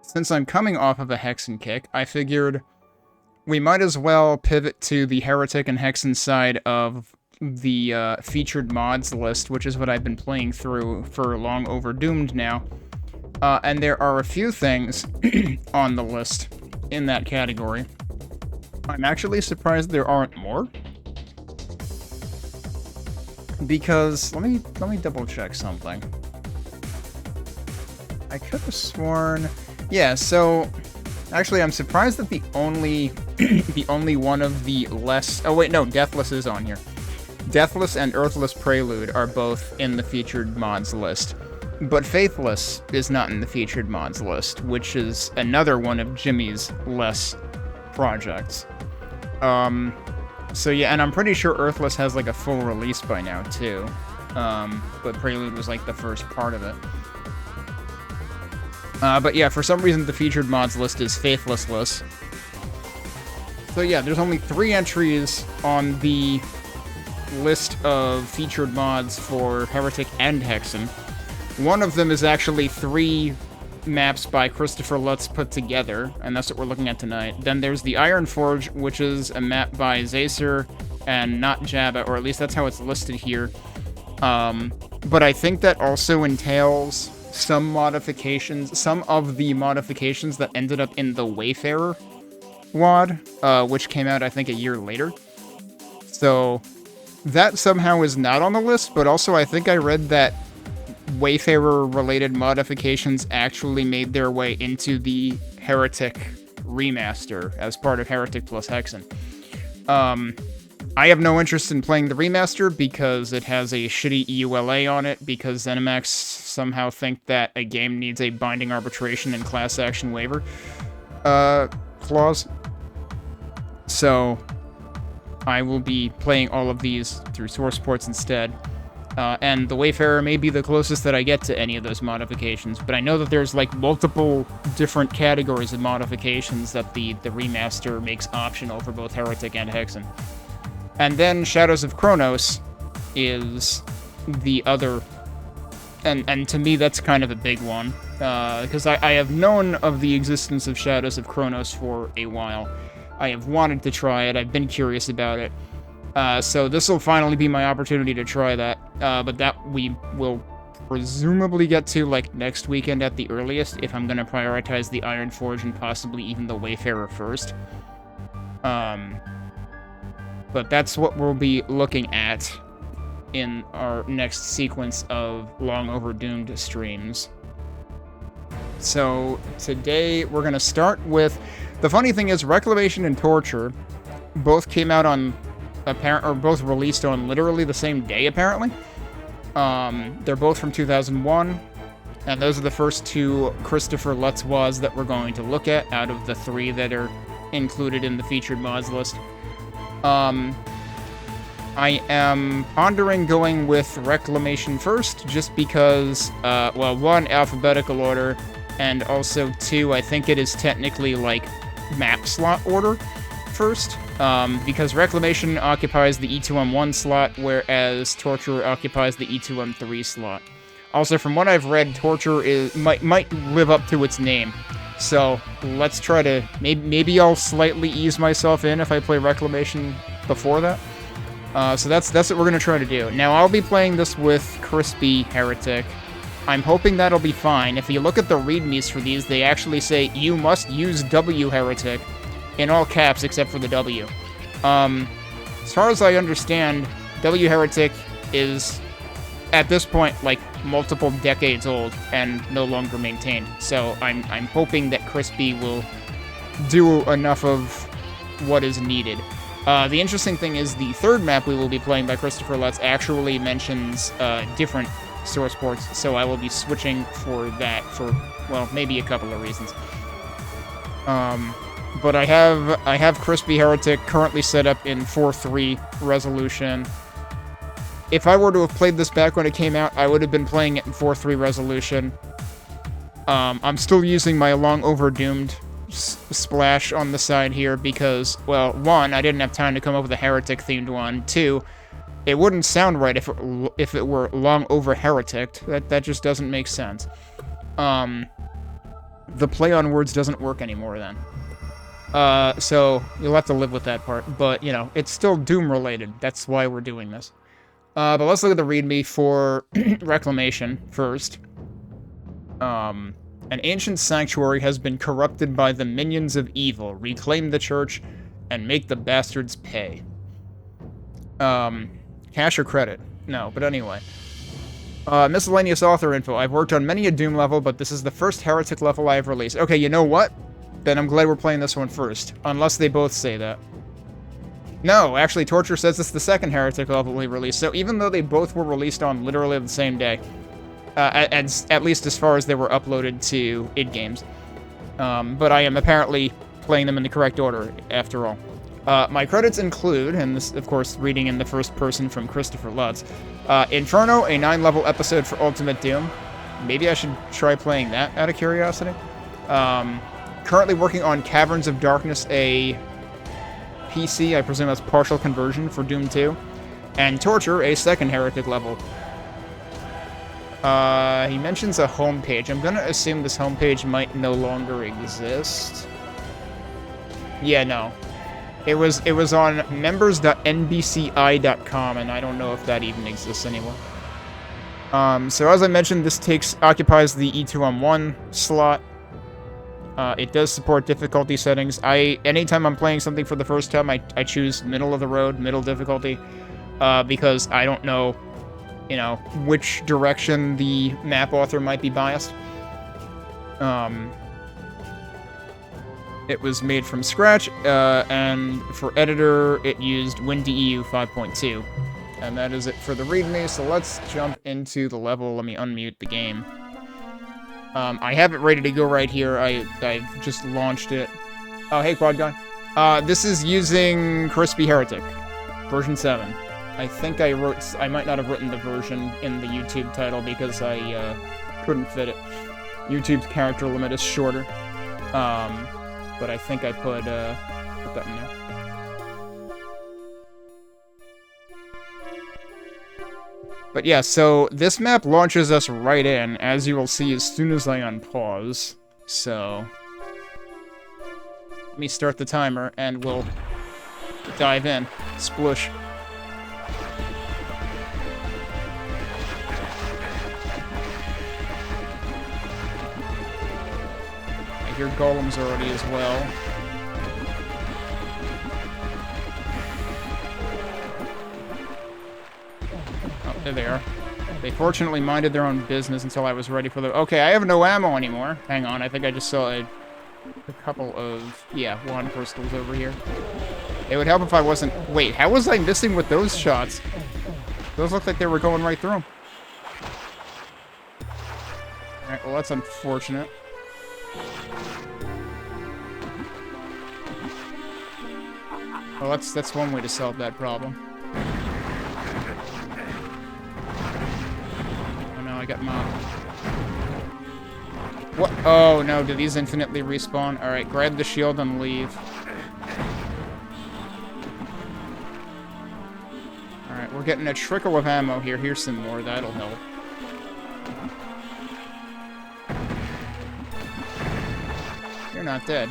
since I'm coming off of a Hexen kick, I figured we might as well pivot to the Heretic and Hexen side of the featured mods list, which is what I've been playing through for long overdoomed now. And there are a few things on the list in that category. I'm actually surprised there aren't more. Because, let me double check something. I could have sworn... Yeah, so... Actually, I'm surprised that the only one of the less... Oh wait, no, Deathless is on here. Deathless and Earthless Prelude are both in the featured mods list. But Faithless is not in the featured mods list, which is another one of Jimmy's less projects. So yeah, and I'm pretty sure Earthless has like a full release by now too. But Prelude was like the first part of it. But yeah, for some reason the featured mods list is Faithless. So yeah, there's only 3 entries on the list of featured mods for Heretic and Hexen. One of them is actually 3 maps by Christopher Lutz put together, and that's what we're looking at tonight. Then there's the Iron Forge, which is a map by Zacer and not Jabba, or at least that's how it's listed here. But I think that also entails some modifications, some of the modifications that ended up in the Wayfarer WOD, which came out, I think, a year later. So that somehow is not on the list, but also I think I read that Wayfarer-related modifications actually made their way into the Heretic remaster as part of Heretic plus Hexen. I have no interest in playing the remaster because it has a shitty EULA on it, because ZeniMax somehow think that a game needs a binding arbitration and class action waiver clause. So I will be playing all of these through source ports instead. And the Wayfarer may be the closest that I get to any of those modifications, but I know that there's like multiple different categories of modifications that the remaster makes optional for both Heretic and Hexen. And then Shadows of Chronos is the other, and to me that's kind of a big one, because I have known of the existence of Shadows of Chronos for a while. I have wanted to try it, I've been curious about it. So this will finally be my opportunity to try that, but that we will presumably get to, like, next weekend at the earliest, if I'm gonna prioritize the Iron Forge and possibly even the Wayfarer first. But that's what we'll be looking at in our next sequence of long overdoomed streams. So today we're gonna start with, the funny thing is Reclamation and Torture both came out on both released on literally the same day, apparently. They're both from 2001, and those are the first 2 Christopher Lutz WADs that we're going to look at out of the 3 that are included in the featured mods list. I am pondering going with Reclamation first, just because, well, 1, alphabetical order, and also 2, I think it is technically, like, map slot order first, because Reclamation occupies the E2M1 slot, whereas Torture occupies the E2M3 slot. Also, from what I've read, Torture might live up to its name, so let's try to... Maybe I'll slightly ease myself in if I play Reclamation before that. So that's what we're gonna try to do. Now, I'll be playing this with Crispy Heretic. I'm hoping that'll be fine. If you look at the readmes for these, they actually say, you must use W Heretic, in all caps except for the W. As far as I understand, W Heretic is, at this point, like, multiple decades old and no longer maintained. So I'm hoping that Crispy will do enough of what is needed. The interesting thing is the third map we will be playing by Christopher Lutz actually mentions different source ports, so I will be switching for that for, well, maybe a couple of reasons. But I have Crispy Heretic currently set up in 4.3 resolution. If I were to have played this back when it came out, I would have been playing it in 4.3 resolution. I'm still using my long overdoomed splash on the side here because, well, 1, I didn't have time to come up with a Heretic-themed one. 2, it wouldn't sound right if it were long over Heretic. That just doesn't make sense. the play on words doesn't work anymore then. So you'll have to live with that part. But, you know, it's still Doom-related. That's why we're doing this. But let's look at the README for Reclamation first. An ancient sanctuary has been corrupted by the minions of evil. Reclaim the church and make the bastards pay. Cash or credit? No, but anyway. Miscellaneous author info. I've worked on many a Doom level, but this is the first Heretic level I have released. Okay, you know what? Then I'm glad we're playing this one first. Unless they both say that. No, actually, Torture says it's the second Heretic level we released. So even though they both were released on literally the same day, at least as far as they were uploaded to id Games. But I am apparently playing them in the correct order, after all. My credits include, and this, of course, reading in the first person from Christopher Lutz, Inferno, a 9-level episode for Ultimate Doom. Maybe I should try playing that out of curiosity. Currently working on Caverns of Darkness, a PC, I presume that's partial conversion for Doom 2. And Torture, a second Heretic level. He mentions a homepage. I'm gonna assume this homepage might no longer exist. Yeah, no. It was on members.nbci.com, and I don't know if that even exists anymore. So as I mentioned, this occupies the E2M1 slot. It does support difficulty settings. Anytime I'm playing something for the first time, I choose middle of the road, middle difficulty, because I don't know, you know, which direction the map author might be biased. It was made from scratch, and for editor, it used WinDEU 5.2. And that is it for the README, so let's jump into the level. Let me unmute the game. I have it ready to go right here. I've just launched it. Oh, hey, Quad Guy. This is using Crispy Heretic, version 7. I think I might not have written the version in the YouTube title because I couldn't fit it. YouTube's character limit is shorter. But I think I put that in there. But yeah, so this map launches us right in, as you will see as soon as I unpause. So let me start the timer, and we'll dive in. Sploosh. I hear golems already as well. Oh, there they are. They fortunately minded their own business until I was ready for the... Okay, I have no ammo anymore. Hang on, I think I just saw a couple of... Yeah, wand crystals over here. It would help if I wasn't... Wait, how was I missing with those shots? Those looked like they were going right through them. Alright, well that's unfortunate. Well, that's one way to solve that problem. Oh no, I got mobbed. What? Oh no, do these infinitely respawn? Alright, grab the shield and leave. Alright, we're getting a trickle of ammo here. Here's some more, that'll help. You're not dead.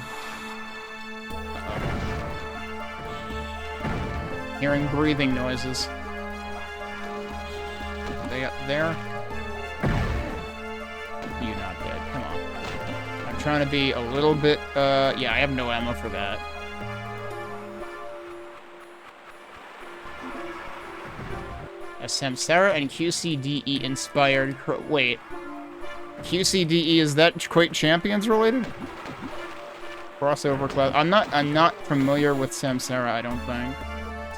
Hearing breathing noises. Are they up there? You're not dead. Come on. I'm trying to be a little bit, yeah, I have no ammo for that. A Samsara and QCDE inspired... Wait. QCDE, is that Quake Champions related? Crossover class. I'm not familiar with Samsara, I don't think.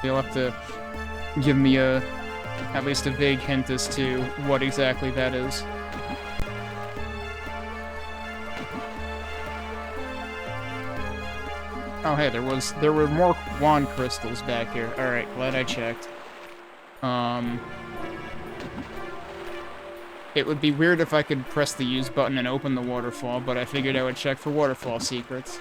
So you'll have to give me at least a vague hint as to what exactly that is. Oh hey, there were more wand crystals back here. Alright, glad I checked. It would be weird if I could press the use button and open the waterfall, but I figured I would check for waterfall secrets.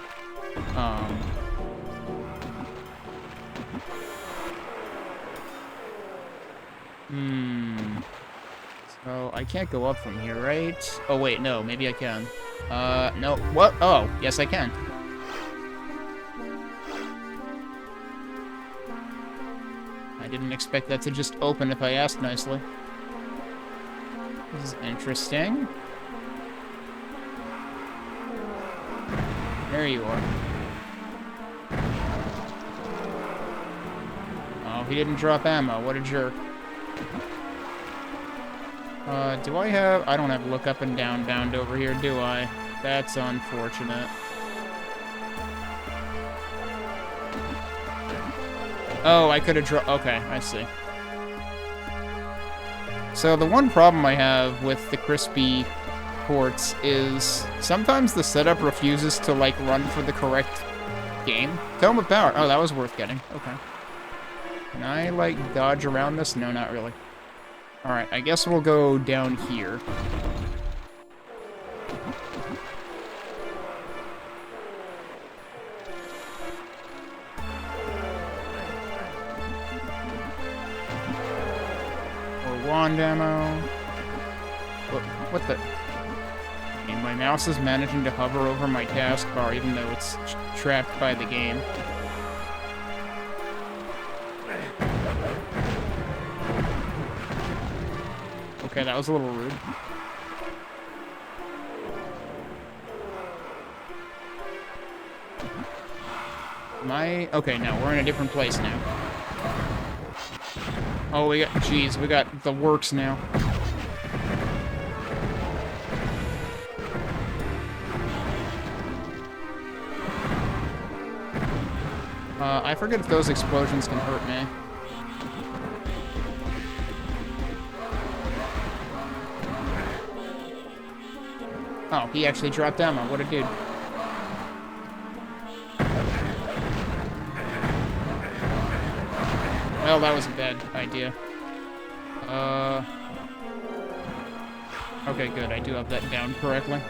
Oh, I can't go up from here, right? Oh, wait, no, maybe I can. No. What? Oh, yes, I can. I didn't expect that to just open if I asked nicely. This is interesting. There you are. Oh, he didn't drop ammo. What a jerk. Do I have... I don't have look up and down bound over here, do I? That's unfortunate. Oh, I could have dropped... Okay, I see. So the one problem I have with the crispy ports is sometimes the setup refuses to, like, run for the correct game. Tome of Power. Oh, that was worth getting. Okay. Can I, like, dodge around this? No, not really. Alright, I guess we'll go down here. Or wand ammo. What the... I mean, my mouse is managing to hover over my taskbar even though it's trapped by the game. Okay, that was a little rude. Okay, no, we're in a different place now. Oh, we got the works now. I forget if those explosions can hurt me. Oh, he actually dropped ammo. What a dude. Well, that was a bad idea. Okay, good. I do have that down correctly.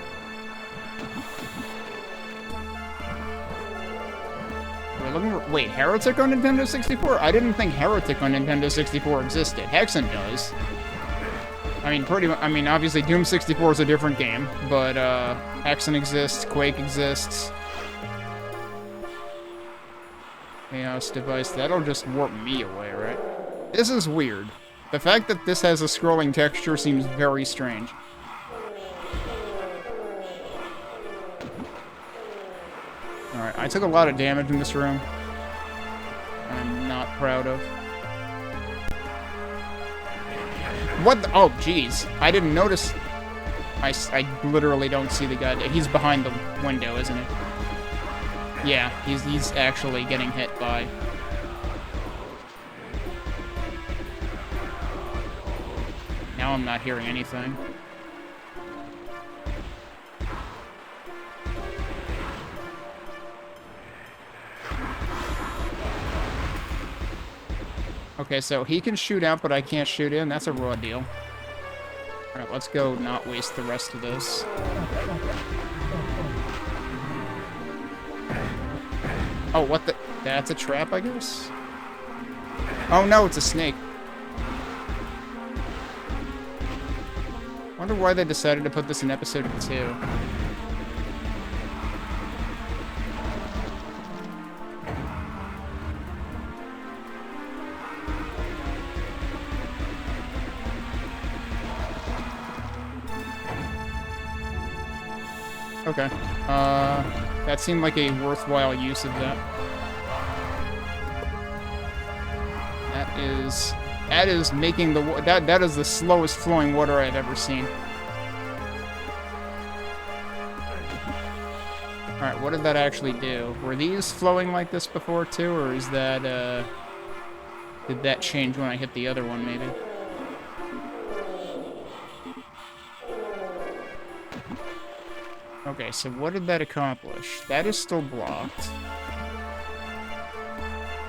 We're looking for... Wait, Heretic on Nintendo 64? I didn't think Heretic on Nintendo 64 existed. Hexen does. I mean, obviously Doom 64 is a different game, but, Hexen exists, Quake exists. Chaos device, that'll just warp me away, right? This is weird. The fact that this has a scrolling texture seems very strange. Alright, I took a lot of damage in this room. I'm not proud of. What the? Oh, jeez. I didn't notice. I literally don't see the guy. He's behind the window, isn't he? Yeah, he's actually getting hit by... Now I'm not hearing anything. Okay, so he can shoot out, but I can't shoot in. That's a raw deal. Alright, let's go not waste the rest of this. Oh, what the... That's a trap, I guess? Oh, no, it's a snake. Wonder why they decided to put this in episode 2. Okay. That seemed like a worthwhile use of that. That is making the... That is the slowest flowing water I've ever seen. Alright, what did that actually do? Were these flowing like this before, too? Or is that, did that change when I hit the other one, maybe? Okay, so what did that accomplish? That is still blocked.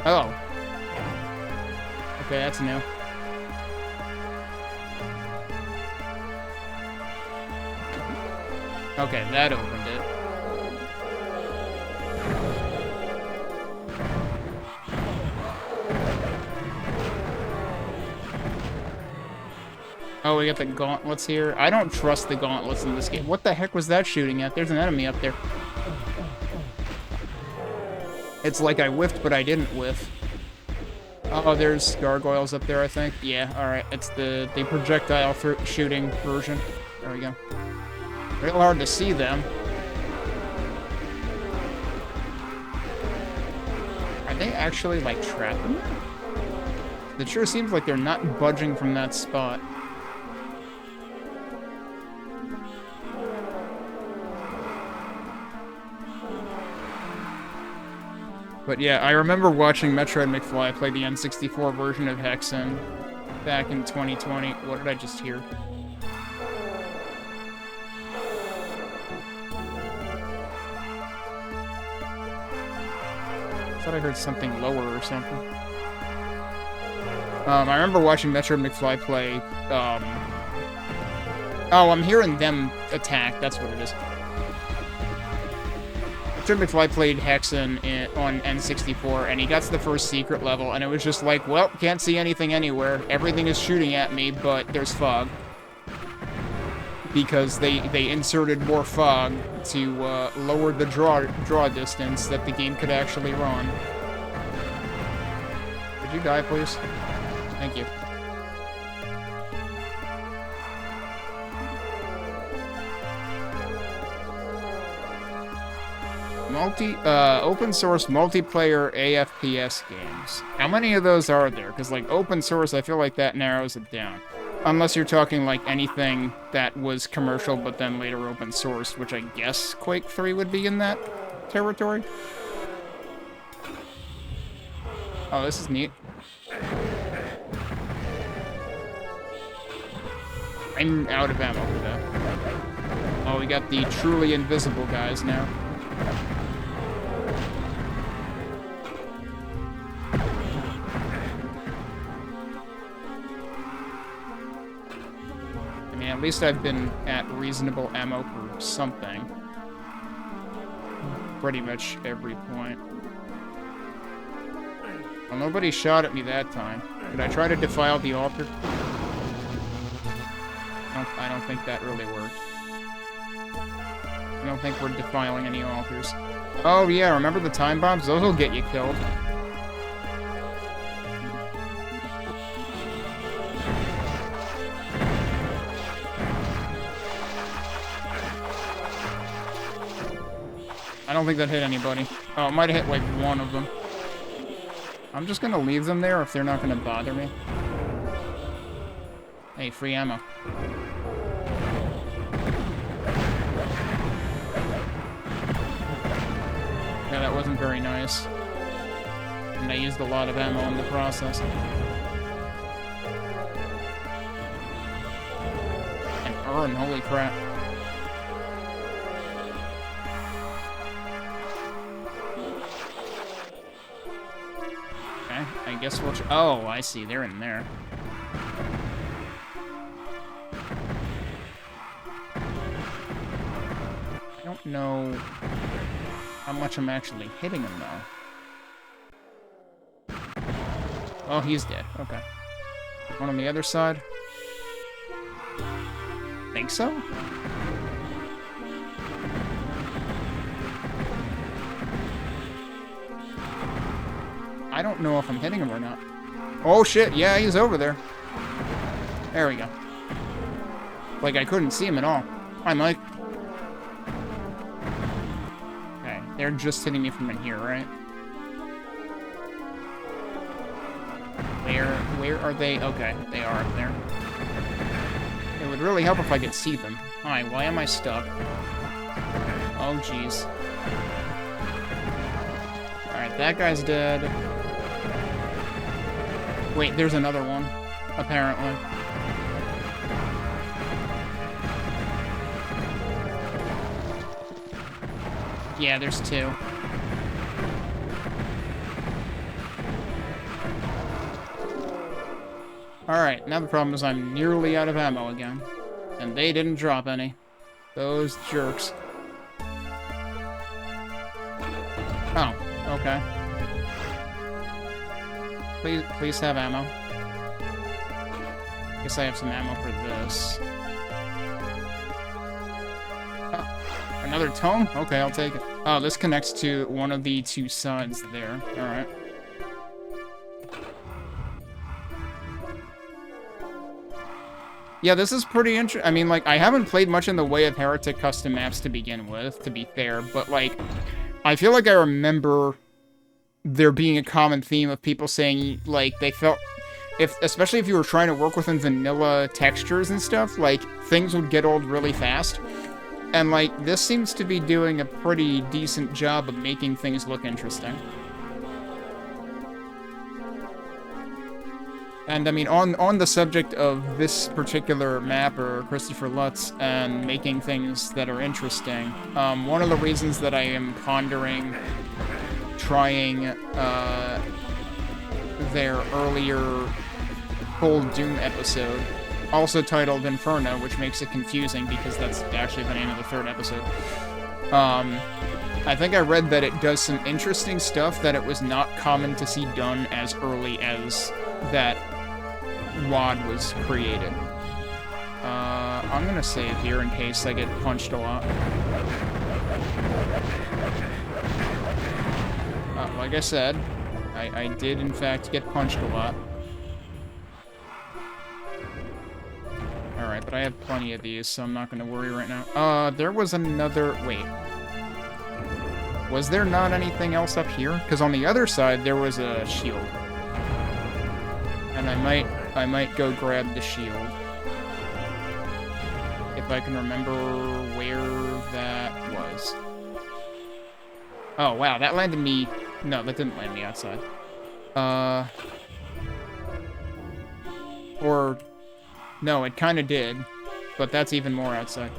Oh. Okay, that's new. Okay, that opened it. Oh, we got the gauntlets here. I don't trust the gauntlets in this game. What the heck was that shooting at? There's an enemy up there. It's like I whiffed, but I didn't whiff. Oh, there's gargoyles up there, I think. Yeah, alright. It's the projectile shooting version. There we go. Real hard to see them. Are they actually, like, trapping them? It sure seems like they're not budging from that spot. But yeah, I remember watching Metroid McFly play the N64 version of Hexen back in 2020. What did I just hear? I thought I heard something lower or something. I remember watching Metroid McFly play, Oh, I'm hearing them attack. That's what it is. Metroid McFly played Hexen on N64, and he got to the first secret level, and it was just like, well, can't see anything anywhere. Everything is shooting at me, but there's fog. Because they inserted more fog to lower the draw distance that the game could actually run. Could you die, please? Thank you. Open source multiplayer AFPS games. How many of those are there? Because, like, open source, I feel like that narrows it down. Unless you're talking, like, anything that was commercial but then later open source, which I guess Quake 3 would be in that territory. Oh, this is neat. I'm out of ammo for that. Oh, we got the truly invisible guys now. I mean, at least I've been at reasonable ammo for something. Pretty much every point. Well, nobody shot at me that time. Did I try to defile the altar? I don't think that really worked. I don't think we're defiling any altars. Oh yeah, remember the time bombs? Those will get you killed. I don't think that hit anybody. Oh, it might have hit like one of them. I'm just gonna leave them there if they're not gonna bother me. Hey, free ammo. Yeah, that wasn't very nice. And I used a lot of ammo in the process. An urn, holy crap. Okay, I guess we'll... Oh, I see, they're in there. I don't know how much I'm actually hitting him, though. Oh, he's dead. Okay. One on the other side? Think so? I don't know if I'm hitting him or not. Oh, shit. Yeah, he's over there. There we go. Like, I couldn't see him at all. Hi, Mike. They're just hitting me from in here, right? Where are they? Okay, they are up there. It would really help if I could see them. Hi, why am I stuck? Oh, jeez. Alright, that guy's dead. Wait, there's another one, apparently. Yeah, there's two. Alright, now the problem is I'm nearly out of ammo again. And they didn't drop any. Those jerks. Oh, okay. Please have ammo. Guess I have some ammo for this. Oh, another tome? Okay, I'll take it. Oh, this connects to one of the two sides there. Alright. Yeah, this is pretty interesting. I mean, like, I haven't played much in the way of Heretic custom maps to begin with, to be fair, but, like, I feel like I remember there being a common theme of people saying, like, they felt, especially if you were trying to work within vanilla textures and stuff, like, things would get old really fast. And, like, this seems to be doing a pretty decent job of making things look interesting. And, I mean, on the subject of this particular mapper, Christopher Lutz, and making things that are interesting, one of the reasons that I am pondering trying their earlier full Doom episode, also titled Inferno, which makes it confusing because that's actually the name of the third episode. I think I read that it does some interesting stuff that it was not common to see done as early as that WAD was created. I'm gonna save here in case I get punched a lot. Like I said, I did in fact get punched a lot. Alright, but I have plenty of these, so I'm not gonna worry right now. There was another... Wait. Was there not anything else up here? Because on the other side, there was a shield. And I might go grab the shield. If I can remember where that was. Oh, wow, that landed me... No, that didn't land me outside. Or... No, it kind of did. But that's even more outside.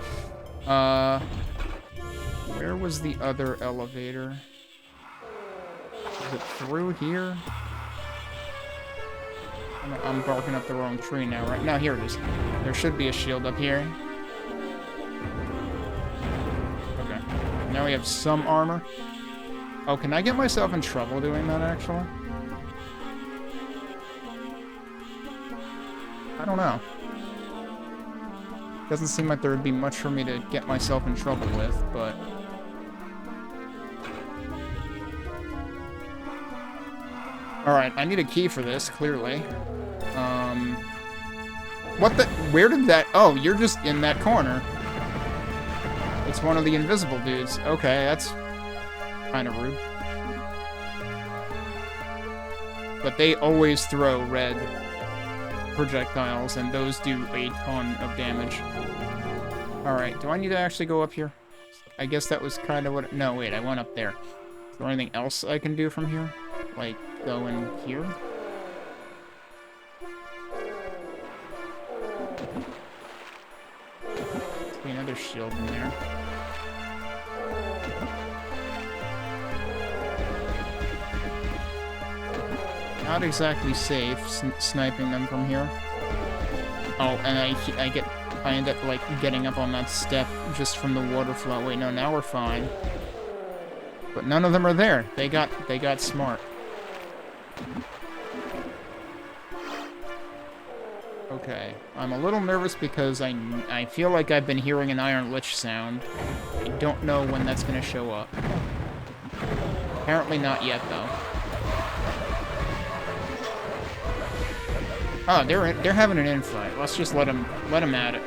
Where was the other elevator? Is it through here? I'm barking up the wrong tree now, right? No, here it is. There should be a shield up here. Okay. Now we have some armor. Oh, can I get myself in trouble doing that, actually? I don't know. Doesn't seem like there would be much for me to get myself in trouble with, but... Alright, I need a key for this, clearly. What the... Where did that... Oh, you're just in that corner. It's one of the invisible dudes. Okay, that's kind of rude. But they always throw red projectiles, and those do a ton of damage. Alright, do I need to actually go up here? I guess that was kind of what... No, wait, I went up there. Is there anything else I can do from here? Like, go in here? There's another shield in there. Not exactly safe, sniping them from here. Oh, and I end up, like, getting up on that step just from the water flow. Wait, no, now we're fine. But none of them are there. They got smart. Okay, I'm a little nervous because I feel like I've been hearing an Iron Lich sound. I don't know when that's gonna show up. Apparently not yet, though. Oh, they're having an infight. Let's just let them at it.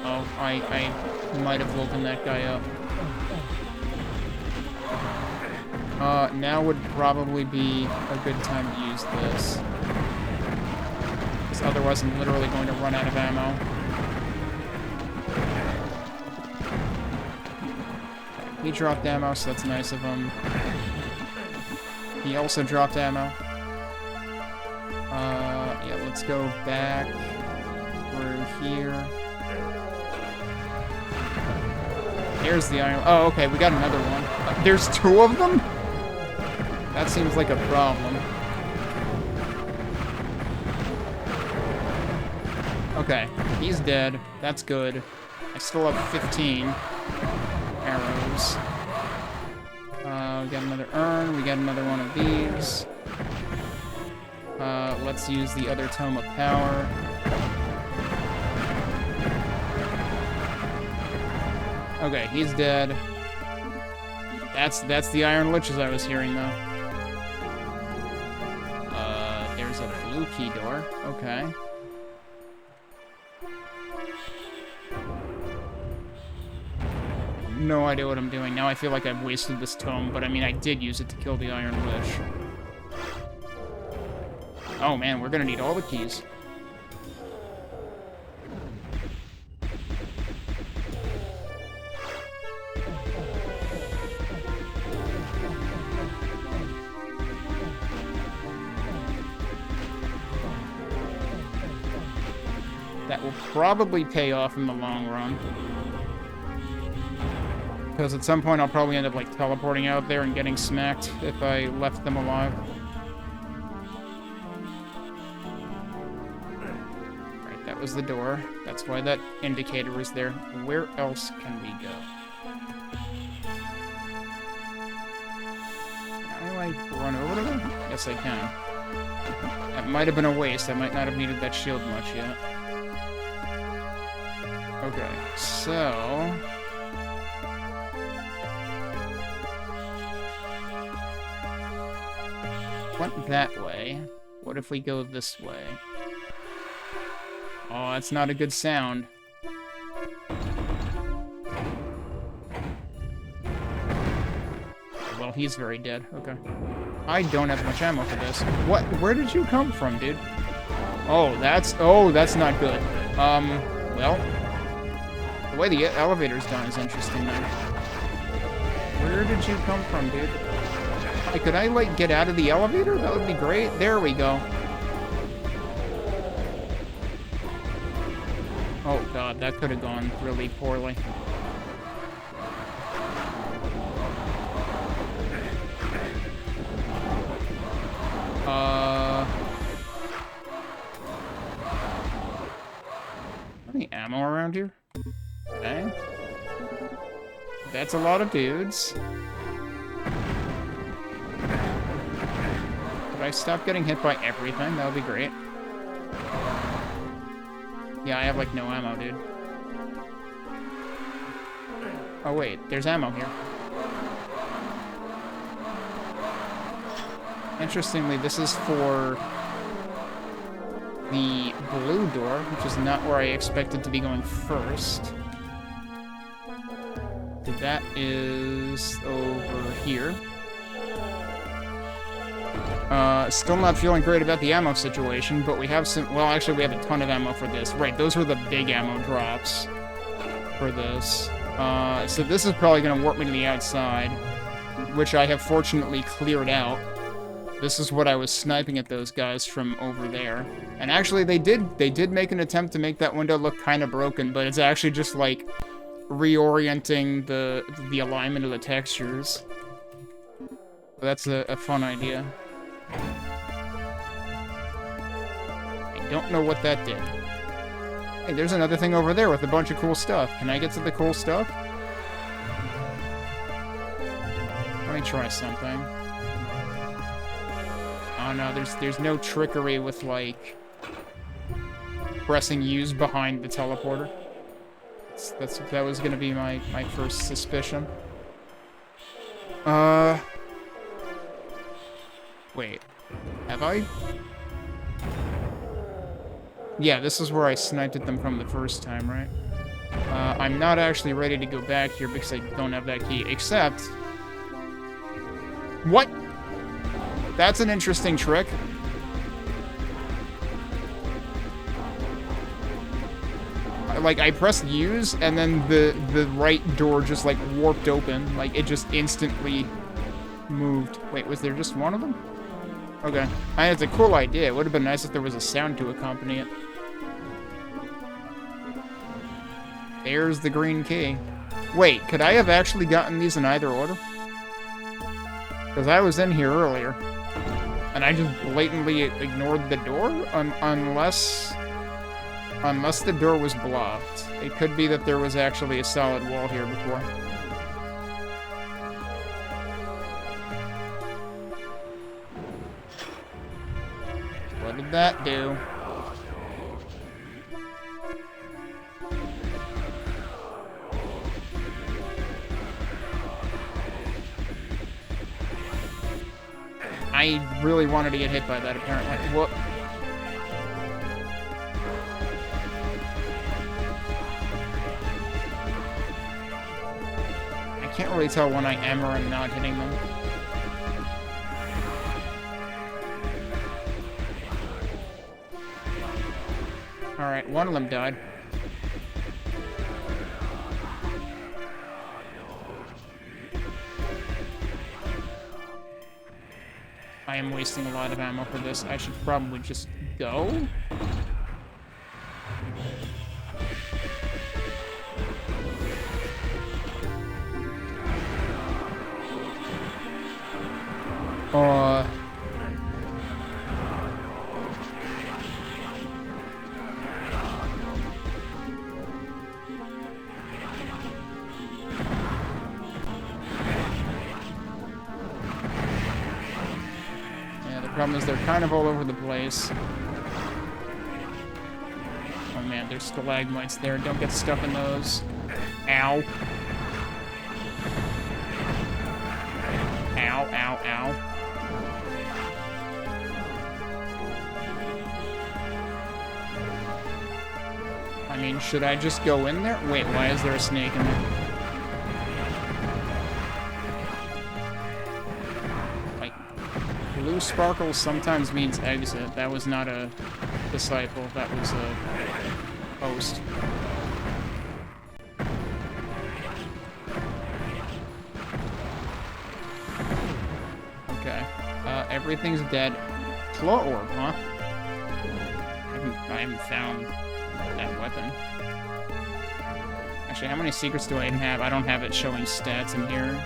Oh, I might have woken that guy up. Now would probably be a good time to use this. Because otherwise I'm literally going to run out of ammo. He dropped ammo, so that's nice of him. He also dropped ammo. Yeah, let's go back through here. There's the iron. Oh, okay, we got another one. There's two of them? That seems like a problem. Okay, he's dead. That's good. I still have 15 arrows. We got another urn. We got another one of these. Let's use the other Tome of Power. Okay, he's dead. That's the Iron Liches I was hearing, though. There's a blue key door. Okay. No idea what I'm doing. Now I feel like I've wasted this tome, but I mean, I did use it to kill the Iron Lich. Oh man, we're gonna need all the keys. That will probably pay off in the long run. Because at some point I'll probably end up, like, teleporting out there and getting smacked if I left them alive. Right, that was the door. That's why that indicator was there. Where else can we go? Can I, like, run over to them? Yes, I can. That might have been a waste. I might not have needed that shield much yet. Okay, so... went that way. What if we go this way? Oh, that's not a good sound. Well, he's very dead. Okay. I don't have much ammo for this. What? Where did you come from, dude? Oh, that's not good. Well, the way the elevator's done is interesting, though. Where did you come from, dude? Hey, could I, like, get out of the elevator? That would be great. There we go. Oh, God, that could have gone really poorly. Any ammo around here? Okay. That's a lot of dudes. Could I stop getting hit by everything? That would be great. Yeah, I have, like, no ammo, dude. Oh, wait. There's ammo here. Interestingly, this is for the blue door, which is not where I expected to be going first. That is over here. Still not feeling great about the ammo situation, but we have some... well, actually, we have a ton of ammo for this. Right, those were the big ammo drops for this. So this is probably going to warp me to the outside, which I have fortunately cleared out. This is what I was sniping at those guys from over there. And actually, they did make an attempt to make that window look kind of broken, but it's actually just, like, reorienting the alignment of the textures. That's a fun idea. I don't know what that did. Hey, there's another thing over there with a bunch of cool stuff. Can I get to the cool stuff? Let me try something. Oh no, there's no trickery with, like, pressing use behind the teleporter. That was gonna be my first suspicion. Wait. Have I? Yeah, this is where I sniped at them from the first time, right? I'm not actually ready to go back here because I don't have that key, except... what? That's an interesting trick. Like, I pressed use, and then the right door just, like, warped open. Like, it just instantly moved. Wait, was there just one of them? Okay. I mean, it's a cool idea. It would have been nice if there was a sound to accompany it. There's the green key. Wait, could I have actually gotten these in either order? Because I was in here earlier. And I just blatantly ignored the door? Unless the door was blocked. It could be that there was actually a solid wall here before. that do? I really wanted to get hit by that, apparently. What? I can't really tell when I am or am not hitting them. Alright, one of them died. I am wasting a lot of ammo for this. I should probably just go. Problem is they're kind of all over the place. Oh man, there's stalagmites there. Don't get stuck in those. Ow. Ow, ow, ow. I mean, should I just go in there? Wait, why is there a snake in there? Blue sparkle sometimes means exit. That was not a disciple. That was a host. Okay. Everything's dead. Claw orb, huh? I haven't found that weapon. Actually, how many secrets do I even have? I don't have it showing stats in here.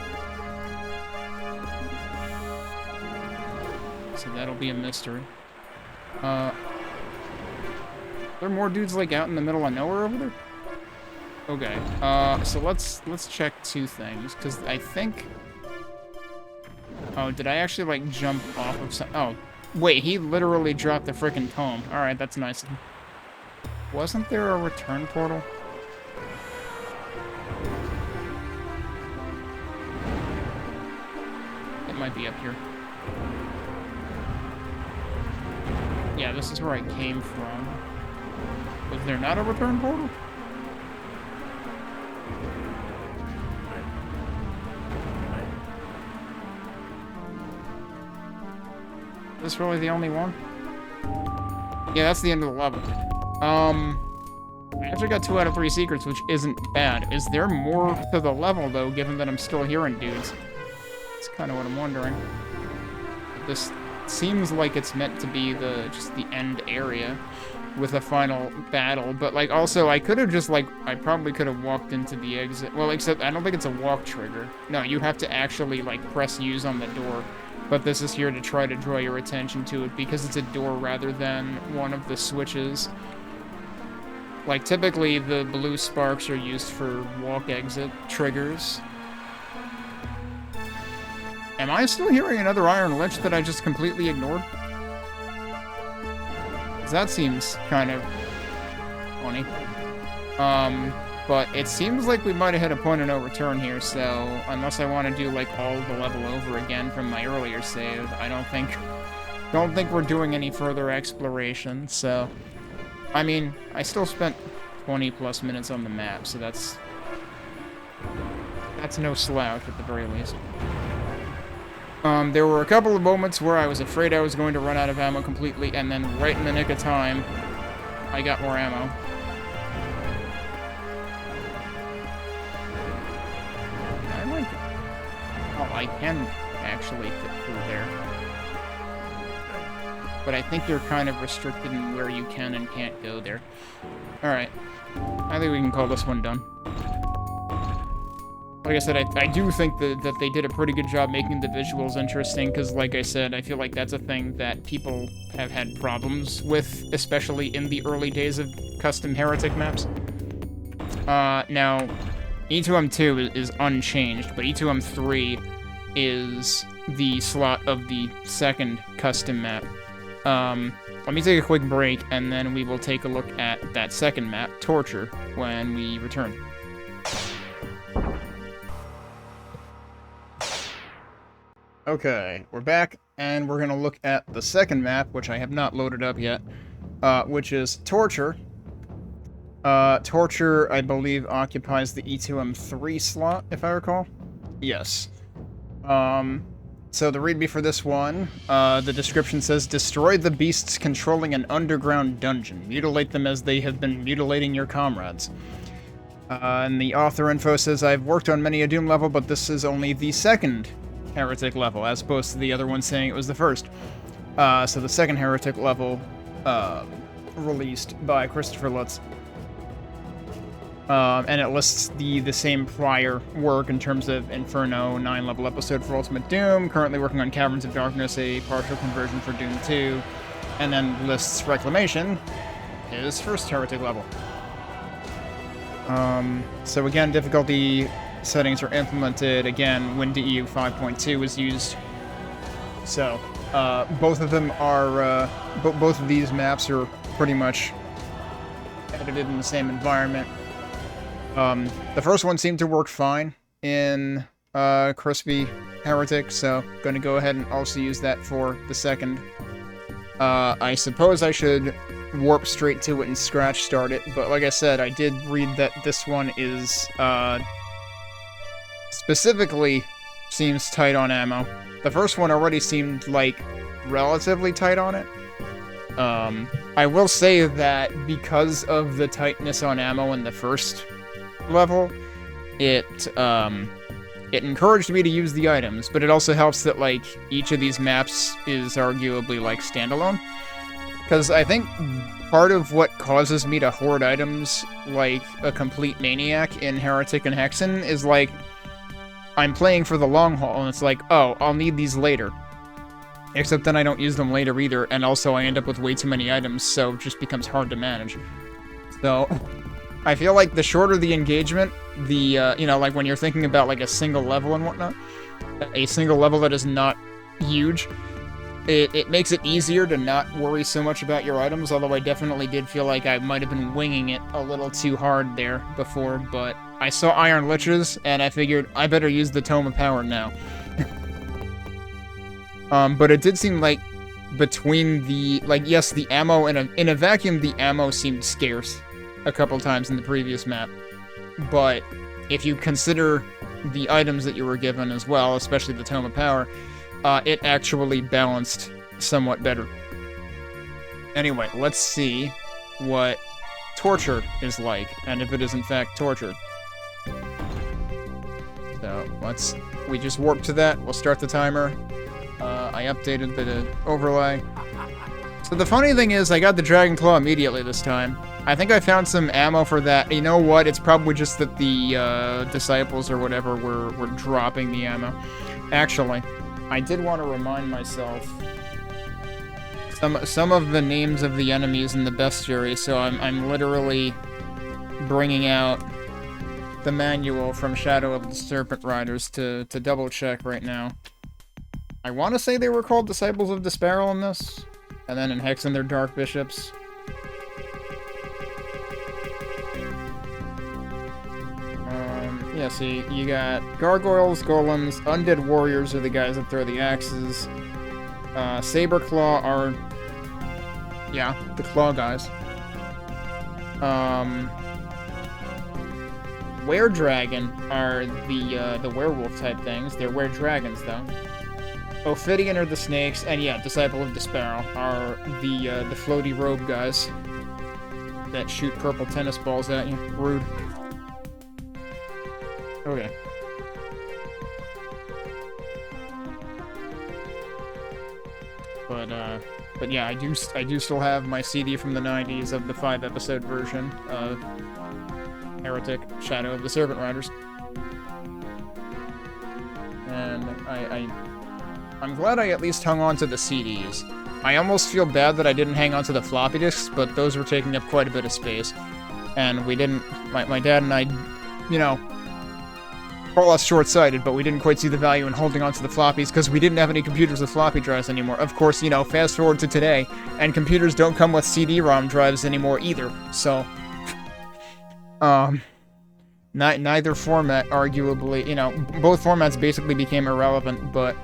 So that'll be a mystery. Are there more dudes like out in the middle of nowhere over there? Okay. So let's check two things, because I think. Oh, did I actually like jump off of some? Oh, wait, he literally dropped the frickin' tome. All right, that's nice. Wasn't there a return portal? It might be up here. Yeah, this is where I came from. Was there not a return portal? Is this really the only one? Yeah, that's the end of the level. I actually got 2 out of 3 secrets, which isn't bad. Is there more to the level, though, given that I'm still hearing dudes? That's kind of what I'm wondering. This seems like it's meant to be just the end area with a final battle, but like also I could have just like I probably could have walked into the exit. Well, except I don't think it's a walk trigger. No, you have to actually like press use on the door. But this is here to try to draw your attention to it because it's a door rather than one of the switches. Like typically the blue sparks are used for walk exit triggers. Am I still hearing another iron lich that I just completely ignored? 'Cause that seems kind of funny. But it seems like we might have hit a point of no return here, so unless I want to do like all the level over again from my earlier save, I don't think we're doing any further exploration, so I mean, I still spent 20 plus minutes on the map, so that's no slouch at the very least. There were a couple of moments where I was afraid I was going to run out of ammo completely, and then right in the nick of time, I got more ammo. I can actually fit through there. But I think you're kind of restricted in where you can and can't go there. Alright. I think we can call this one done. Like I said, I do think that they did a pretty good job making the visuals interesting, because like I said, I feel like that's a thing that people have had problems with, especially in the early days of custom Heretic maps. Now, E2M2 is unchanged, but E2M3 is the slot of the second custom map. let me take a quick break, and then we will take a look at that second map, Torture, when we return. Okay, we're back, and we're going to look at the second map, which I have not loaded up yet, which is Torture. Torture, I believe, occupies the E2M3 slot, if I recall. Yes. So the readme for this one, the description says, destroy the beasts controlling an underground dungeon. Mutilate them as they have been mutilating your comrades. And the author info says, I've worked on many a Doom level, but this is only the second Heretic level, as opposed to the other one saying it was the first. So the second Heretic level, released by Christopher Lutz. And it lists the same prior work in terms of Inferno, 9-level episode for Ultimate Doom, currently working on Caverns of Darkness, a partial conversion for Doom 2, and then lists Reclamation, his first Heretic level. So again, difficulty settings are implemented. Again, WinDEU 5.2 is used. So, both of them are, both of these maps are pretty much edited in the same environment. The first one seemed to work fine in Crispy Heretic, so I'm going to go ahead and also use that for the second. I suppose I should warp straight to it and scratch start it, but like I said, I did read that this one is, specifically seems tight on ammo. The first one already seemed, like, relatively tight on it. I will say that because of the tightness on ammo in the first level, it encouraged me to use the items, but it also helps that, like, each of these maps is arguably, like, standalone. Because I think part of what causes me to hoard items like a complete maniac in Heretic and Hexen is, like, I'm playing for the long haul, and it's like, oh, I'll need these later. Except then I don't use them later either, and also I end up with way too many items, so it just becomes hard to manage. So, I feel like the shorter the engagement, the, you know, like when you're thinking about, like, a single level and whatnot, a single level that is not huge, it makes it easier to not worry so much about your items, although I definitely did feel like I might have been winging it a little too hard there before, but I saw Iron Liches, and I figured I better use the Tome of Power now. But it did seem like between the, like, yes, the ammo, in a vacuum, the ammo seemed scarce a couple times in the previous map, but if you consider the items that you were given as well, especially the Tome of Power, it actually balanced somewhat better. Anyway, let's see what Torture is like, and if it is in fact Torture. So, we just warp to that, we'll start the timer. I updated the overlay. So the funny thing is, I got the Dragon Claw immediately this time. I think I found some ammo for that. You know what, it's probably just that the, disciples or whatever were dropping the ammo. Actually, I did want to remind myself some of the names of the enemies in the bestiary, so I'm literally bringing out the manual from Shadow of the Serpent Riders to double check right now. I want to say they were called Disciples of Disparal in this, and then in Hexen they're Dark Bishops. Yeah, see, you got Gargoyles, Golems, Undead Warriors are the guys that throw the axes. Saber Claw are, yeah, the claw guys. Were Dragon are the werewolf type things. They're were dragons though. Ophidian are the snakes, and yeah, Disciple of Disparal are the floaty robe guys that shoot purple tennis balls at you. Rude. Okay. But yeah, I do still have my CD from the 90s of the 5-episode version of Heretic, Shadow of the Serpent Riders. And I'm glad I at least hung on to the CDs. I almost feel bad that I didn't hang on to the floppy disks, but those were taking up quite a bit of space. And we didn't, my dad and I, you know, call us short-sighted, but we didn't quite see the value in holding onto the floppies because we didn't have any computers with floppy drives anymore. Of course, you know, fast forward to today, and computers don't come with CD-ROM drives anymore either, so... Neither format, arguably, you know, both formats basically became irrelevant, but,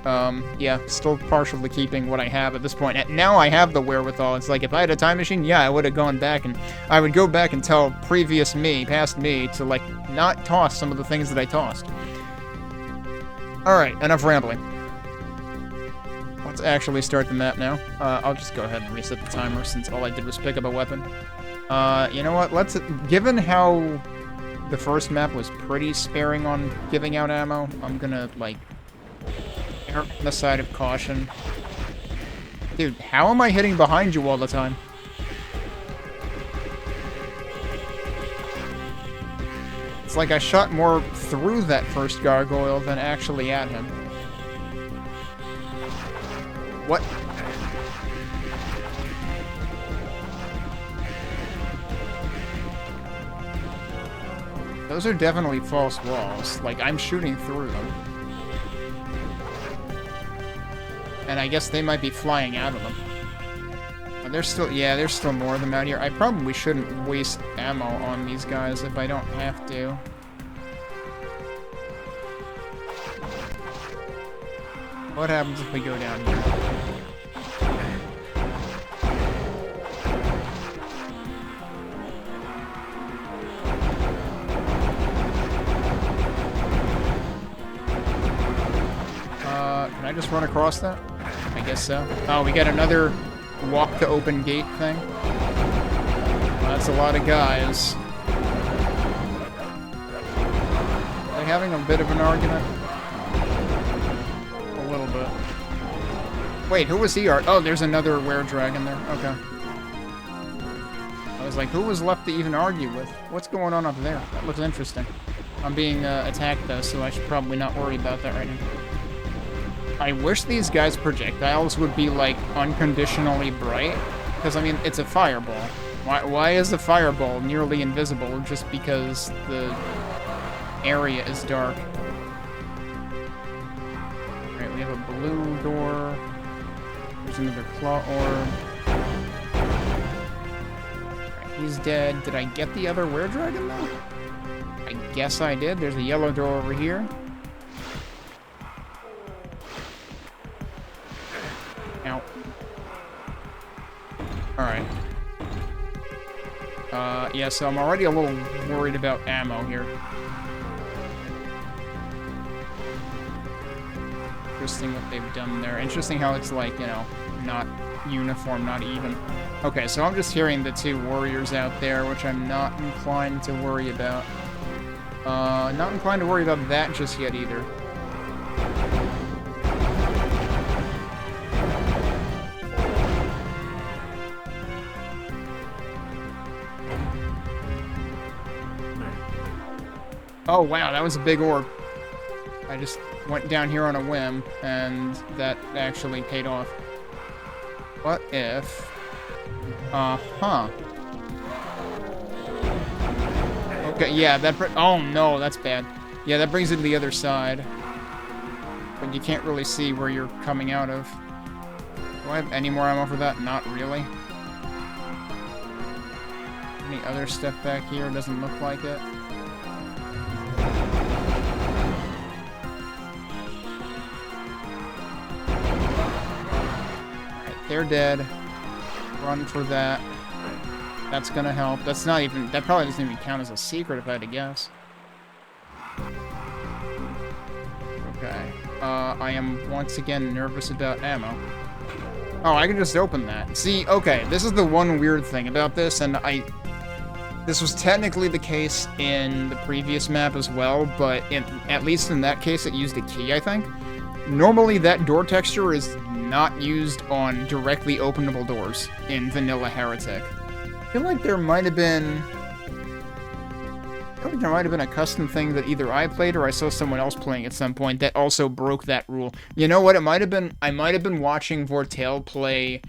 yeah, still partially keeping what I have at this point. And now I have the wherewithal. It's like, if I had a time machine, yeah, I would have gone back, and I would go back and tell previous me, past me, to, like, not toss some of the things that I tossed. Alright, enough rambling. Let's actually start the map now. I'll just go ahead and reset the timer, since all I did was pick up a weapon. You know what, let's, given how the first map was pretty sparing on giving out ammo, I'm gonna, like, err on the side of caution. Dude, how am I hitting behind you all the time? It's like I shot more through that first gargoyle than actually at him. What? Those are definitely false walls. Like, I'm shooting through them. And I guess they might be flying out of them. But there's still, yeah, there's still more of them out here. I probably shouldn't waste ammo on these guys if I don't have to. What happens if we go down here? Can I just run across that? I guess so. Oh, we got another walk to open gate thing. Well, that's a lot of guys. Are they having a bit of an argument? A little bit. Wait, who was he? Oh, there's another were-dragon there. Okay. I was like, who was left to even argue with? What's going on up there? That looks interesting. I'm being attacked, though, so I should probably not worry about that right now. I wish these guys' projectiles would be, like, unconditionally bright. Because, I mean, it's a fireball. Why is the fireball nearly invisible just because the area is dark? Alright, we have a blue door. There's another claw orb. Alright, he's dead. Did I get the other were-dragon, though? I guess I did. There's a yellow door over here. Ow. Alright. Yeah, so I'm already a little worried about ammo here. Interesting what they've done there. Interesting how it's like, you know, not uniform, not even. Okay, so I'm just hearing the two warriors out there, which I'm not inclined to worry about. Not inclined to worry about that just yet either. Oh wow, that was a big orb. I just went down here on a whim, and that actually paid off. What if... Uh-huh. Okay, yeah, that... Oh no, that's bad. Yeah, that brings it to the other side. But you can't really see where you're coming out of. Do I have any more ammo for that? Not really. Any other stuff back here? Doesn't look like it. They're dead. Run for that. That's gonna help. That's not even... That probably doesn't even count as a secret if I had to guess. Okay. I am once again nervous about ammo. Oh, I can just open that. See, okay, this is the one weird thing about this, and this was technically the case in the previous map as well, but at least in that case it used a key, I think. Normally that door texture is not used on directly openable doors in vanilla Heretic. I feel like there might have been... a custom thing that either I played or I saw someone else playing at some point that also broke that rule. You know what, it might have been... I might have been watching Vortail play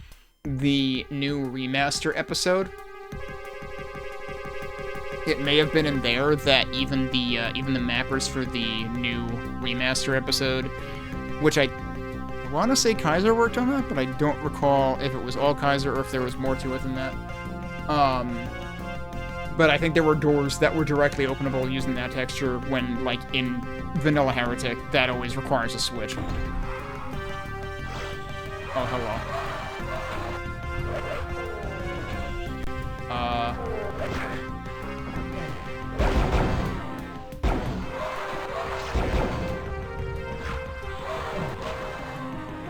the new remaster episode. it may have been in there that even the mappers for the new remaster episode, which I want to say Kaiser worked on that, but I don't recall if it was all Kaiser or if there was more to it than that. But I think there were doors that were directly openable using that texture when, like, in Vanilla Heretic, that always requires a switch. Oh, hello.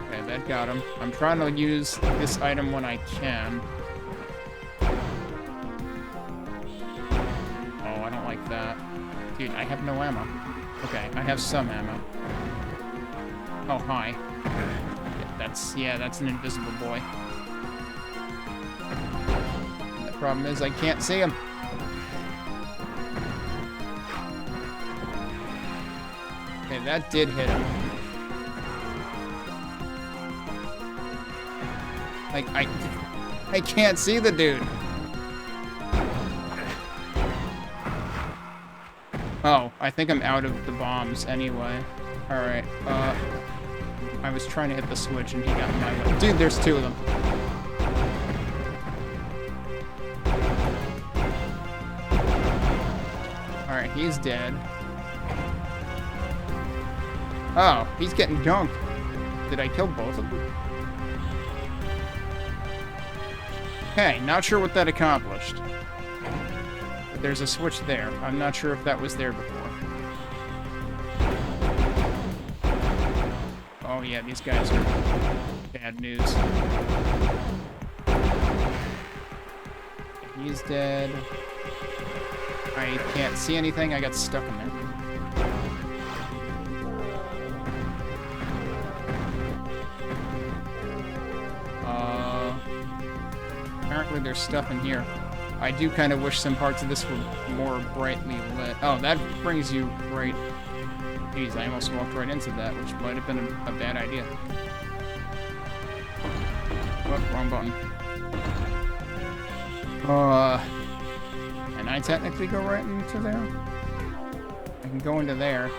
Okay, that got him. I'm trying to use this item when I can. That. Dude, I have no ammo. Okay, I have some ammo. Oh, hi. Yeah, that's an invisible boy. The problem is I can't see him. Okay, that did hit him. Like, I can't see the dude. Oh, I think I'm out of the bombs anyway. Alright, I was trying to hit the switch and he got in my way. Dude, there's two of them. Alright, he's dead. Oh, he's getting dunked. Did I kill both of them? Okay, not sure what that accomplished. There's a switch there. I'm not sure if that was there before. Oh yeah, these guys are bad news. He's dead. I can't see anything. I got stuck in there. Apparently there's stuff in here. I do kind of wish some parts of this were more brightly lit. Oh, that brings you right... Jeez, I almost walked right into that, which might have been a bad idea. Oh, wrong button. Can I technically go right into there? I can go into there.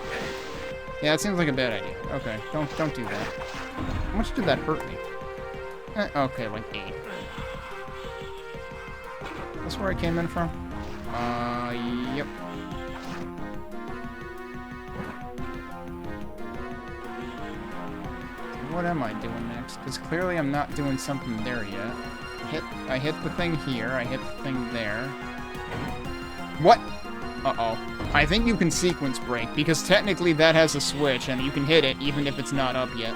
Yeah, it seems like a bad idea. Okay, don't do that. How much did that hurt me? Okay, like 8. That's where I came in from? Yep. What am I doing next? Because clearly I'm not doing something there yet. I hit the thing here, I hit the thing there. What? Uh-oh. I think you can sequence break, because technically that has a switch, and you can hit it even if it's not up yet.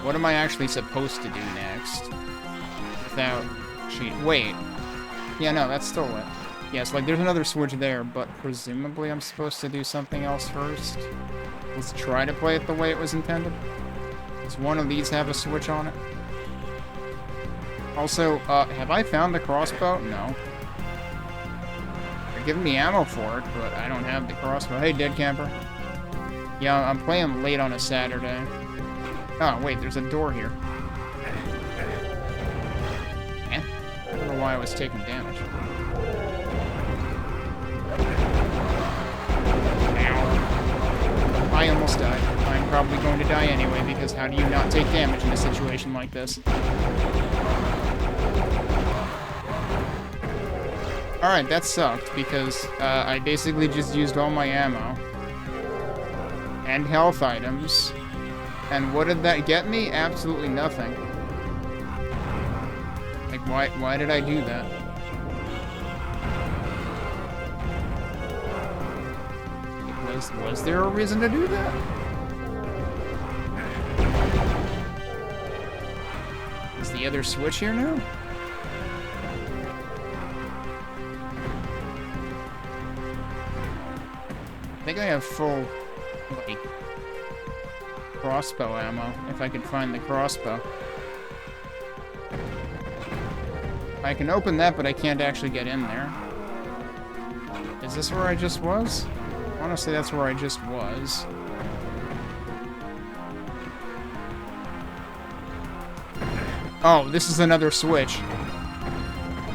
What am I actually supposed to do next? Without... Wait. Yeah, no, that's still lit. Yes, like, there's another switch there, but presumably I'm supposed to do something else first. Let's try to play it the way it was intended. Does one of these have a switch on it? Also, have I found the crossbow? No. They're giving me ammo for it, but I don't have the crossbow. Hey, dead camper. Yeah, I'm playing late on a Saturday. Oh, wait, there's a door here. I don't know why I was taking damage. Ow. I almost died. I'm probably going to die anyway, because how do you not take damage in a situation like this? Alright, that sucked, because I basically just used all my ammo. And health items. And what did that get me? Absolutely nothing. Like, why did I do that? Was there a reason to do that? Is the other switch here now? I think I have full, like, crossbow ammo, if I could find the crossbow. I can open that, but I can't actually get in there. Is this where I just was? Honestly, that's where I just was. Oh, this is another switch.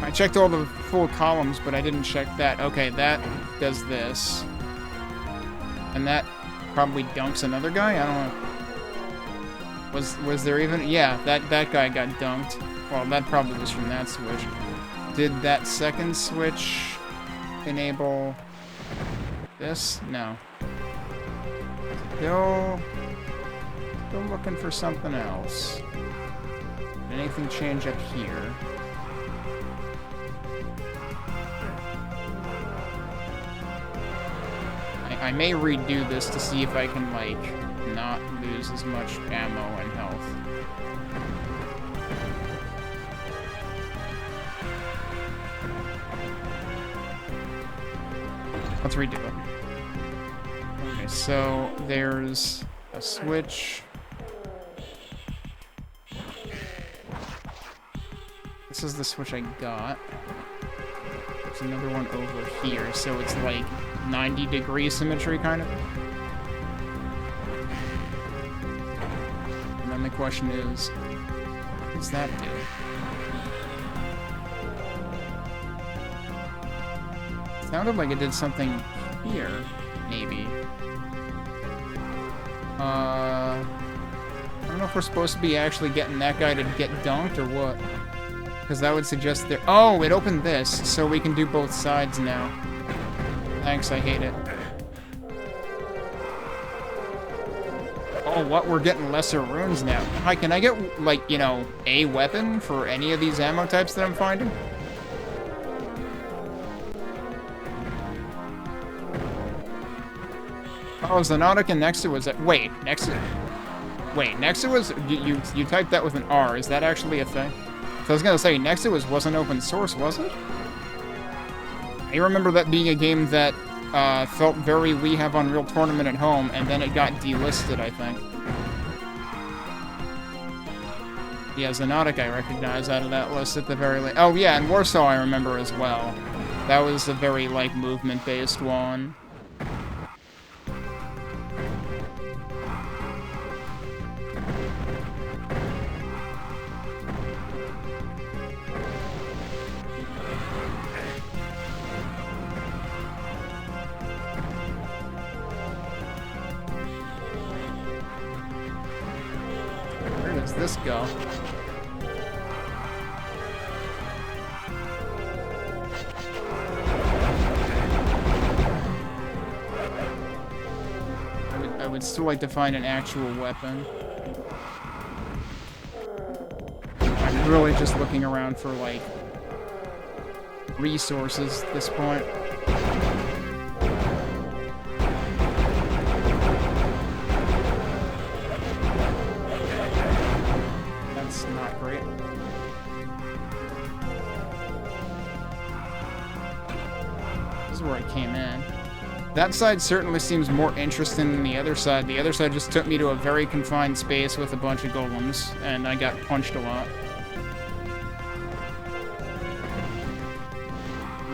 I I checked all the full columns, but I didn't check that. Okay, that does this. And that probably dunks another guy? I don't know. Was there even... Yeah, that guy got dunked. Well, that probably was from that switch. Did that second switch enable this? No. Still looking for something else. Did anything change up here? I may redo this to see if I can, like, not lose as much ammo and health. Let's redo it. Okay, so there's a switch. This is the switch I got. There's another one over here, so it's like 90-degree symmetry, kind of. And then the question is, what does that do? It sounded like it did something here, maybe. I don't know if we're supposed to be actually getting that guy to get dunked or what. Because that would suggest there... Oh, it opened this, so we can do both sides now. Thanks, I hate it. Oh, what? We're getting lesser runes now. Hi, can I get, like, you know, a weapon for any of these ammo types that I'm finding? Oh, Xenotic and Nexa was... Wait, Nexa... Wait, Nexa was... You typed that with an R. Is that actually a thing? So I was gonna say, Nexa wasn't open source, was it? I remember that being a game that felt very We Have Unreal Tournament at home, and then it got delisted, I think. Yeah, Xenotic I recognize out of that list at the very least. Oh yeah, and Warsaw I remember as well. That was a very, like, movement-based one. This go? I would still like to find an actual weapon. I'm really just looking around for, like, resources at this point. That side certainly seems more interesting than the other side. The other side just took me to a very confined space with a bunch of golems, and I got punched a lot.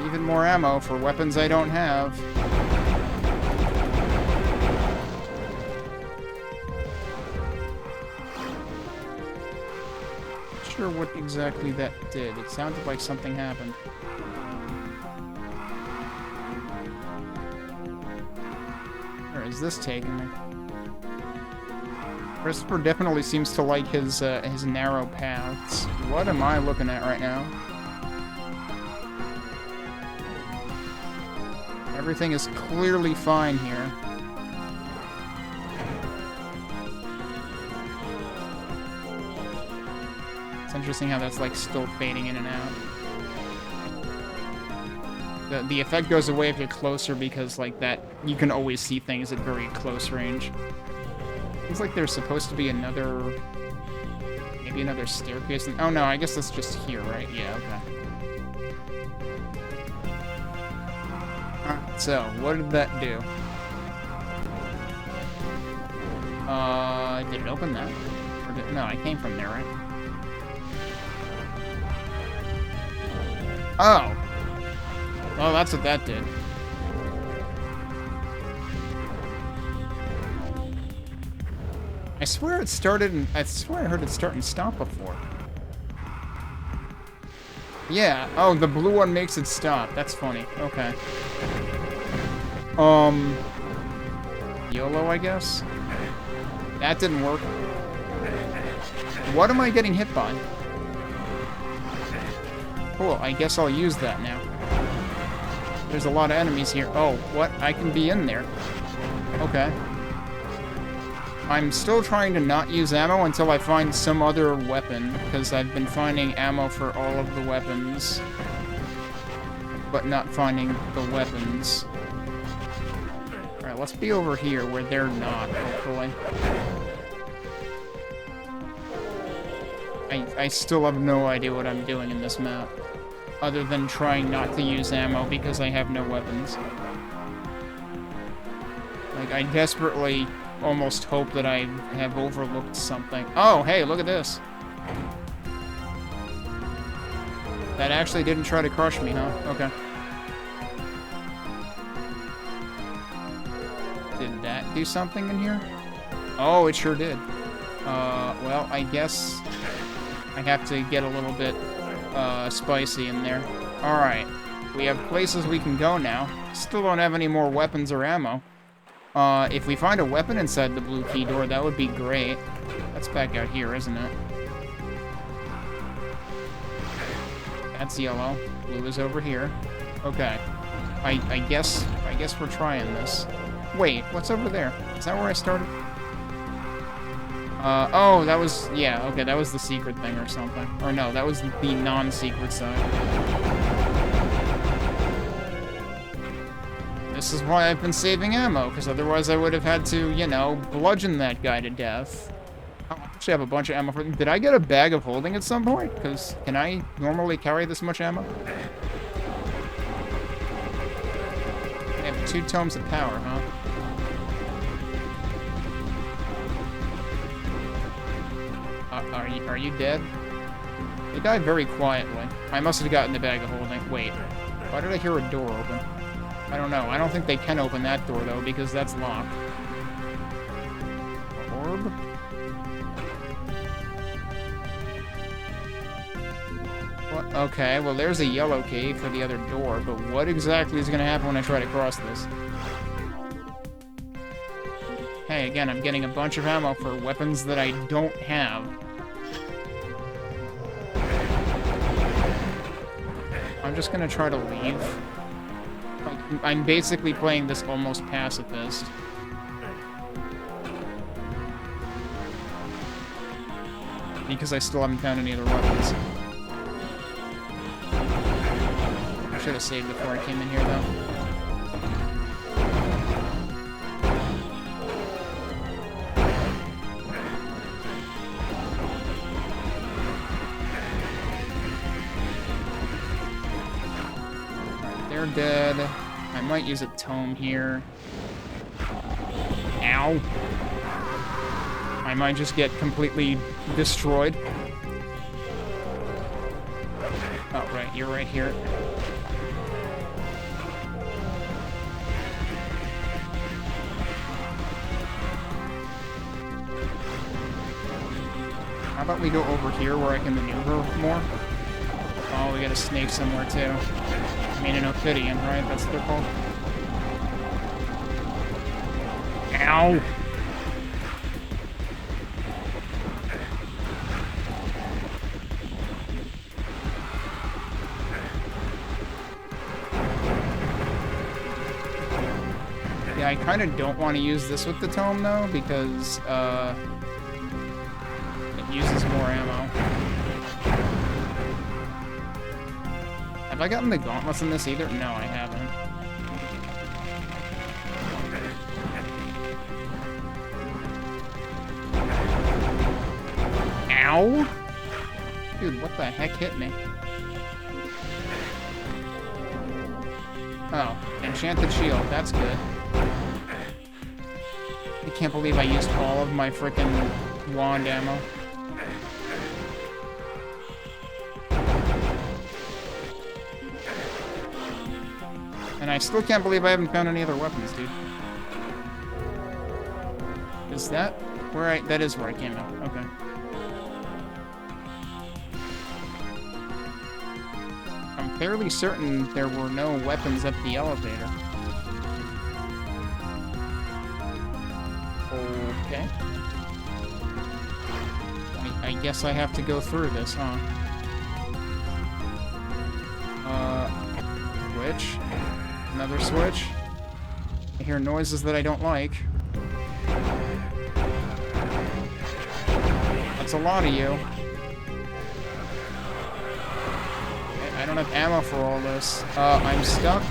Even more ammo for weapons I don't have. Not sure what exactly that did. It sounded like something happened. Is this taking me? Christopher definitely seems to like his narrow paths. What am I looking at right now? Everything is clearly fine here. It's interesting how that's, like, still fading in and out. The effect goes away if you're closer because, like, that you can always see things at very close range. Seems like there's supposed to be another... Maybe another staircase. Oh no, I guess that's just here, right? Yeah, okay. Alright, so, what did that do? Did it open that? Or did, no, I came from there, right? Oh! Oh, that's what that did. I swear it started and I swear I heard it start and stop before. Yeah. Oh, the blue one makes it stop. That's funny. Okay. YOLO, I guess? That didn't work. What am I getting hit by? Cool, I guess I'll use that now. There's a lot of enemies here. Oh, what? I can be in there. Okay. I'm still trying to not use ammo until I find some other weapon, because I've been finding ammo for all of the weapons, but not finding the weapons. Alright, let's be over here where they're not, hopefully. I still have no idea what I'm doing in this map, other than trying not to use ammo because I have no weapons. Like, I desperately almost hope that I have overlooked something. Oh, hey, look at this. That actually didn't try to crush me, huh? Okay. Did that do something in here? Oh, it sure did. Well, I guess I have to get a little bit, spicy in there. Alright. We have places we can go now. Still don't have any more weapons or ammo. If we find a weapon inside the blue key door, that would be great. That's back out here, isn't it? That's yellow. Blue is over here. Okay. I guess we're trying this. Wait, what's over there? Is that where I started? Oh, that was... Yeah, okay, that was the secret thing or something. Or no, that was the non-secret side. This is why I've been saving ammo, because otherwise I would have had to, you know, bludgeon that guy to death. I actually have a bunch of ammo for... Did I get a bag of holding at some point? Because can I normally carry this much ammo? I have 2 tomes of power, huh? Are you dead? They died very quietly. I must have gotten the bag of holding. Wait. Why did I hear a door open? I don't know. I don't think they can open that door, though, because that's locked. Orb? What? Okay, well, there's a yellow key for the other door, but what exactly is going to happen when I try to cross this? Hey, again, I'm getting a bunch of ammo for weapons that I don't have. I'm just gonna try to leave. I'm basically playing this almost pacifist. Because I still haven't found any other weapons. I should have saved before I came in here, though. They're dead. I might use a tome here. Ow. I might just get completely destroyed. Oh, right, you're right here. How about we go over here where I can maneuver more? Oh, we got a snake somewhere, too. I mean, an Ophidian, right? That's what they're called. Ow! Yeah, I kind of don't want to use this with the tome, though, because, it uses more ammo. Have I gotten the gauntlets in this either? No, I haven't. Ow! Dude, what the heck hit me? Oh, enchanted shield. That's good. I can't believe I used all of my frickin' wand ammo. And I still can't believe I haven't found any other weapons, dude. Is that where I... That is where I came out. Okay. fairly certain there were no weapons up the elevator. Okay. I guess I have to go through this, huh? Switch. Another switch. I hear noises that I don't like. That's a lot of you. I don't have ammo for all this. I'm stuck.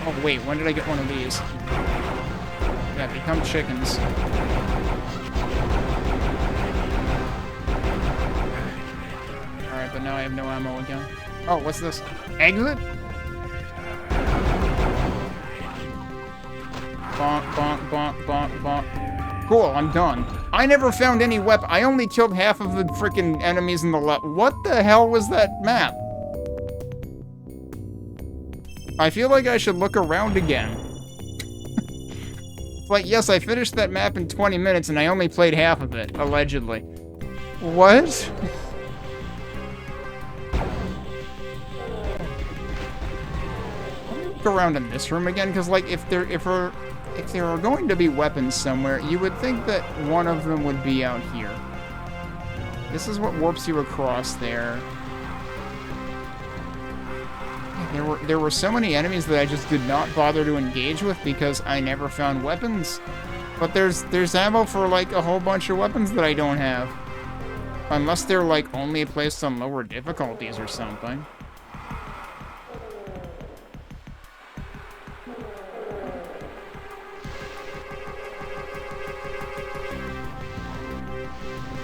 Oh, wait, when did I get one of these? Yeah, become chickens. Alright, but now I have no ammo again. Oh, what's this? Exit? Bonk, bonk, bonk, bonk, bonk. Cool, I'm done. I never found any weapon. I only killed half of the freaking enemies in the left. What the hell was that map? I feel like I should look around again. Like, yes, I finished that map in 20 minutes and I only played half of it, allegedly. What? Look around in this room again, because, like, if there are going to be weapons somewhere, you would think that one of them would be out here. This is what warps you across there. There were so many enemies that I just did not bother to engage with because I never found weapons. But there's ammo for, like, a whole bunch of weapons that I don't have. Unless they're, like, only placed on lower difficulties or something.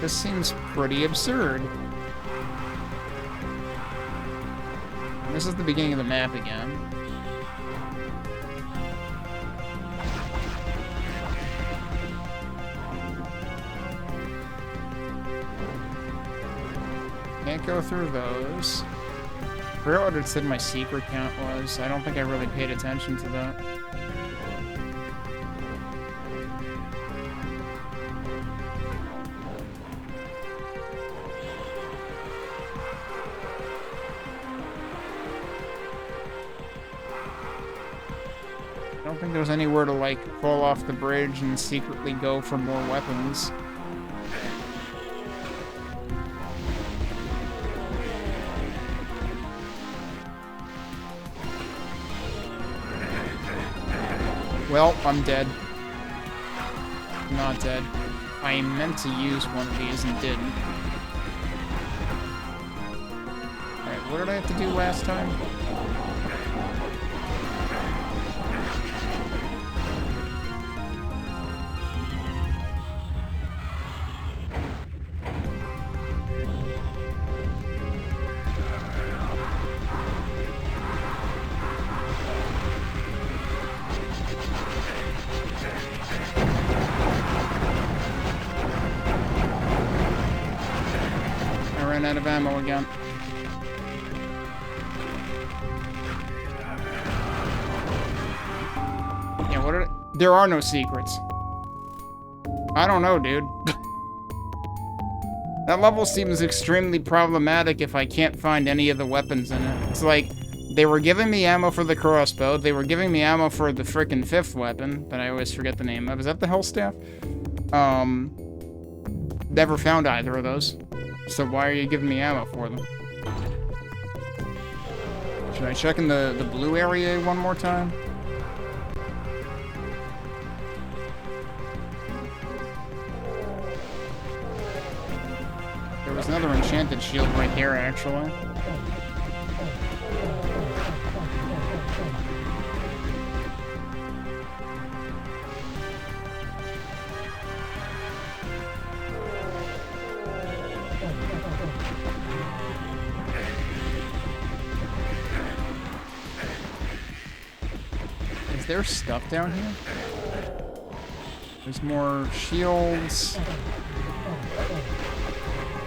This seems pretty absurd. This is the beginning of the map again. Can't go through those. I forgot what it said my secret count was. I don't think I really paid attention to that. I don't think there's anywhere to, like, fall off the bridge and secretly go for more weapons. Well, I'm dead. I'm not dead. I meant to use one of these and didn't. Alright, what did I have to do last time? Out of ammo again. Yeah, what are they? There are no secrets. I don't know, dude. That level seems extremely problematic if I can't find any of the weapons in it. It's like, they were giving me ammo for the crossbow, they were giving me ammo for the frickin' fifth weapon, that I always forget the name of. Is that the Hellstaff? Never found either of those. So why are you giving me ammo for them? Should I check in the blue area one more time? There was another enchanted shield right there, actually. Is there stuff down here? There's more shields.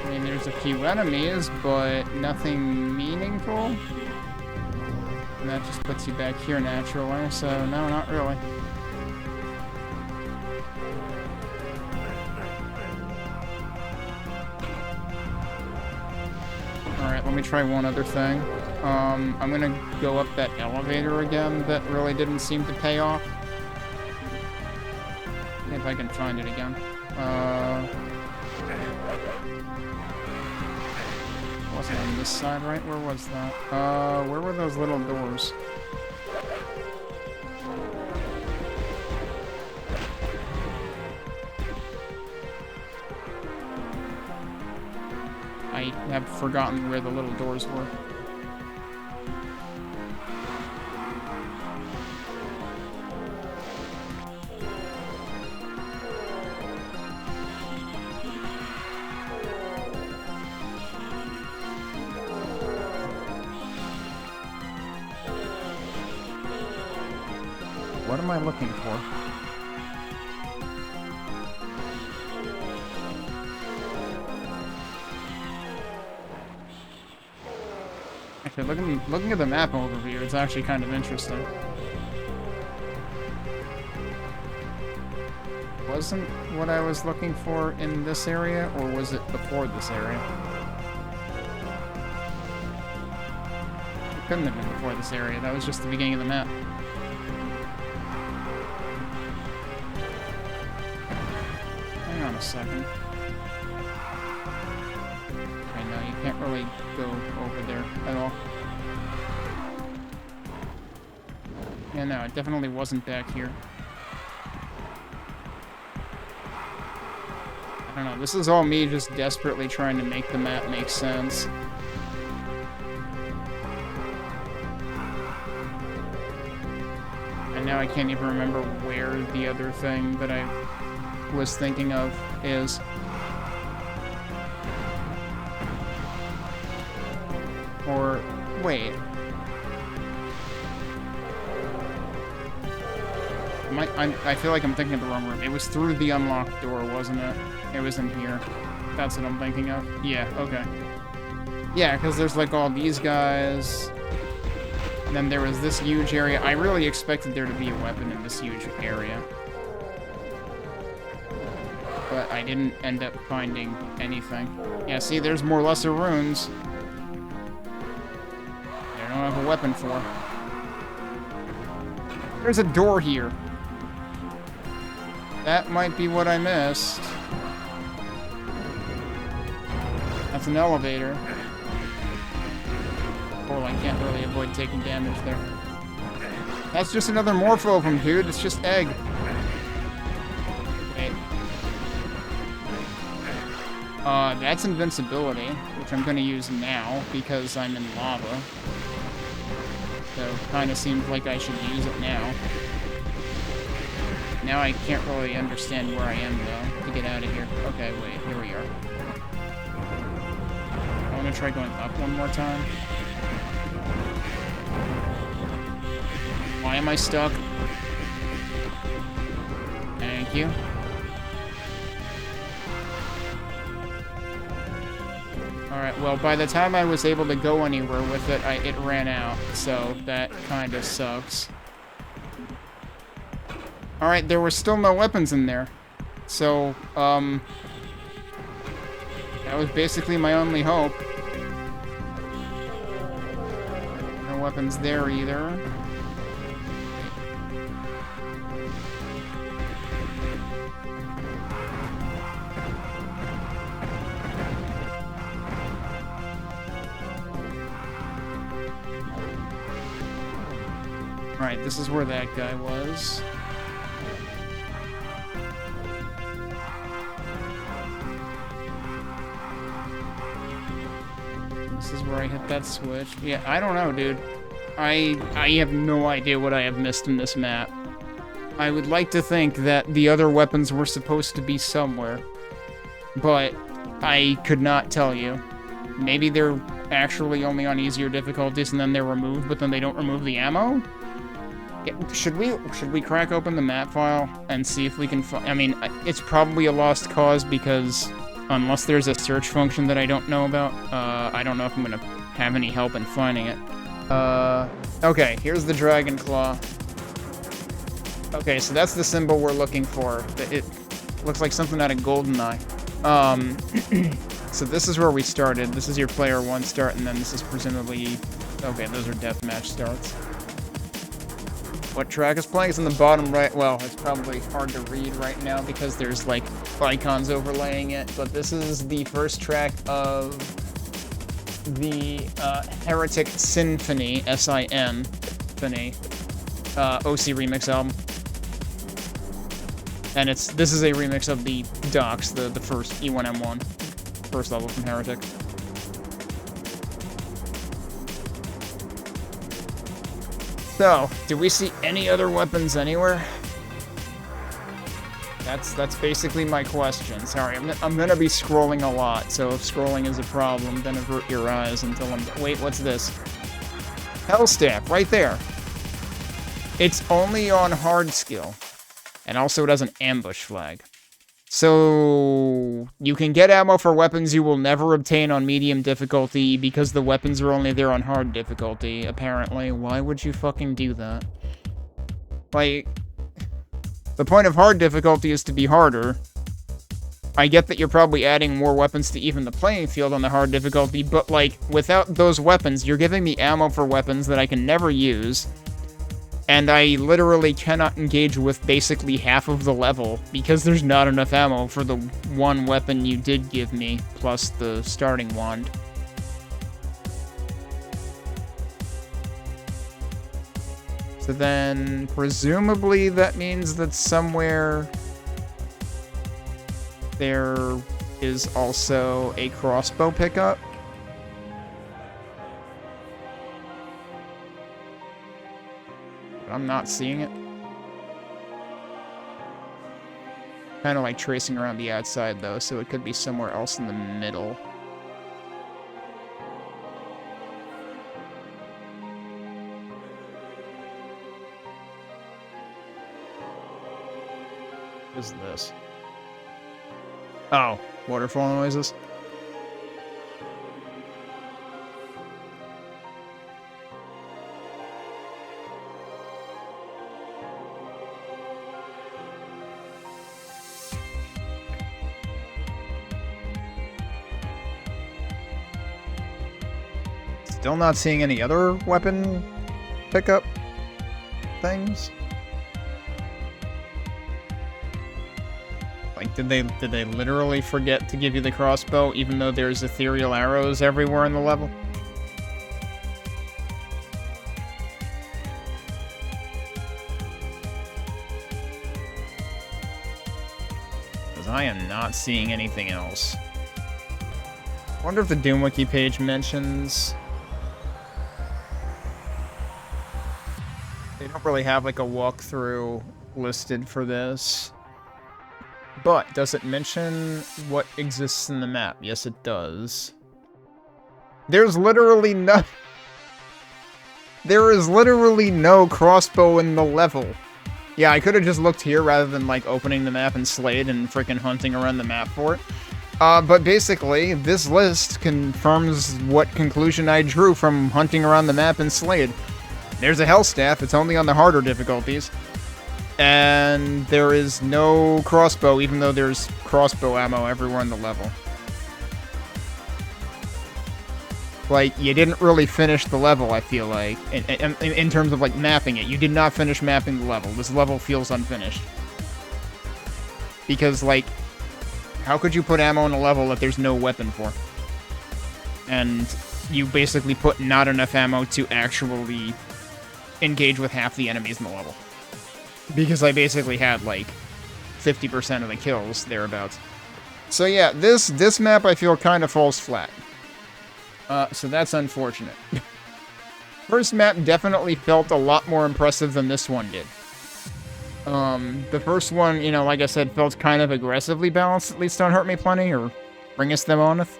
I mean, there's a few enemies, but nothing meaningful. And that just puts you back here naturally, so no, not really. Alright, Alright, let me try one other thing. I'm gonna go up that elevator again that really didn't seem to pay off. See if I can find it again. Wasn't on this side, right? Where was that? Where were those little doors? I have forgotten where the little doors were. What am I looking for? Actually, looking at the map overview, it's actually kind of interesting. Wasn't what I was looking for in this area, or was it before this area? It couldn't have been before this area, that was just the beginning of the map. Hang on a second. Okay, no, you can't really go over there at all. Yeah, no, it definitely wasn't back here. I don't know, this is all me just desperately trying to make the map make sense. And now I can't even remember where the other thing that I was thinking of is. Or, wait. I feel like I'm thinking of the wrong room. It was through the unlocked door, wasn't it? It was in here. That's what I'm thinking of. Yeah, okay. Yeah, because there's like all these guys. And then there was this huge area. I really expected there to be a weapon in this huge area. But I didn't end up finding anything. Yeah, see, there's more lesser runes. I don't have a weapon for. There's a door here. That might be what I missed. That's an elevator. Oh, I can't really avoid taking damage there. That's just another morpho of them, dude. It's just egg. Wait. That's invincibility, which I'm gonna use now because I'm in lava. So, kinda seems like I should use it now. Now I can't really understand where I am, though, to get out of here. Okay, wait, here we are. I wanna try going up one more time. Why am I stuck? Thank you. Alright, well, by the time I was able to go anywhere with it, it ran out, so that kinda sucks. Alright, there were still no weapons in there. So, that was basically my only hope. No weapons there either. Alright, this is where that guy was. This is where I hit that switch. Yeah, I don't know, dude. I have no idea what I have missed in this map. I would like to think that the other weapons were supposed to be somewhere, but I could not tell you. Maybe they're actually only on easier difficulties and then they're removed, but then they don't remove the ammo? Yeah, should we crack open the map file and see if we can find... I mean, it's probably a lost cause because unless there's a search function that I don't know about, I don't know if I'm gonna have any help in finding it. Okay, here's the dragon claw. Okay, so that's the symbol we're looking for. It looks like something out of GoldenEye. So this is where we started. This is your player 1 start, and then this is presumably... Okay, those are deathmatch starts. What track is playing? It's in the bottom right. Well, it's probably hard to read right now because there's, like, icons overlaying it. But this is the first track of the Heretic Symphony, S-I-N, Symphony, OC remix album. And this is a remix of the Docs, the first E1M1, first level from Heretic. So, do we see any other weapons anywhere? That's basically my question. Sorry, I'm gonna be scrolling a lot, so if scrolling is a problem, then avert your eyes until I'm... Wait, what's this? Hellstaff, right there. It's only on hard skill. And also it has an ambush flag. So, you can get ammo for weapons you will never obtain on medium difficulty because the weapons are only there on hard difficulty, apparently. Why would you fucking do that? Like, the point of hard difficulty is to be harder. I get that you're probably adding more weapons to even the playing field on the hard difficulty, but, like, without those weapons, you're giving me ammo for weapons that I can never use. And I literally cannot engage with basically half of the level because there's not enough ammo for the one weapon you did give me, plus the starting wand. So then, presumably that means that somewhere there is also a crossbow pickup. I'm not seeing it. Kind of like tracing around the outside, though, so it could be somewhere else in the middle. What is this? Oh, waterfall noises? Still not seeing any other weapon pickup things. Like, did they literally forget to give you the crossbow, even though there's ethereal arrows everywhere in the level? Because I am not seeing anything else. I wonder if the Doom Wiki page mentions... They don't really have, like, a walkthrough listed for this. But, does it mention what exists in the map? Yes, it does. There's literally no... There is literally no crossbow in the level. Yeah, I could have just looked here rather than, like, opening the map in Slade and freaking hunting around the map for it. But basically, this list confirms what conclusion I drew from hunting around the map in Slade. There's a Hellstaff, it's only on the harder difficulties. And there is no crossbow, even though there's crossbow ammo everywhere in the level. Like, you didn't really finish the level, I feel like, in terms of, like, mapping it. You did not finish mapping the level. This level feels unfinished. Because, like, how could you put ammo in a level that there's no weapon for? And you basically put not enough ammo to actually engage with half the enemies in the level. Because I basically had, like, 50% of the kills, thereabouts. So yeah, this map I feel kind of falls flat. So that's unfortunate. First map definitely felt a lot more impressive than this one did. The first one, you know, like I said, felt kind of aggressively balanced, at least on Hurt Me Plenty, or Bring Us Them Oneth.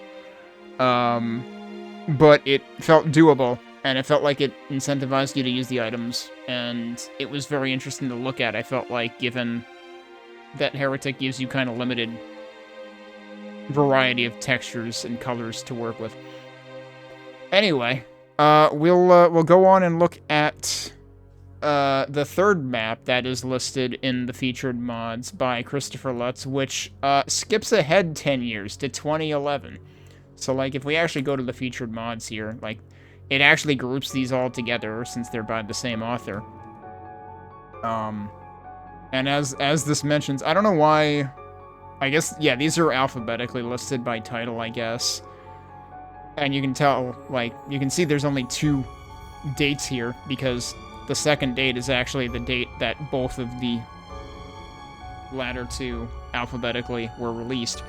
But it felt doable. And it felt like it incentivized you to use the items, and it was very interesting to look at, I felt like, given that Heretic gives you kind of limited variety of textures and colors to work with. Anyway, we'll go on and look at the third map that is listed in the featured mods by Christopher Lutz, which skips ahead 10 years to 2011. So, like, if we actually go to the featured mods here, like, it actually groups these all together since they're by the same author. And as this mentions, I don't know why... I guess, yeah, these are alphabetically listed by title, I guess. And you can tell, like, you can see there's only 2 dates here, because the second date is actually the date that both of the latter 2 alphabetically were released.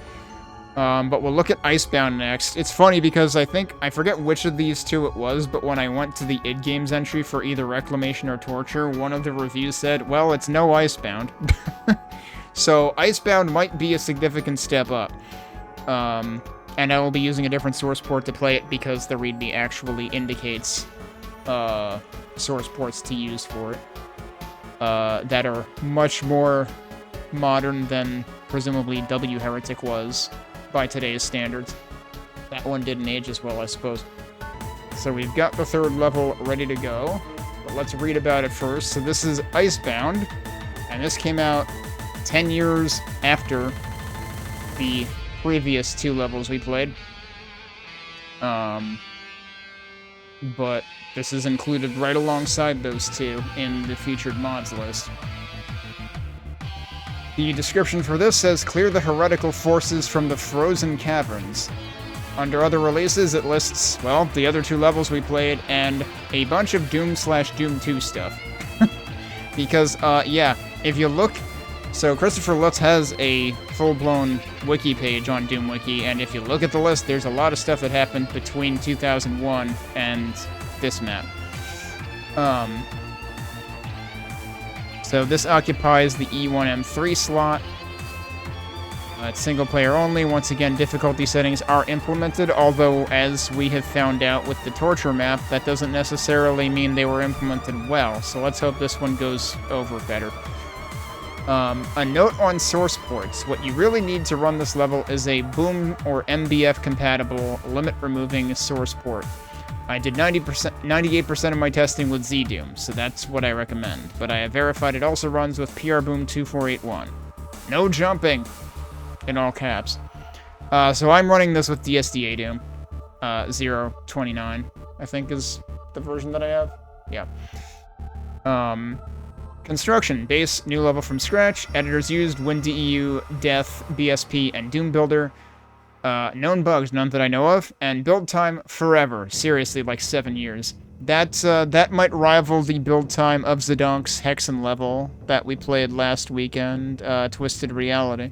But we'll look at Icebound next. It's funny because I forget which of these 2 it was, but when I went to the id Games entry for either Reclamation or Torture, one of the reviews said, well, it's no Icebound. So Icebound might be a significant step up. And I will be using a different source port to play it because the README actually indicates source ports to use for it that are much more modern than presumably W Heretic was by today's standards. That one didn't age as well, I suppose. So we've got the 3rd level ready to go, but let's read about it first. So this is Icebound, and this came out 10 years after the previous 2 levels we played. But this is included right alongside those 2 in the featured mods list. The description for this says, clear the heretical forces from the frozen caverns. Under other releases, it lists, well, the other 2 levels we played, and a bunch of Doom/Doom 2 stuff. Because, yeah, if you look... So Christopher Lutz has a full-blown wiki page on Doom Wiki, and if you look at the list, there's a lot of stuff that happened between 2001 and this map. So this occupies the E1M3 slot. It's single-player only. Once again, difficulty settings are implemented, although, as we have found out with the Torture map, that doesn't necessarily mean they were implemented well, so let's hope this one goes over better. A note on source ports. What you really need to run this level is a Boom or MBF compatible limit-removing source port. I did 98% of my testing with GZDoom, so that's what I recommend, but I have verified it also runs with PRBoom 2481. No jumping! In all caps. So I'm running this with GZDoom. 029, I think is the version that I have. Yeah. Construction. Base, new level from scratch. Editors used, WinDEU, Death, BSP, and Doom Builder. Known bugs, none that I know of. And build time, forever. Seriously, like 7 years. That might rival the build time of Zedonk's Hexen level that we played last weekend, Twisted Reality.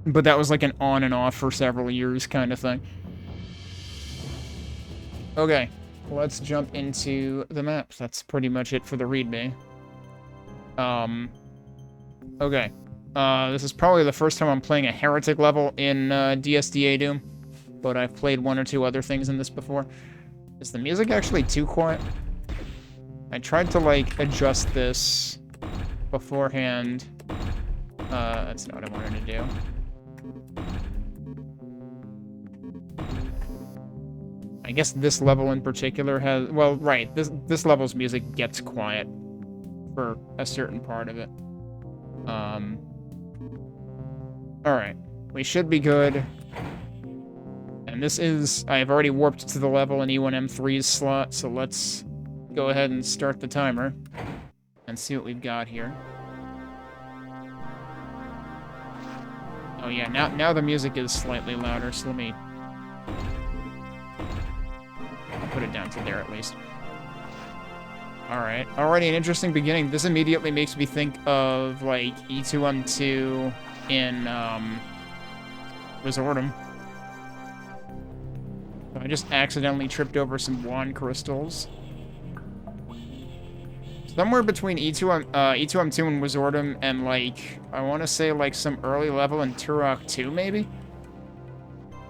But that was like an on and off for several years kind of thing. Okay, let's jump into the maps. That's pretty much it for the README. Okay. This is probably the first time I'm playing a Heretic level in GZDoom, but I've played 1 or 2 other things in this before. Is the music actually too quiet? I tried to, like, adjust this beforehand. That's not what I wanted to do. I guess this level in particular has... Well, right, this level's music gets quiet for a certain part of it. Alright. We should be good. And this is... I have already warped to the level in E1M3's slot, so let's go ahead and start the timer and see what we've got here. Oh yeah, now the music is slightly louder, so let me... I'll put it down to there at least. Alright, already an interesting beginning. This immediately makes me think of, like, E2M2 in, OverDOOMed. So I just accidentally tripped over some wand crystals. Somewhere between E2M2 and OverDOOMed and, like, I want to say, like, some early level in Turok 2, maybe?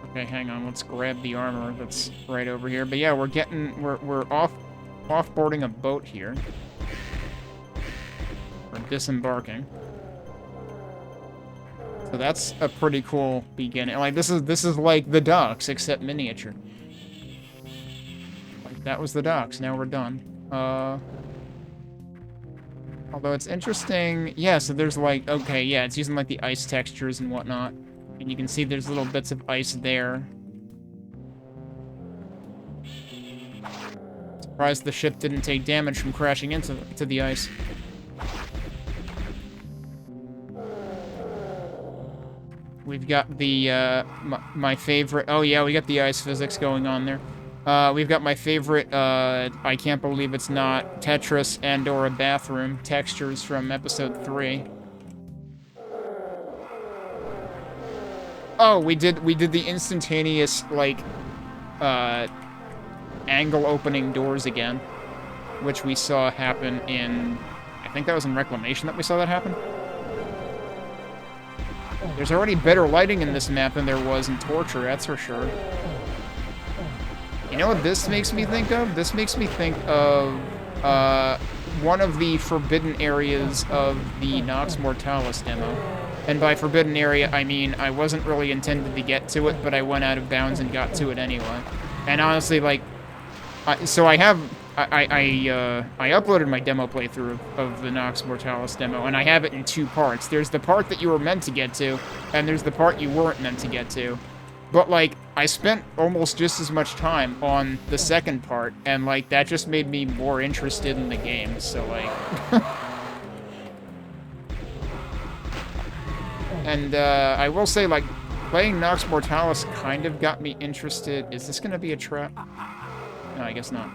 Okay, hang on, let's grab the armor that's right over here. But yeah, we're offboarding a boat here. We're disembarking. So that's a pretty cool beginning. Like, this is like the docks, except miniature. Like, that was the docks, now we're done. Although it's interesting, yeah, so there's like, okay, yeah, it's using like the ice textures and whatnot. And you can see there's little bits of ice there. Surprised the ship didn't take damage from crashing into the ice. We've got the, my favorite... Oh, yeah, we got the ice physics going on there. We've got my favorite, I can't believe it's not Tetris and or a bathroom textures from episode 3. Oh, we did the instantaneous, like, angle opening doors again, which we saw happen in... I think that was in Reclamation that we saw that happen. There's already better lighting in this map than there was in Torture, that's for sure. You know what this makes me think of? This makes me think of one of the forbidden areas of the Nox Mortalis demo. And by forbidden area, I mean I wasn't really intended to get to it, but I went out of bounds and got to it anyway. And honestly, like, so I uploaded my demo playthrough of the Nox Mortalis demo, and I have it in 2 parts. There's the part that you were meant to get to, and there's the part you weren't meant to get to. But, like, I spent almost just as much time on the second part, and, like, that just made me more interested in the game, so, like... And, I will say, like, playing Nox Mortalis kind of got me interested... Is this gonna be a trap? No, I guess not.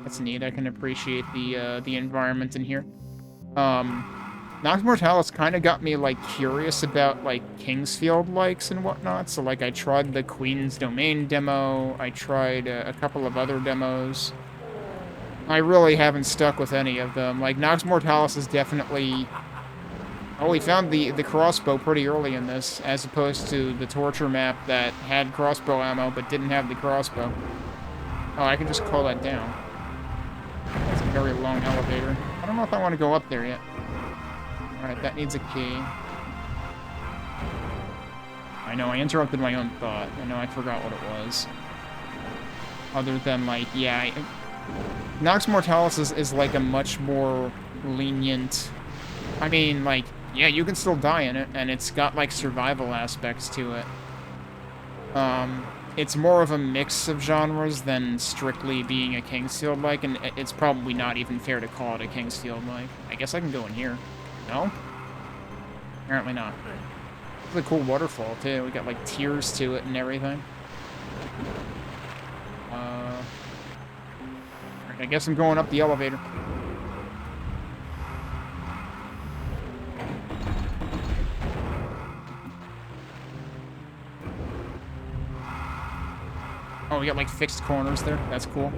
That's neat. I can appreciate the environment in here. Nox Mortalis kind of got me, like, curious about, like, Kingsfield likes and whatnot. So, like, I tried the Queen's Domain demo. I tried a couple of other demos. I really haven't stuck with any of them. Like, Nox Mortalis is definitely... Oh, we found the crossbow pretty early in this, as opposed to the Torture map that had crossbow ammo but didn't have the crossbow. Oh, I can just call that down. That's a very long elevator. I don't know if I want to go up there yet. Alright, that needs a key. I know, I interrupted my own thought. I know I forgot what it was. Other than, like, yeah... Nox Mortalis is like a much more lenient... I mean, like... Yeah, you can still die in it, and it's got, like, survival aspects to it. It's more of a mix of genres than strictly being a Kingsfield-like, and it's probably not even fair to call it a Kingsfield-like. I guess I can go in here. No? Apparently not. It's a cool waterfall, too. We got, like, tiers to it and everything. I guess I'm going up the elevator. Oh, we got, like, fixed corners there. That's cool.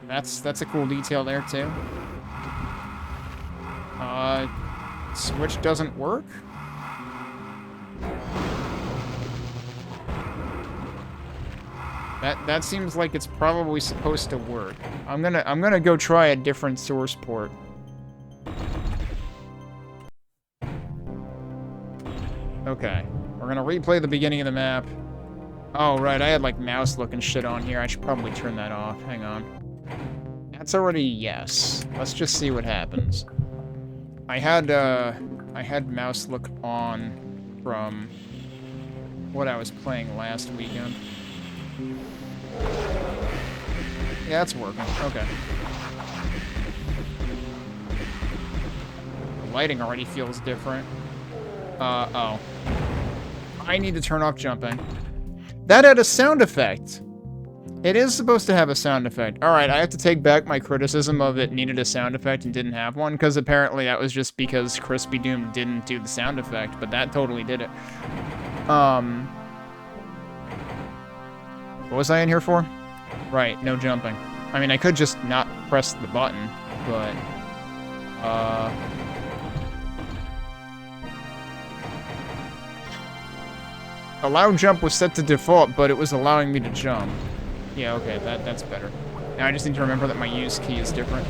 That's a cool detail there, too. Switch doesn't work? That seems like it's probably supposed to work. I'm gonna go try a different source port. Okay. We're gonna replay the beginning of the map. Oh, right, I had, like, mouse-looking shit on here. I should probably turn that off. Hang on. That's already yes. Let's just see what happens. I had mouse look on from what I was playing last weekend. Yeah, it's working. Okay. The lighting already feels different. Oh. I need to turn off jumping. That had a sound effect. It is supposed to have a sound effect. Alright, I have to take back my criticism of it needed a sound effect and didn't have one, because apparently that was just because GZDoom didn't do the sound effect, but that totally did it. What was I in here for? Right, no jumping. I mean, I could just not press the button, but... Allow jump was set to default, but it was allowing me to jump. Yeah, okay, that's better. Now I just need to remember that my use key is different.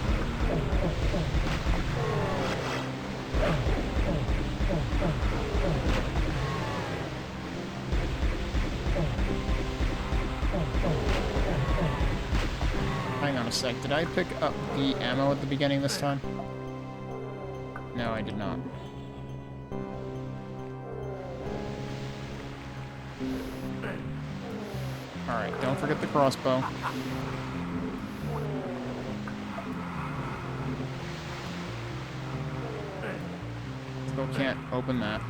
Hang on a sec, did I pick up the ammo at the beginning this time? No, I did not. Alright, don't forget the crossbow. Still can't open that.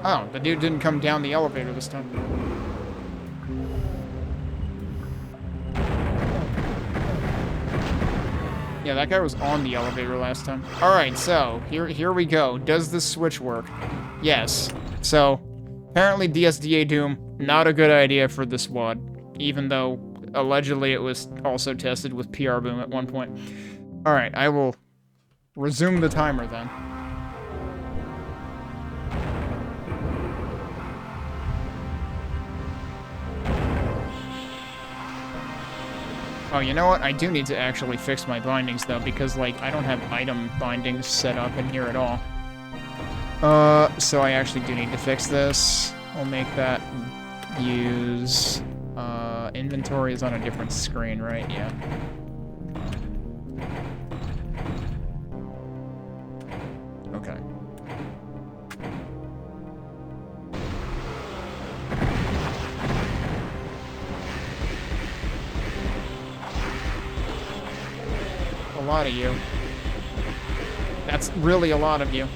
Oh, the dude didn't come down the elevator this time. Yeah, that guy was on the elevator last time. Alright, so, here we go. Does this switch work? Yes. So, apparently GZDoom, not a good idea for this WAD, even though allegedly it was also tested with PR Boom at one point. Alright, I will resume the timer then. Oh, you know what? I do need to actually fix my bindings, though, because, like, I don't have item bindings set up in here at all. So I actually do need to fix this. I'll make that use... inventory is on a different screen, right? Yeah. Okay. A lot of you. That's really a lot of you.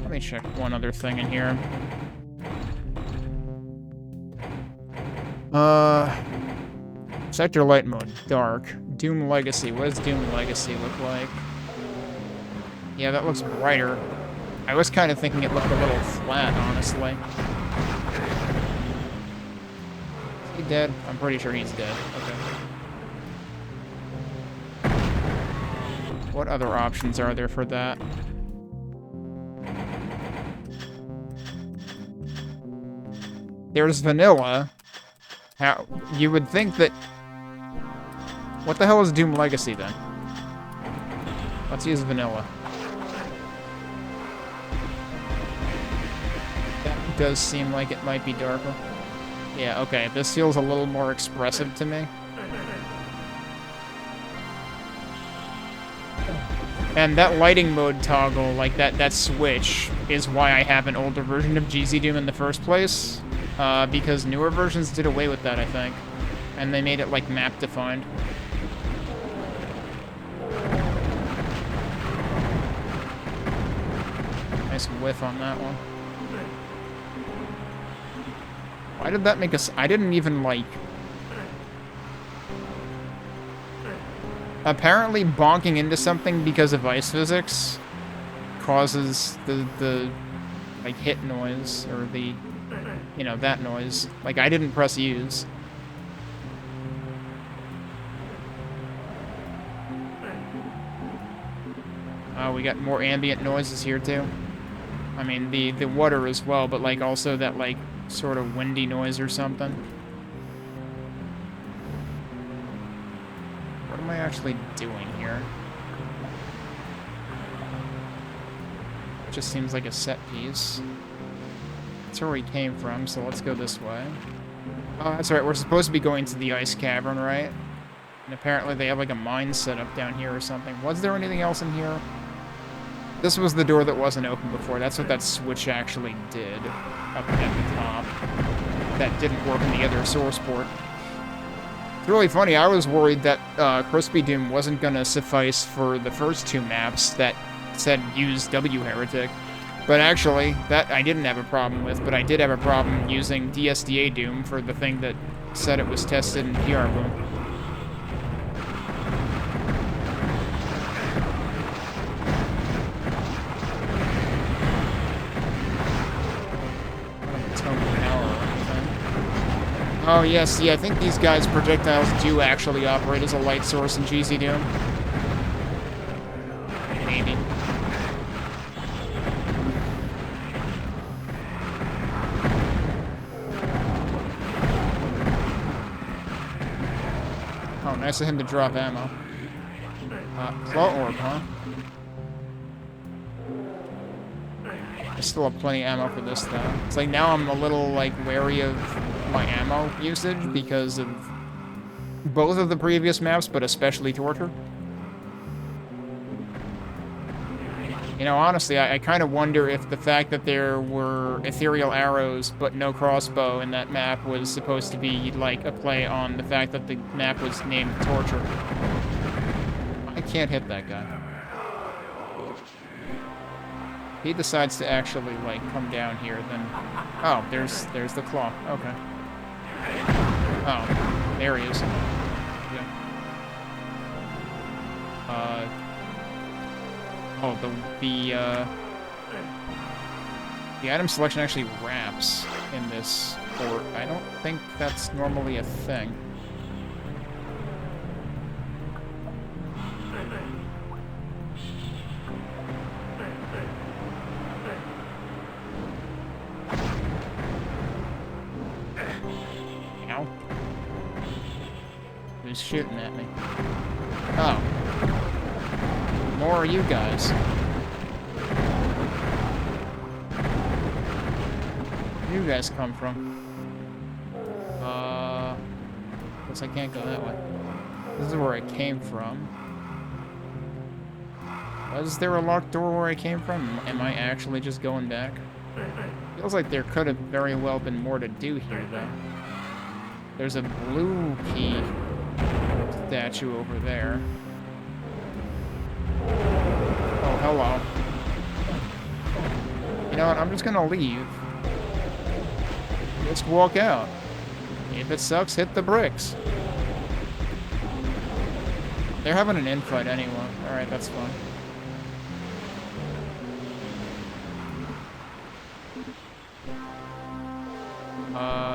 Let me check one other thing in here. Sector light mode, dark. Doom Legacy, what does Doom Legacy look like? Yeah, that looks brighter. I was kind of thinking it looked a little flat, honestly. Is he dead? I'm pretty sure he's dead. Okay. What other options are there for that? There's vanilla. How you would think that... What the hell is Doom Legacy, then? Let's use vanilla. That does seem like it might be darker. Yeah, okay, this feels a little more expressive to me. And that lighting mode toggle, like that switch, is why I have an older version of GZDoom in the first place. Because newer versions did away with that, I think. And they made it, like, map-defined. Nice whiff on that one. Why did that make us... I didn't even, like... Apparently, bonking into something because of ice physics causes the like, hit noise, or the... You know, that noise. Like, I didn't press use. Oh, we got more ambient noises here, too. I mean, the water as well, but, like, also that, like, sort of windy noise or something. What am I actually doing here? It just seems like a set piece. That's where we came from, so let's go this way. Oh, that's right, we're supposed to be going to the ice cavern, right? And apparently they have like a mine set up down here or something. Was there anything else in here? This was the door that wasn't open before. That's what that switch actually did up at the top. That didn't work in the other source port. It's really funny, I was worried that GZDoom wasn't gonna suffice for the first two maps that said use W Heretic. But actually, that I didn't have a problem with, but I did have a problem using GZDoom for the thing that said it was tested in PR Boom. Oh yes, yeah, I think these guys' projectiles do actually operate as a light source in GZDoom. Maybe. Oh, nice of him to drop ammo. Claw orb, huh? I still have plenty of ammo for this, though. It's like, now I'm a little, like, wary of my ammo usage because of both of the previous maps, but especially Torture. You know, honestly, I kind of wonder if the fact that there were ethereal arrows but no crossbow in that map was supposed to be, like, a play on the fact that the map was named Torture. I can't hit that guy. If he decides to actually, like, come down here, then... Oh, there's the claw. Okay. Oh, there he is. Yeah. Oh, the item selection actually wraps in this port. I don't think that's normally a thing. Ow. Who's shooting at me? Oh. More of you guys. Where you guys come from? Guess I can't go that way. This is where I came from. Was there a locked door where I came from? Am I actually just going back? Feels like there could have very well been more to do here, though. There's a blue key statue over there. Oh, hello. You know what? I'm just gonna leave. Just walk out. If it sucks, hit the bricks. They're having an infight anyway. Alright, that's fine.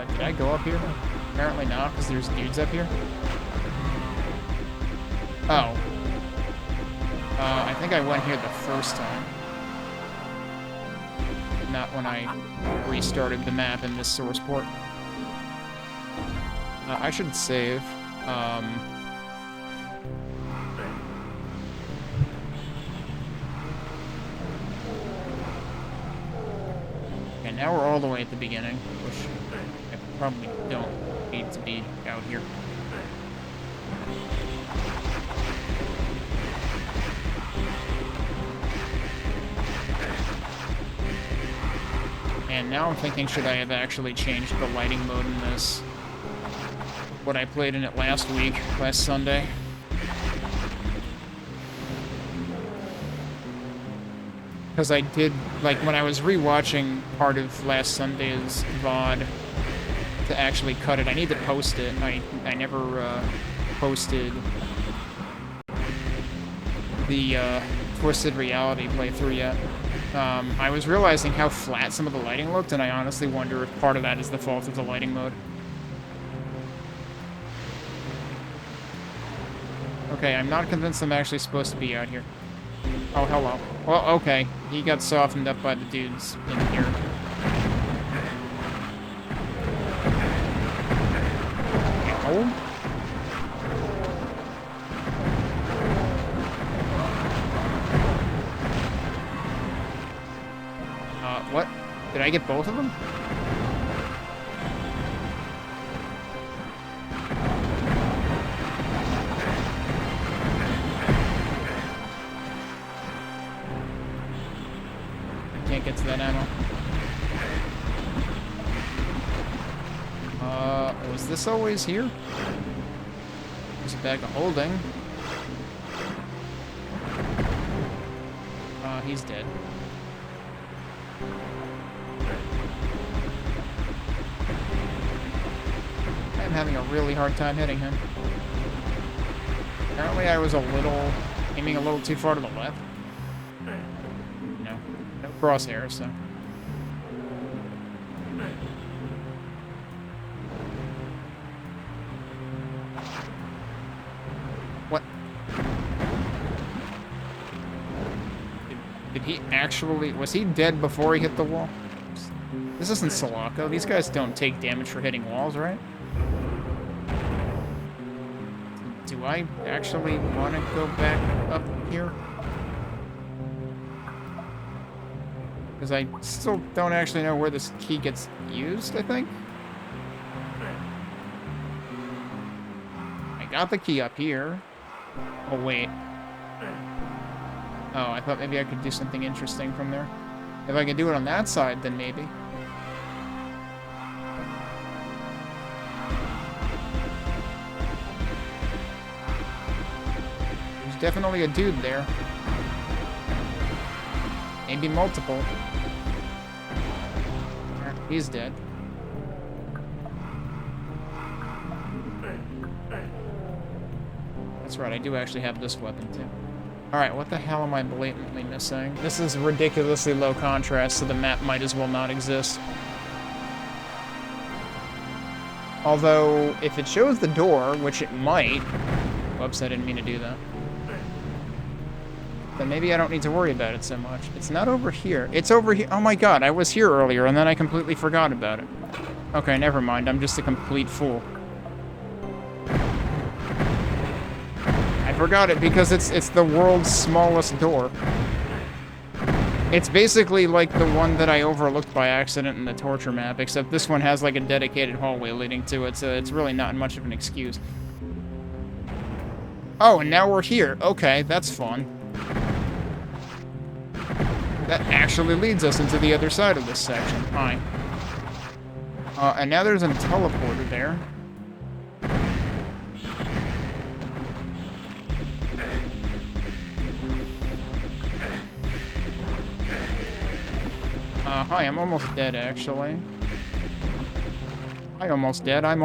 Did I go up here? Apparently not, because there's dudes up here. Oh. I think I went here the first time. Not when I restarted the map in this source port. I should save. And now we're all the way at the beginning, which I probably don't need to be out here. And now I'm thinking, should I have actually changed the lighting mode in this? What I played in it last Sunday. Because I did, like, when I was rewatching part of last Sunday's VOD to actually cut it, I need to post it. I never posted the Twisted Reality playthrough yet. I was realizing how flat some of the lighting looked, and I honestly wonder if part of that is the fault of the lighting mode. Okay, I'm not convinced I'm actually supposed to be out here. Oh, hello. Well, okay. He got softened up by the dudes in here. Ow. What? Did I get both of them? Can't get to that ammo. Was this always here? There's a bag of holding. He's dead. I'm having a really hard time hitting him. Apparently I was aiming a little too far to the left. No crosshairs, so. What? Did he actually... Was he dead before he hit the wall? This isn't Sulaco. These guys don't take damage for hitting walls, right? Do I actually want to go back up here? Because I still don't actually know where this key gets used, I think. I got the key up here. Oh, wait. Oh, I thought maybe I could do something interesting from there. If I can do it on that side, then maybe. There's definitely a dude there. Maybe multiple. He's dead. That's right, I do actually have this weapon too. Alright, what the hell am I blatantly missing? This is ridiculously low contrast, so the map might as well not exist. Although, if it shows the door, which it might... Whoops, I didn't mean to do that. Then maybe I don't need to worry about it so much. It's not over here. It's over here. Oh my god, I was here earlier, and then I completely forgot about it. Okay, never mind. I'm just a complete fool. I forgot it because it's the world's smallest door. It's basically like the one that I overlooked by accident in the torture map, except this one has like a dedicated hallway leading to it, so it's really not much of an excuse. Oh, and now we're here. Okay, that's fun. That actually leads us into the other side of this section. Hi. And now there's a teleporter there. Hi, I'm almost dead, actually. I'm almost dead. I'm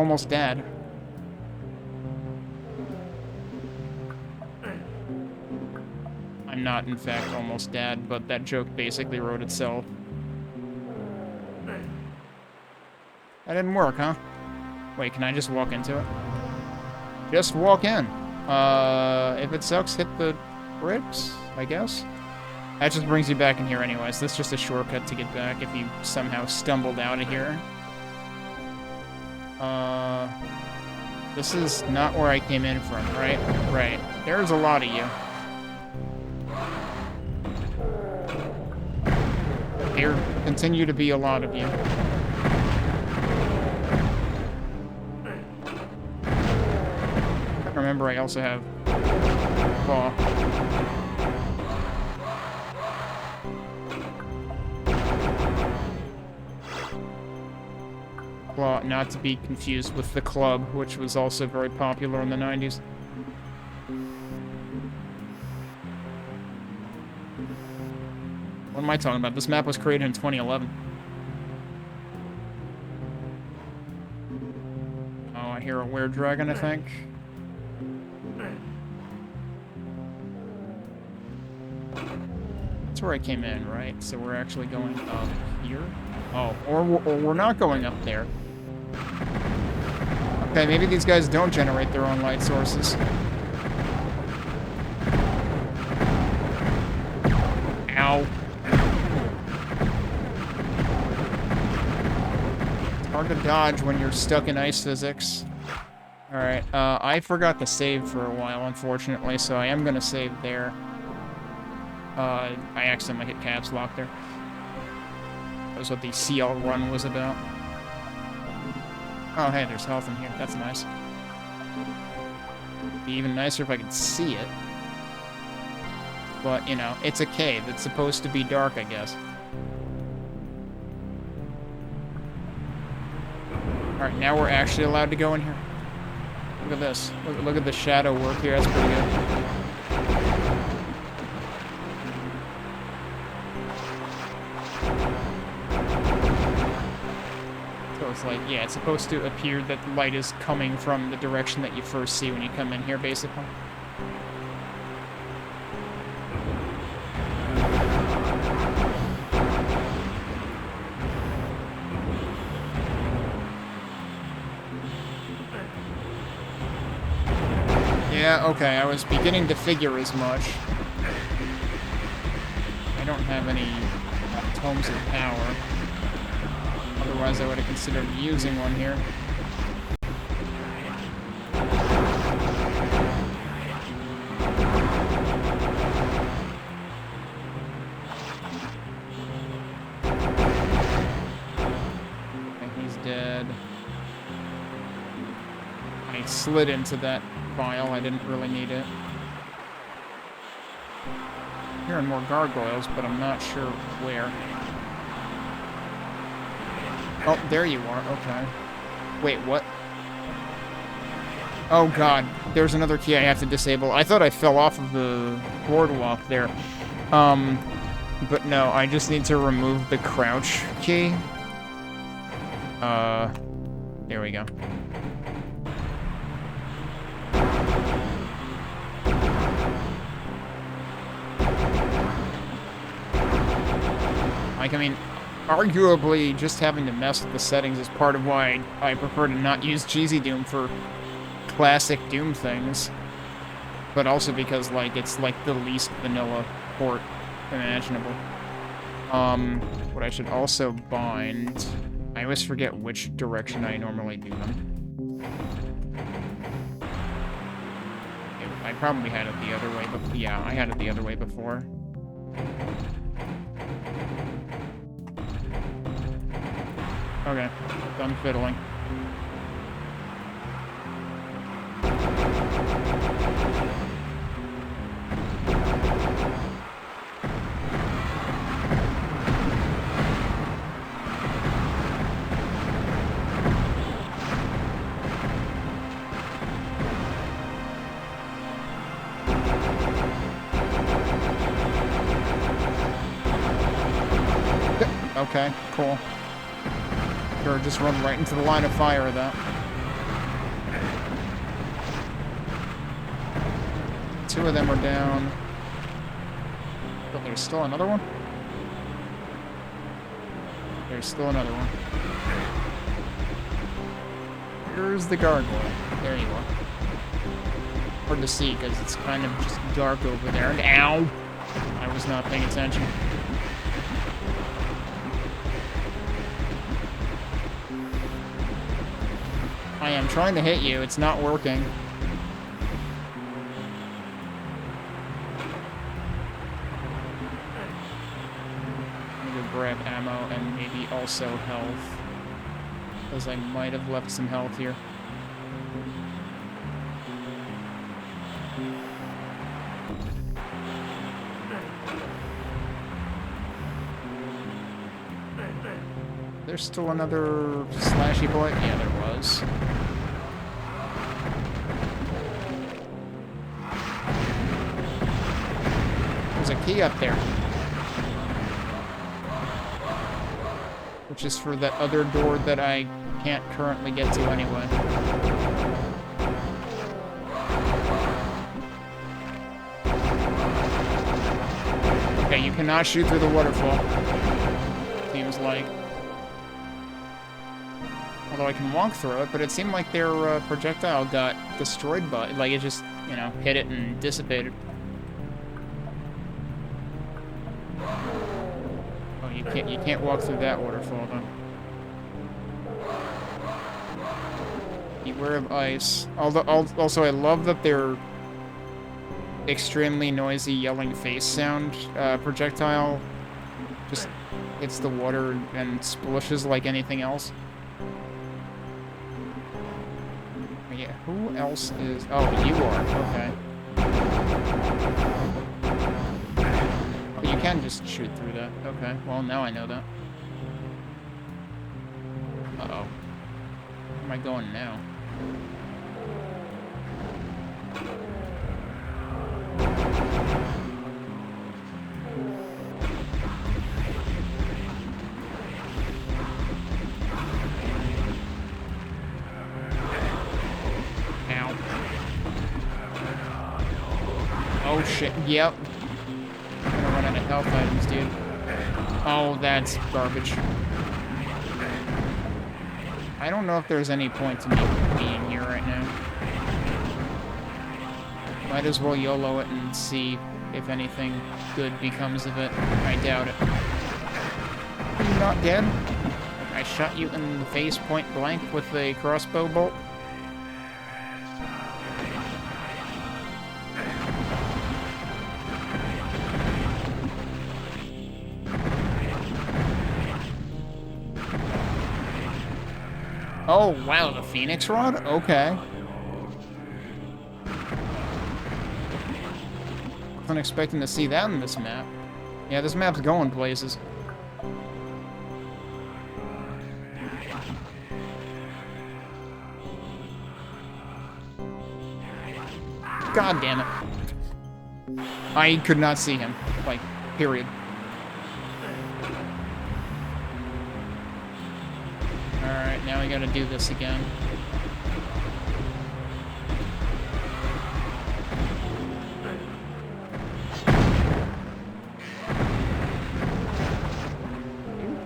not, in fact, almost dead, but that joke basically wrote itself. That didn't work, huh? Wait, can I just walk into it? Just walk in. If it sucks, hit the bricks, I guess? That just brings you back in here anyways. That's just a shortcut to get back if you somehow stumbled out of here. This is not where I came in from, right? Right. There's a lot of you. There continue to be a lot of you. I remember I also have claw. Claw, not to be confused with the club, which was also very popular in the 90s. What am I talking about? This map was created in 2011. Oh, I hear a weird dragon, I think. That's where I came in, right? So we're actually going up here? Oh, or we're not going up there. Okay, maybe these guys don't generate their own light sources. Ow. It's hard to dodge when you're stuck in ice physics. Alright, I forgot to save for a while, unfortunately, so I am gonna save there. I accidentally hit caps lock there. That was what the CL run was about. Oh, hey, there's health in here. That's nice. It'd be even nicer if I could see it. But, you know, it's a cave. It's supposed to be dark, I guess. Alright, now we're actually allowed to go in here. Look at this. Look at the shadow work here. That's pretty good. It's like, yeah, it's supposed to appear that the light is coming from the direction that you first see when you come in here, basically. Yeah, okay, I was beginning to figure as much. I don't have any tomes of power. Otherwise, I would have considered using one here. slid into that vial. I didn't really need it. Hearing more gargoyles, but I'm not sure where. Oh, there you are. Okay. Wait, what? Oh god, there's another key I have to disable. I thought I fell off of the boardwalk there. But no, I just need to remove the crouch key. There we go. Like, I mean, arguably, just having to mess with the settings is part of why I prefer to not use GZDoom for classic Doom things. But also because, like, it's, like, the least vanilla port imaginable. What I should also bind... I always forget which direction I normally do them. I probably had it the other way, but yeah, I had it the other way before. Okay, done fiddling. Okay, cool. Or just run right into the line of fire of that. Two of them are down. But there's still another one? There's still another one. Here's the gargoyle. There you are. Hard to see because it's kind of just dark over there. And ow! I was not paying attention. I am trying to hit you, it's not working. I'm gonna grab ammo and maybe also health. Because I might have left some health here. There's still another slashy bullet? Yeah, there was. There's a key up there. Which is for that other door that I can't currently get to anyway. Okay, you cannot shoot through the waterfall. Seems like. Although I can walk through it, but it seemed like their projectile got destroyed by it. Like it just, you know, hit it and dissipated. Oh, you can't walk through that waterfall though. Beware of ice. Although also I love that their extremely noisy yelling face sound projectile just hits the water and splashes like anything else. Yeah, who else is... Oh, you are. Okay. Oh, you can just shoot through that. Okay, well, now I know that. Uh-oh. Where am I going now? Oh shit, yep. I'm gonna run out of health items, dude. Oh, that's garbage. I don't know if there's any point to me being here right now. Might as well YOLO it and see if anything good becomes of it. I doubt it. Are you not dead? I shot you in the face point blank with a crossbow bolt. Oh, wow, the Phoenix Rod? Okay. Wasn't expecting to see that in this map. Yeah, this map's going places. God damn it. I could not see him. Like, period. Alright, now we gotta do this again.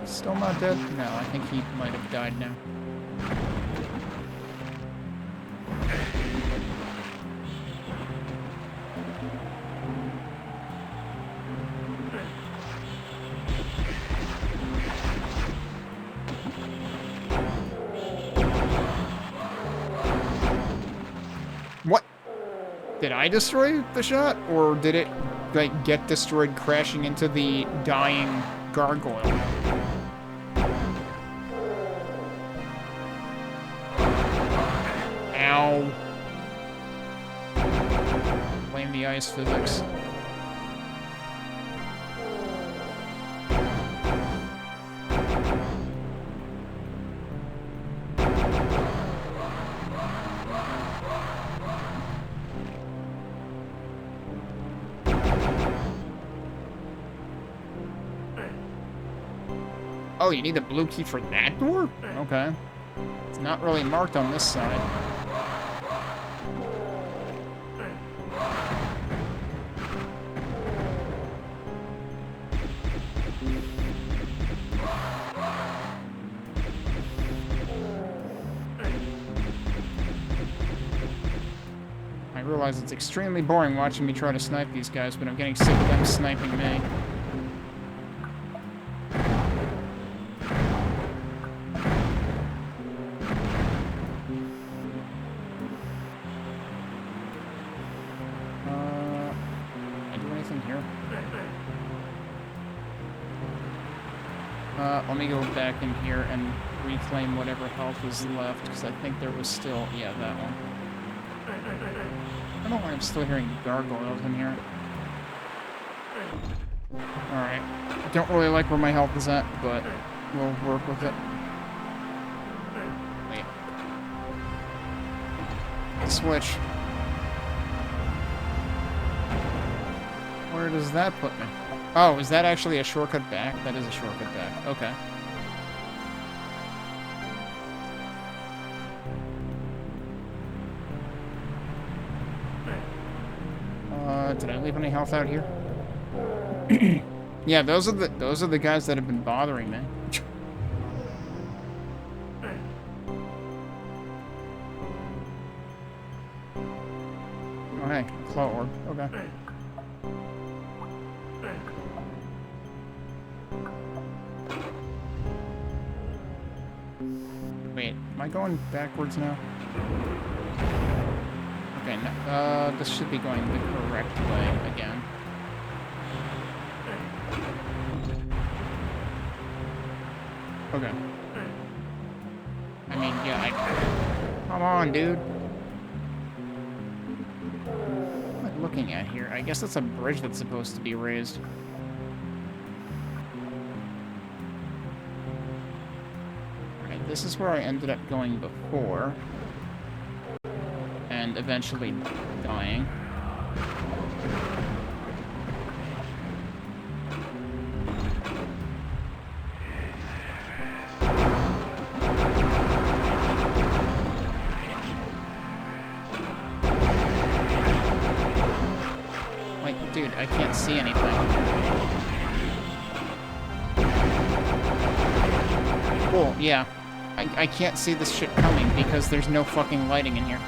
Still not dead? No, I think he might have died now. What? Did I destroy the shot? Or did it, like, get destroyed crashing into the dying gargoyle? Ow. Blame the ice physics. Oh, you need a blue key for that door? Okay. It's not really marked on this side. I realize it's extremely boring watching me try to snipe these guys, but I'm getting sick of them sniping me. Let me go back in here and reclaim whatever health is left, because I think there was still, yeah, that one. I don't know why I'm still hearing gargoyles in here. Alright. Don't really like where my health is at, but we'll work with it. Wait. Switch. Where does that put me? Oh, is that actually a shortcut back? That is a shortcut back. Okay. Did I leave any health out here? Yeah, those are the guys that have been bothering me. Oh hey, claw orb. Okay. Wait, am I going backwards now? Okay, no, this should be going the correct way again. Okay. I mean, yeah, come on, dude. What am I looking at here? I guess that's a bridge that's supposed to be raised. Alright, this is where I ended up going before. And eventually dying. Like, dude, I can't see anything. Cool, yeah. I can't see this shit coming because there's no fucking lighting in here.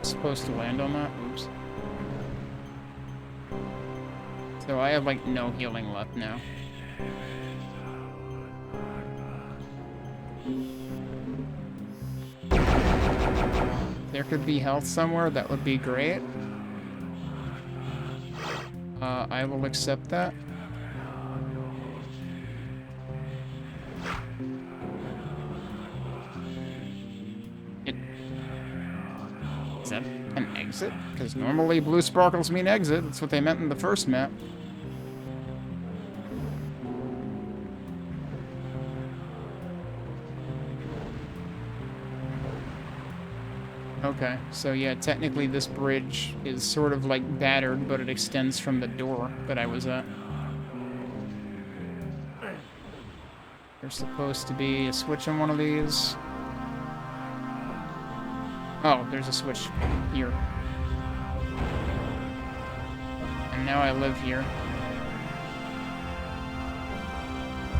Supposed to land on that? Oops. So I have, like, no healing left now. there could be health somewhere, that would be great. I will accept that. Is that an exit? Because normally blue sparkles mean exit. That's what they meant in the first map. Okay, so yeah, technically this bridge is sort of like battered, but it extends from the door that I was at. There's supposed to be a switch on one of these. Oh, there's a switch here. And now I live here.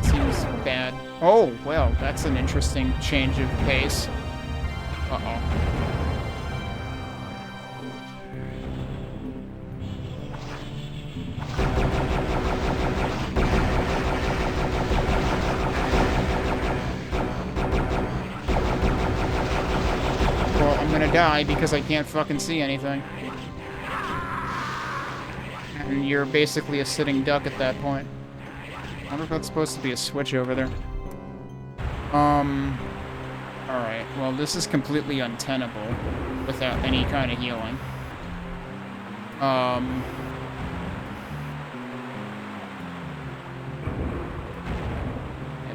Seems bad. Oh, well, that's an interesting change of pace. Uh-oh. Die because I can't fucking see anything. And you're basically a sitting duck at that point. I wonder if that's supposed to be a switch over there. Alright, well this is completely untenable without any kind of healing. Yeah,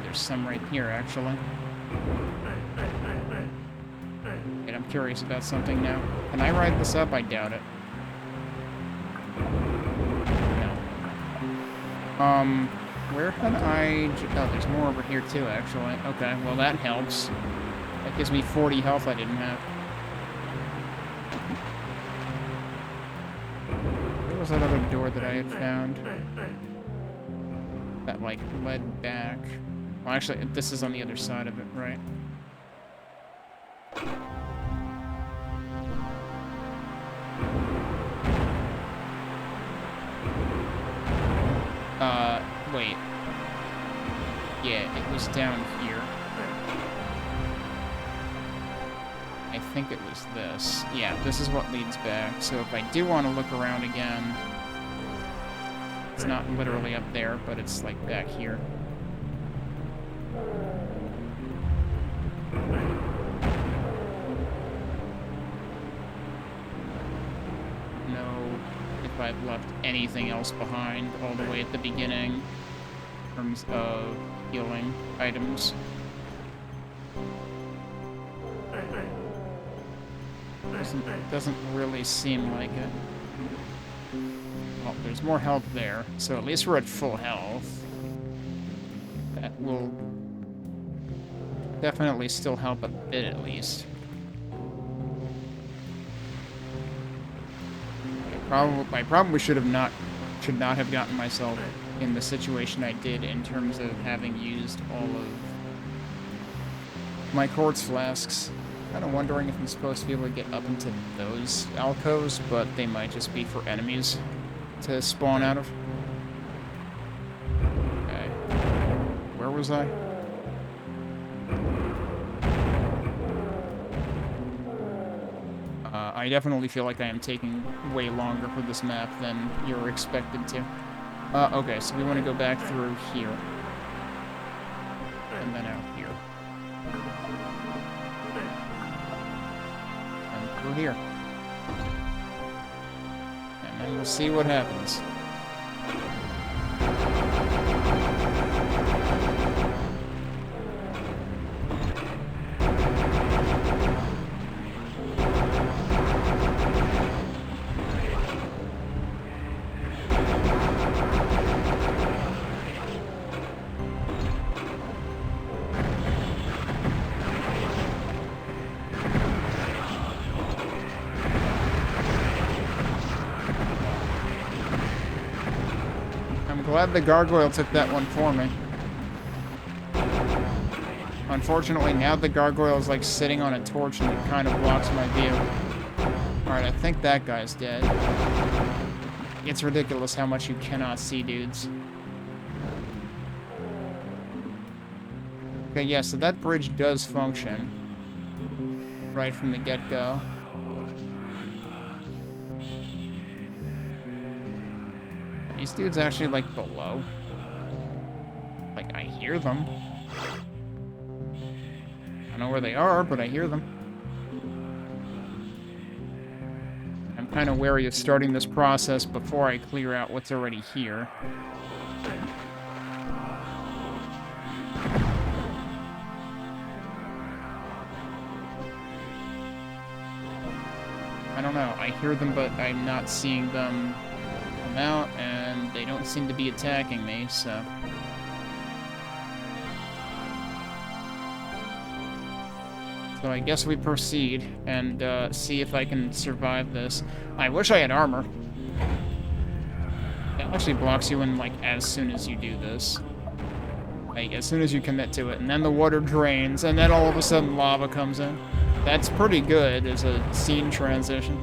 there's some right here actually. I'm curious about something now. Can I ride this up? I doubt it. No. Where can I... Oh, there's more over here too, actually. Okay, well that helps. That gives me 40 health I didn't have. Where was that other door that I had found? That, like, led back. Well, actually, this is on the other side of it, right? Wait. Yeah, it was down here. I think it was this. Yeah, this is what leads back. So if I do want to look around again, it's not literally up there, but it's like back here. If I've left anything else behind all the way at the beginning in terms of healing items. Doesn't really seem like it. Well, there's more health there, so at least we're at full health. That will definitely still help a bit at least. I probably should not have gotten myself in the situation I did in terms of having used all of my quartz flasks. Kind of wondering if I'm supposed to be able to get up into those alcoves, but they might just be for enemies to spawn out of. Okay. Where was I? I definitely feel like I am taking way longer for this map than you're expected to. Okay, so we want to go back through here. And then out here. And through here. And then we'll see what happens. Glad the gargoyle took that one for me. Unfortunately, now the gargoyle is like sitting on a torch and it kind of blocks my view. Alright, I think that guy's dead. It's ridiculous how much you cannot see dudes. Okay, yeah, so that bridge does function right from the get-go. these dudes actually, like, below? Like, I hear them. I don't know where they are, but I hear them. I'm kind of wary of starting this process before I clear out what's already here. I don't know. I hear them, but I'm not seeing them come out, and they don't seem to be attacking me, so... So I guess we proceed and see if I can survive this. I wish I had armor. It actually blocks you in, like, as soon as you do this. Like, as soon as you commit to it. And then the water drains, and then all of a sudden lava comes in. That's pretty good as a scene transition.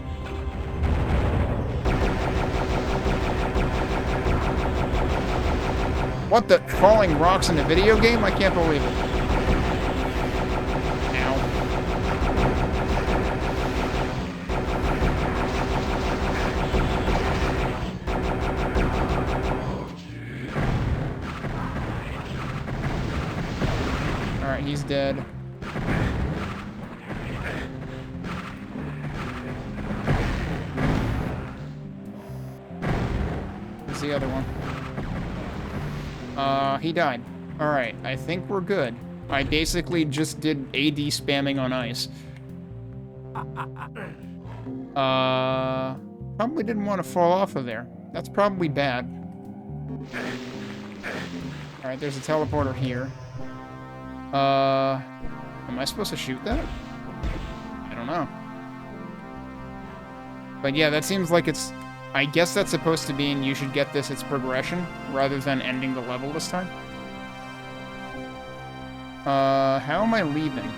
What the? Falling rocks in a video game? I can't believe it. He's dead. Where's the other one? He died. Alright, I think we're good. I basically just did AD spamming on ice. Probably didn't want to fall off of there. That's probably bad. Alright, there's a teleporter here. Am I supposed to shoot that? I don't know. But yeah, that seems like it's... I guess that's supposed to be, and you should get this, its progression, rather than ending the level this time. How am I leaving?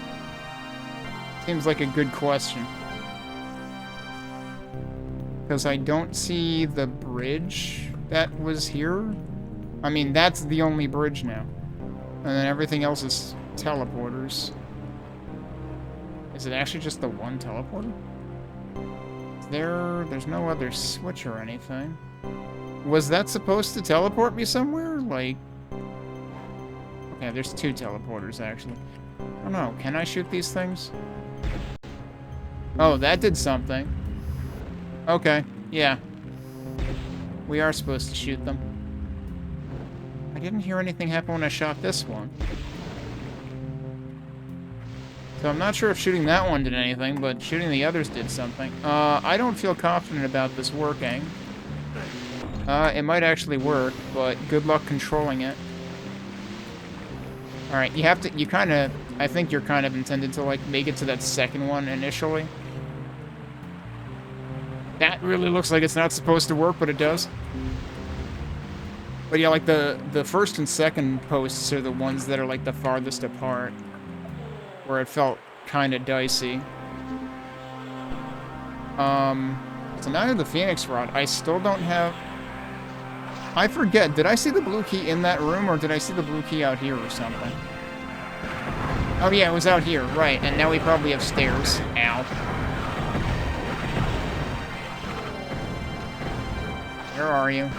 Seems like a good question. Because I don't see the bridge that was here. I mean, that's the only bridge now. And then everything else is teleporters. Is it actually just the one teleporter? There's no other switch or anything. Was that supposed to teleport me somewhere? Like... Okay, there's two teleporters, actually. I don't know, can I shoot these things? Oh, that did something. Okay, yeah. We are supposed to shoot them. I didn't hear anything happen when I shot this one. So I'm not sure if shooting that one did anything, but shooting the others did something. I don't feel confident about this working. It might actually work, but good luck controlling it. Alright, you have to, I think you're kind of intended to, like, make it to that second one initially. That really looks like it's not supposed to work, but it does. But yeah, like, the first and second posts are the ones that are, like, the farthest apart. Where it felt kind of dicey. So now I have the Phoenix Rod. I still don't have... I forget, did I see the blue key in that room, or did I see the blue key out here or something? Oh yeah, it was out here, right, and now we probably have stairs. Ow. Where are you?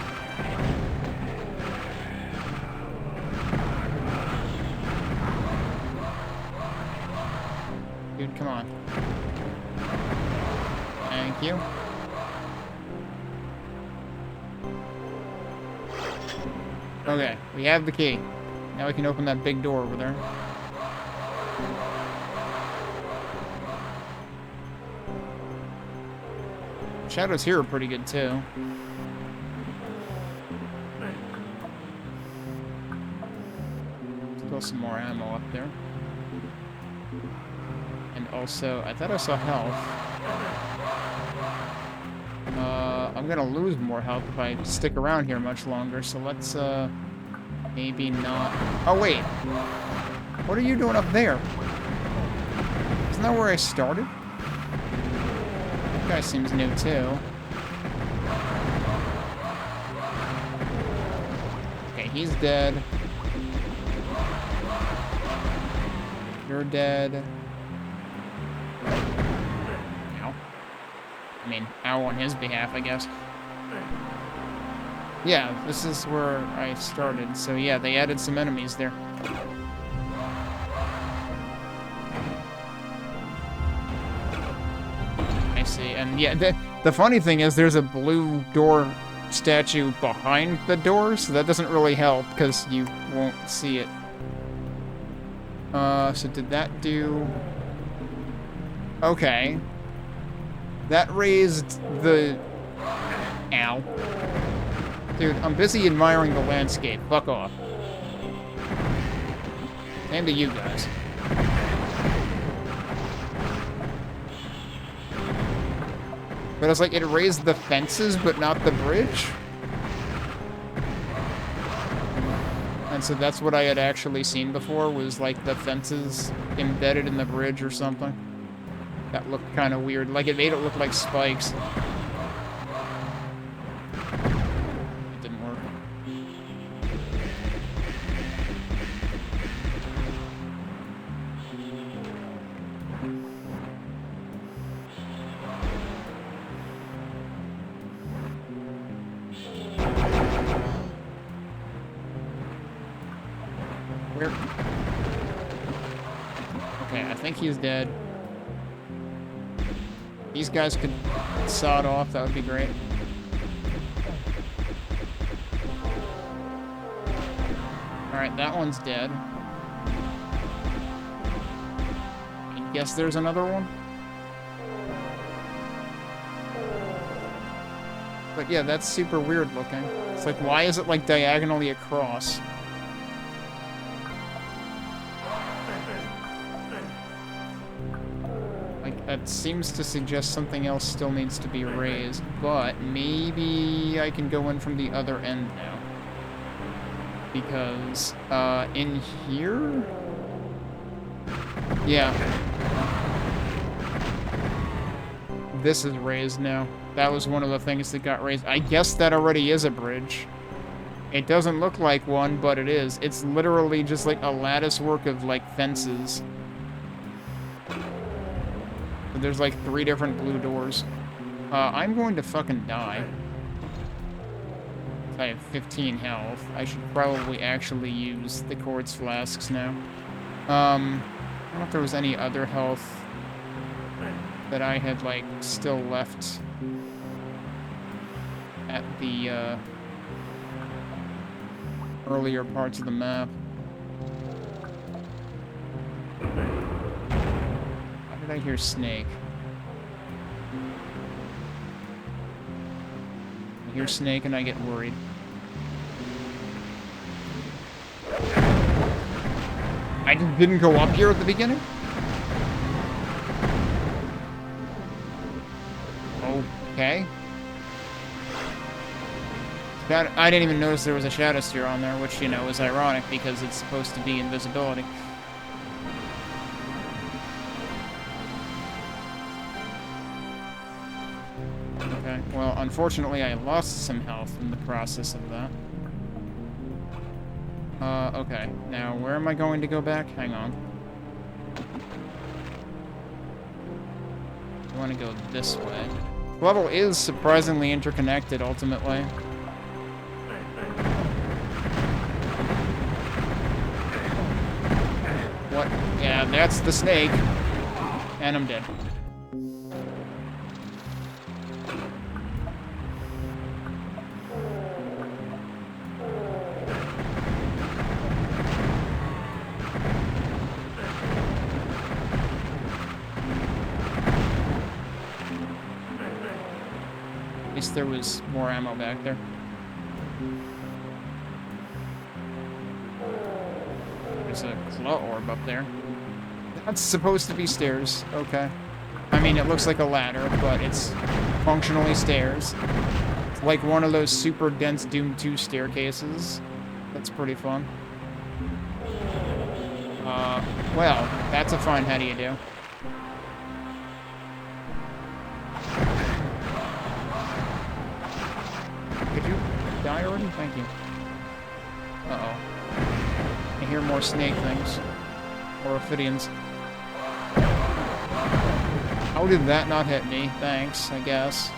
Dude, come on. Thank you. Okay, we have the key. Now we can open that big door over there. Shadows here are pretty good, too. Still some more ammo up there. And also, I thought I saw health. I'm gonna lose more health if I stick around here much longer, so let's, maybe not... Oh, wait! What are you doing up there? Isn't that where I started? That guy seems new, too. Okay, he's dead. You're dead. Ow. I mean, ow on his behalf, I guess. Yeah, this is where I started. So yeah, they added some enemies there. I see. And yeah, the funny thing is there's a blue door statue behind the door, so that doesn't really help because you won't see it. So did that do... Okay. That raised the... Ow. Dude, I'm busy admiring the landscape. Fuck off. Same to you guys. But it's like it raised the fences, but not the bridge? And so that's what I had actually seen before, was like the fences embedded in the bridge or something. That looked kind of weird. Like it made it look like spikes. It didn't work. Where? Okay, I think he's dead. These guys could sod off, that would be great. Alright, that one's dead. I guess there's another one? But yeah, that's super weird looking. It's like, why is it like diagonally across? That seems to suggest something else still needs to be raised, but maybe I can go in from the other end now. Because, in here? Yeah. This is raised now. That was one of the things that got raised. I guess that already is a bridge. It doesn't look like one, but it is. It's literally just like a lattice work of, like, fences. There's like 3 different blue doors. I'm going to fucking die. I have 15 health. I should probably actually use the quartz flasks now. I don't know if there was any other health that I had, like, still left at the, earlier parts of the map. I hear snake. I hear snake and I get worried. I didn't go up here at the beginning? Okay. I didn't even notice there was a shadow sphere on there, which, you know, is ironic because it's supposed to be invisibility. Well, unfortunately, I lost some health in the process of that. Okay. Now, where am I going to go back? Hang on. I want to go this way. The level is surprisingly interconnected, ultimately. What? Yeah, that's the snake. And I'm dead. There was more ammo back there. There's a claw orb up there. That's supposed to be stairs. Okay. I mean, it looks like a ladder, but it's functionally stairs. It's like one of those super dense Doom 2 staircases. That's pretty fun. Well, that's a fine how do you do. Could you die already? Thank you. Uh-oh. I hear more snake things. Or Ophidians. How did that not hit me? Thanks, I guess.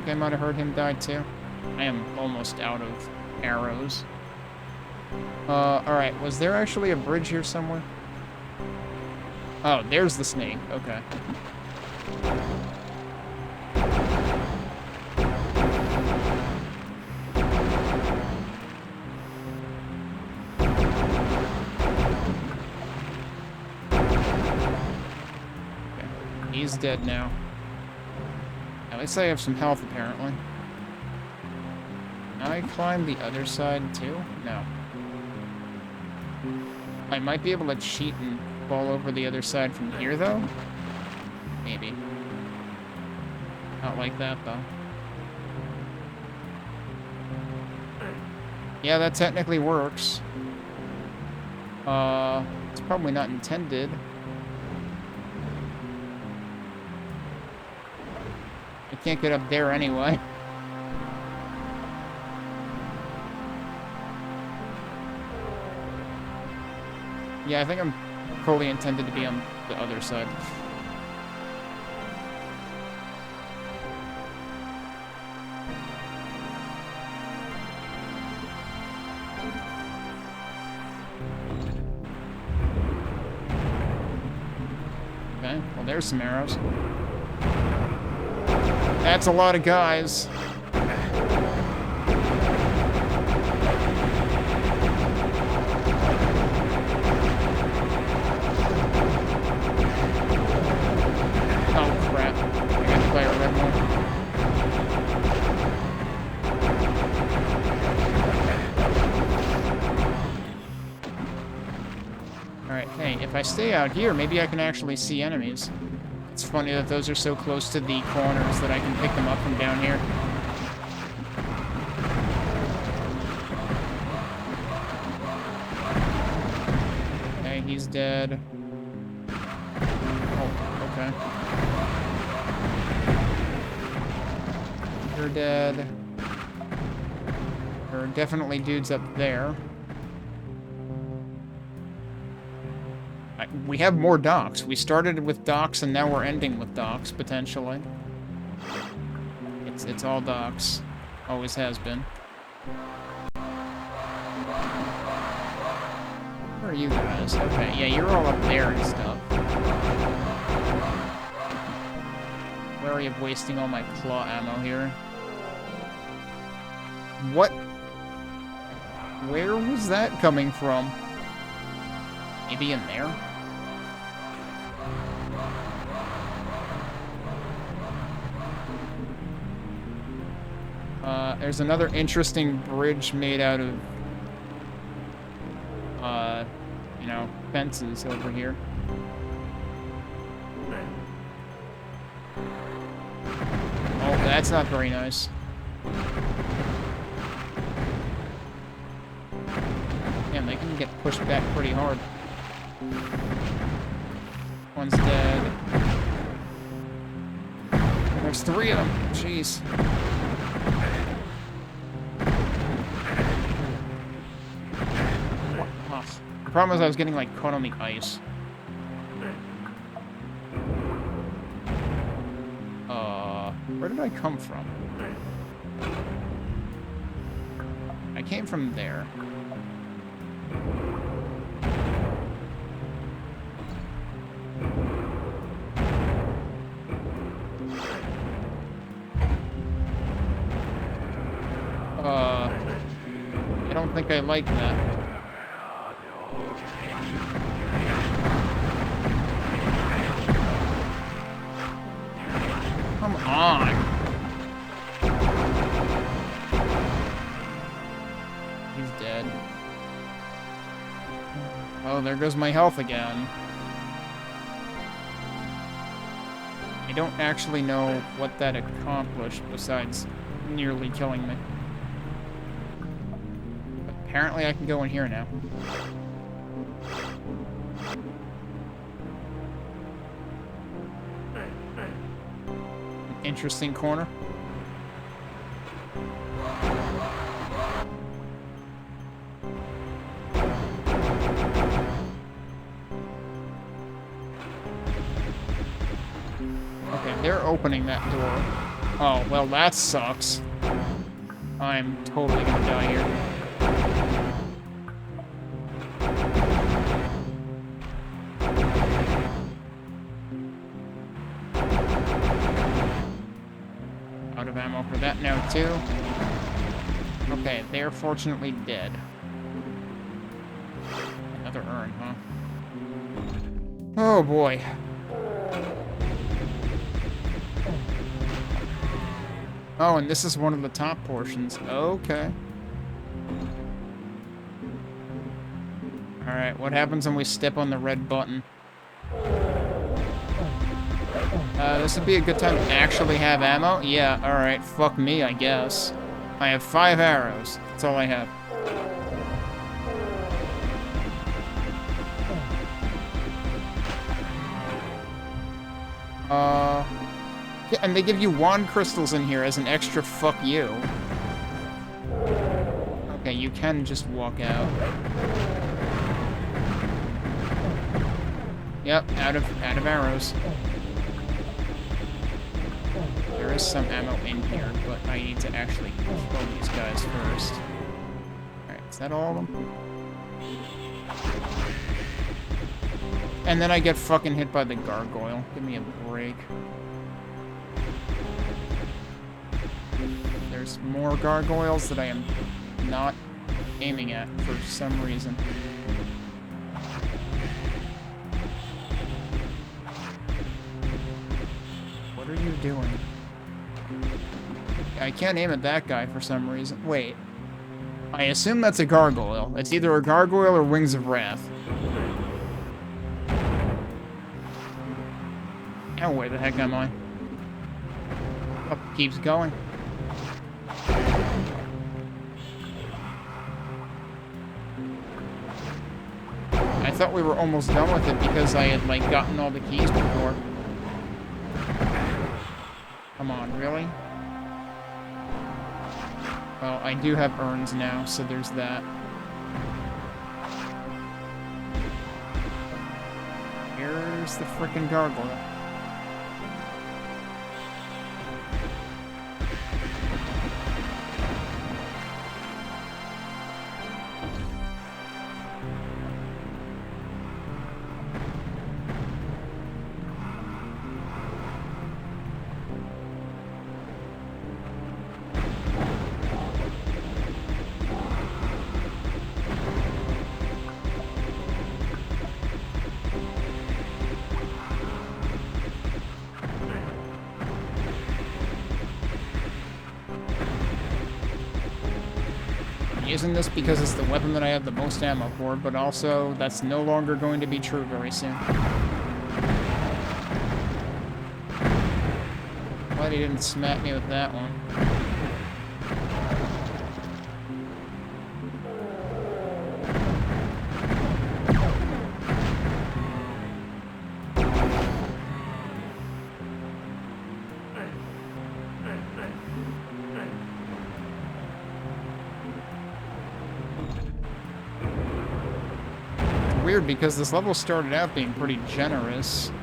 think I might have heard him die too. I am almost out of arrows. Alright, was there actually a bridge here somewhere? Oh, there's the snake. Okay. He's dead now. At least I have some health, apparently. Can I climb the other side, too? No. I might be able to cheat and fall over the other side from here, though? Maybe. Not like that, though. Yeah, that technically works. It's probably not intended. I can't get up there anyway. Yeah, I think I'm fully intended to be on the other side. Okay, well there's some arrows. That's a lot of guys. Oh crap. I got to play a red one. Alright, hey, if I stay out here, maybe I can actually see enemies. It's funny that those are so close to the corners that I can pick them up from down here. Okay, he's dead. Oh, okay. You're dead. There are definitely dudes up there. We have more docks. We started with docks and now we're ending with docks, potentially. It's all docks. Always has been. Where are you guys? Okay, yeah, you're all up there and stuff. Wary of wasting all my claw ammo here. What? Where was that coming from? Maybe in there? There's another interesting bridge made out of, you know, fences over here. Oh, that's not very nice. Damn, they can get pushed back pretty hard. One's dead. There's 3 of them. Jeez. The problem is I was getting, like, caught on the ice. Where did I come from? I came from there. I don't think I like that. Come on. He's dead. Oh, there goes my health again. I don't actually know what that accomplished besides nearly killing me. But apparently I can go in here now. Interesting corner. Okay, they're opening that door. Oh, well, that sucks. I'm totally gonna die here. Out of ammo for that now, too. Okay, they're fortunately dead. Another urn, huh? Oh, boy. Oh, and this is one of the top portions. Okay. Alright, what happens when we step on the red button? This would be a good time to actually have ammo? Yeah, alright. Fuck me, I guess. I have 5 arrows. That's all I have. Yeah, and they give you wand crystals in here as an extra fuck you. Okay, you can just walk out. Yep, out of arrows. There is some ammo in here, but I need to actually kill these guys first. Alright, is that all of them? And then I get fucking hit by the gargoyle. Give me a break. There's more gargoyles that I am not aiming at for some reason. What are you doing? I can't aim at that guy for some reason. Wait. I assume that's a gargoyle. It's either a gargoyle or Wings of Wrath. Oh, where the heck am I? Up, keeps going. I thought we were almost done with it because I had, like, gotten all the keys before. Come on, really? Well, I do have urns now, so there's that. Here's the frickin' gargoyle. Using this because it's the weapon that I have the most ammo for, but also that's no longer going to be true very soon. Glad he didn't smack me with that one. Weird because this level started out being pretty generous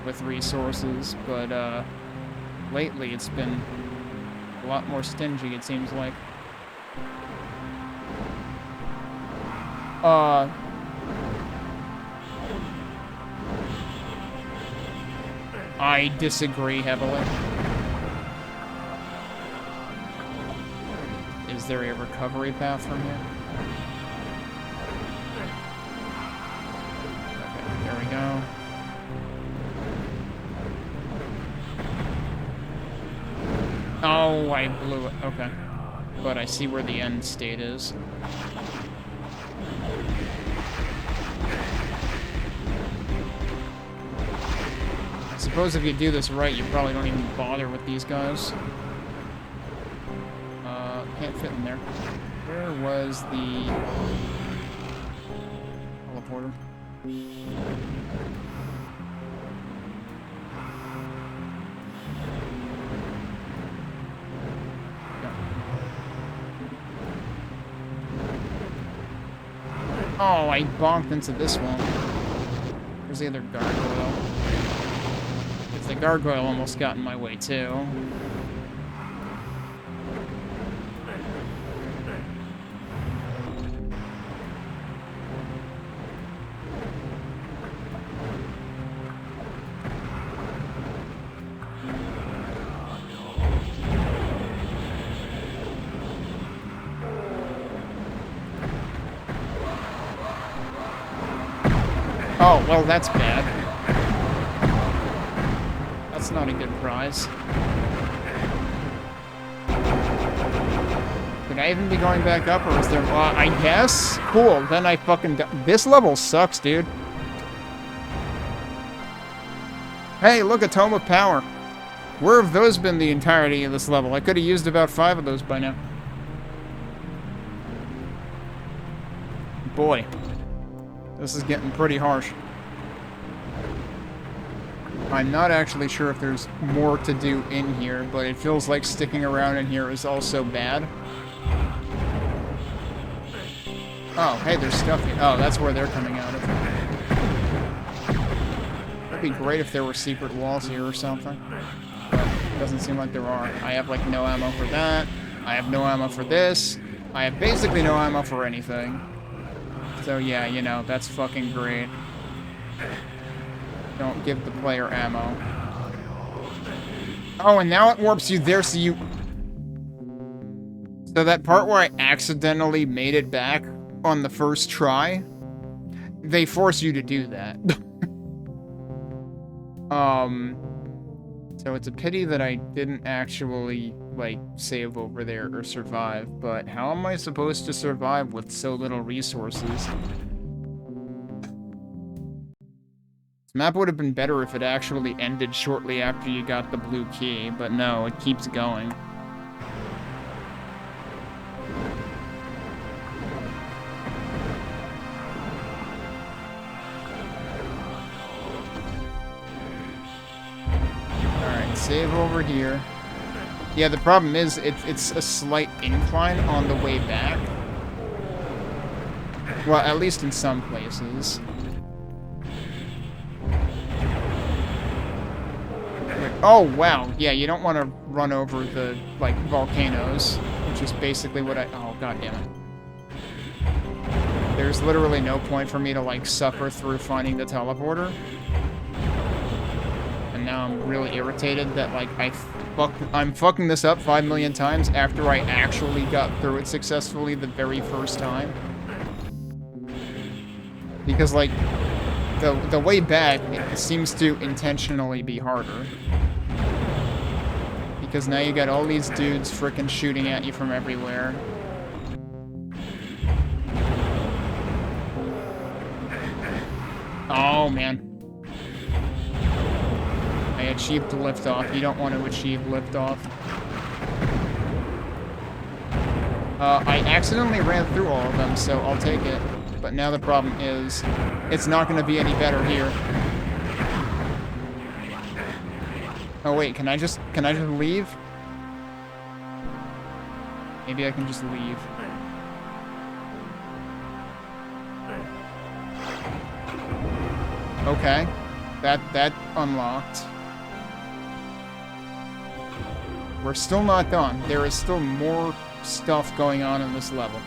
with resources, but lately it's been a lot more stingy, it seems like. I disagree heavily. Is there a recovery path from here? There we go. Oh, I blew it. Okay. But I see where the end state is. I suppose if you do this right, you probably don't even bother with these guys. Can't fit in there. Where was the teleporter? Oh, I bonked into this one. Where's the other gargoyle? Because the gargoyle almost got in my way, too. well, that's bad. That's not a good prize. Could I even be going back up, or is there... I guess? Cool, then I fucking... This level sucks, dude. Hey, look, a Tome of Power. Where have those been the entirety of this level? I could have used about 5 of those by now. Boy. This is getting pretty harsh. I'm not actually sure if there's more to do in here, but it feels like sticking around in here is also bad. Oh, hey, there's stuff here. Oh, that's where they're coming out of. It'd be great if there were secret walls here or something. But it doesn't seem like there are. I have, like, no ammo for that. I have no ammo for this. I have basically no ammo for anything. So, yeah, you know, that's fucking great. Don't give the player ammo. Oh, and now it warps you there, so you... So that part where I accidentally made it back on the first try, they force you to do that. So it's a pity that I didn't actually, like, save over there or survive, but how am I supposed to survive with so little resources? This map would have been better if it actually ended shortly after you got the blue key, but no, it keeps going. Save over here. Yeah, the problem is it's a slight incline on the way back. Well, at least in some places. Oh, wow. Yeah, you don't want to run over the, like, volcanoes, which is basically what I... Oh, goddammit. There's literally no point for me to, like, suffer through finding the teleporter. Now I'm really irritated that, like, I'm fucking this up 5 million times after I actually got through it successfully the very first time. Because, like, the way back, it seems to intentionally be harder. Because now you got all these dudes frickin' shooting at you from everywhere. Oh, man. I achieved liftoff. You don't want to achieve liftoff. I accidentally ran through all of them, so I'll take it. But now the problem is, it's not going to be any better here. Oh wait, can I just leave? Maybe I can just leave. Okay. That unlocked. We're still not done. There is still more stuff going on in this level.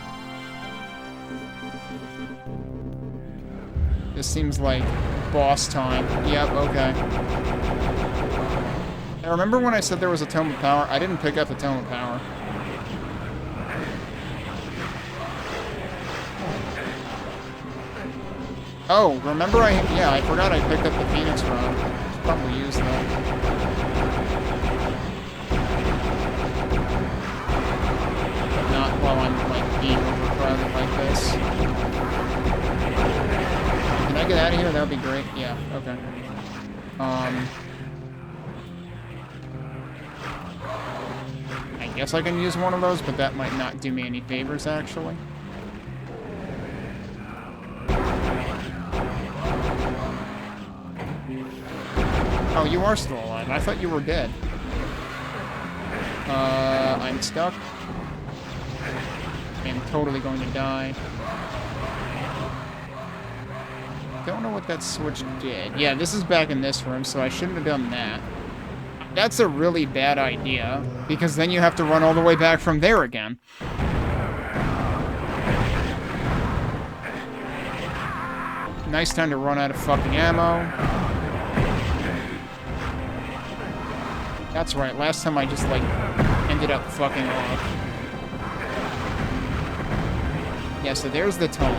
This seems like boss time. Yep, okay. Now remember when I said there was a Tome of Power? I didn't pick up the Tome of Power. Oh, remember yeah, I forgot I picked up the Phoenix Rod. Should probably use that. Not while I'm, like, being overcrowded like this. Can I get out of here? That would be great. Yeah, okay. I guess I can use one of those, but that might not do me any favors, actually. Oh, you are still alive. I thought you were dead. I'm stuck. I'm totally going to die. Don't know what that switch did. Yeah, this is back in this room, so I shouldn't have done that. That's a really bad idea, because then you have to run all the way back from there again. Nice time to run out of fucking ammo. That's right, last time I just, like, ended up fucking off. Yeah, so there's the tome.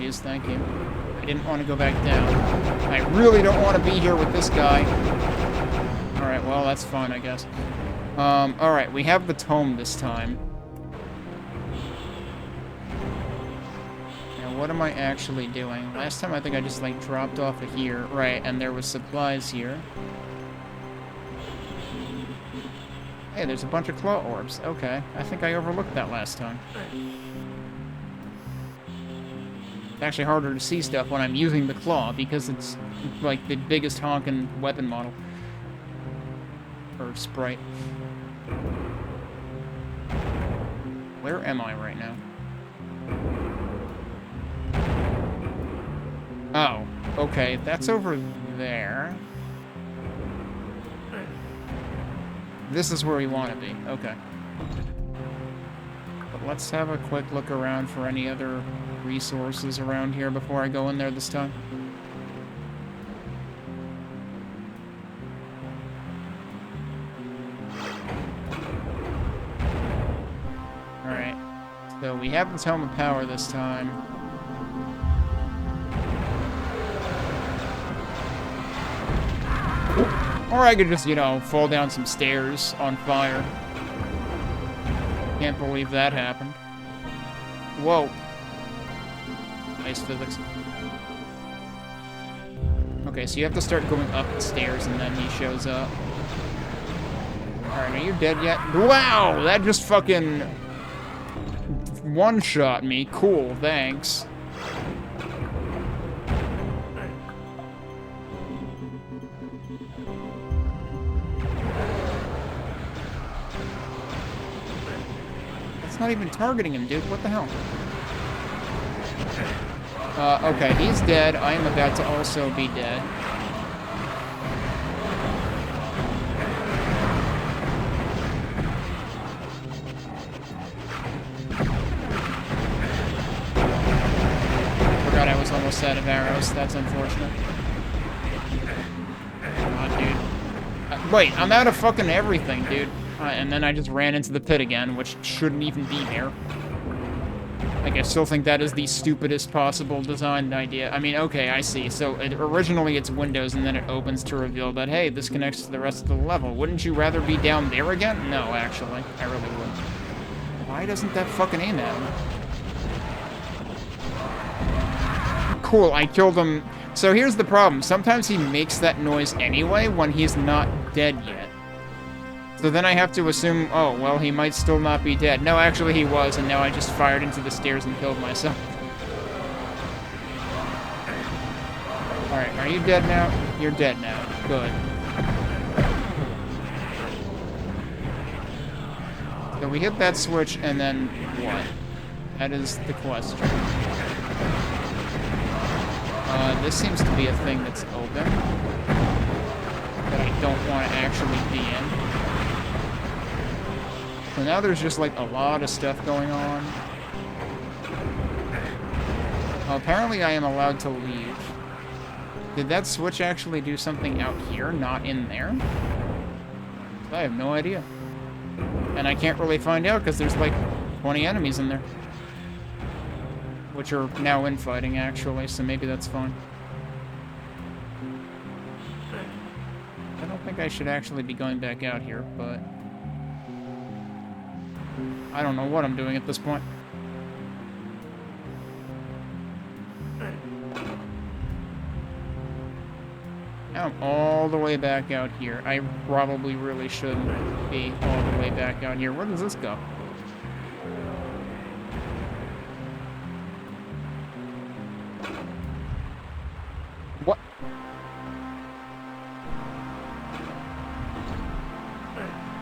please. Thank you. I didn't want to go back down. I really don't want to be here with this guy. Alright, well, that's fine, I guess. Alright, we have the tome this time. Now, what am I actually doing? Last time I think I just, like, dropped off of here. Right, and there was supplies here. Hey, there's a bunch of claw orbs. Okay, I think I overlooked that last time. It's actually harder to see stuff when I'm using the claw because it's, like, the biggest honkin' weapon model. Or sprite. Where am I right now? Oh, okay, that's over there. This is where we want to be. Okay. But let's have a quick look around for any other resources around here before I go in there this time. Alright. So we have the Tome of Power this time. Or I could just, you know, fall down some stairs on fire. Can't believe that happened. Whoa. Nice physics. Okay, so you have to start going up the stairs and then he shows up. Alright, are you dead yet? Wow! That just fucking one-shot me. Cool, thanks. Not even targeting him, dude. What the hell? Okay, he's dead. I am about to also be dead. Forgot I was almost out of arrows. That's unfortunate. Come on, dude. Wait, I'm out of fucking everything, dude. And then I just ran into the pit again, which shouldn't even be there. Like, I still think that is the stupidest possible design idea. I mean, okay, I see. So, originally it's windows, and then it opens to reveal that, hey, this connects to the rest of the level. Wouldn't you rather be down there again? No, actually. I really wouldn't. Why doesn't that fucking aim at him? Cool, I killed him. So here's the problem. Sometimes he makes that noise anyway when he's not dead yet. So then I have to assume, oh, well, he might still not be dead. No, actually he was, and now I just fired into the stairs and killed myself. Alright, are you dead now? You're dead now. Good. So we hit that switch, and then what? That is the question. This seems to be a thing that's open. That I don't want to actually be in. So now there's just, like, a lot of stuff going on. Apparently I am allowed to leave. Did that switch actually do something out here, not in there? I have no idea. And I can't really find out because there's, like, 20 enemies in there. Which are now infighting, actually, so maybe that's fine. I don't think I should actually be going back out here, but I don't know what I'm doing at this point. Now I'm all the way back out here. I probably really shouldn't be all the way back out here. Where does this go? What?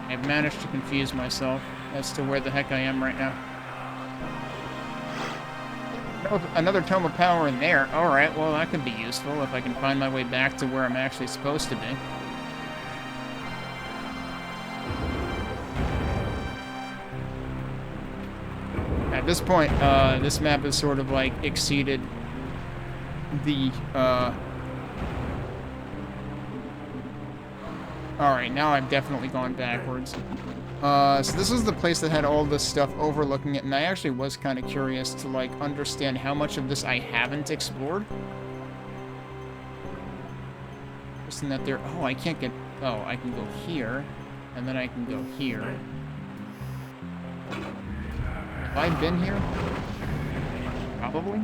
I've managed to confuse myself as to where the heck I am right now. Oh, another Tome of Power in there. Alright, well that could be useful if I can find my way back to where I'm actually supposed to be. At this point, this map has sort of like exceeded the Alright, now I've definitely gone backwards. So this was the place that had all this stuff overlooking it, and I actually was kind of curious to, like, understand how much of this I haven't explored. Isn't that there? Oh, I can't get... Oh, I can go here, and then I can go here. Have I been here? Probably.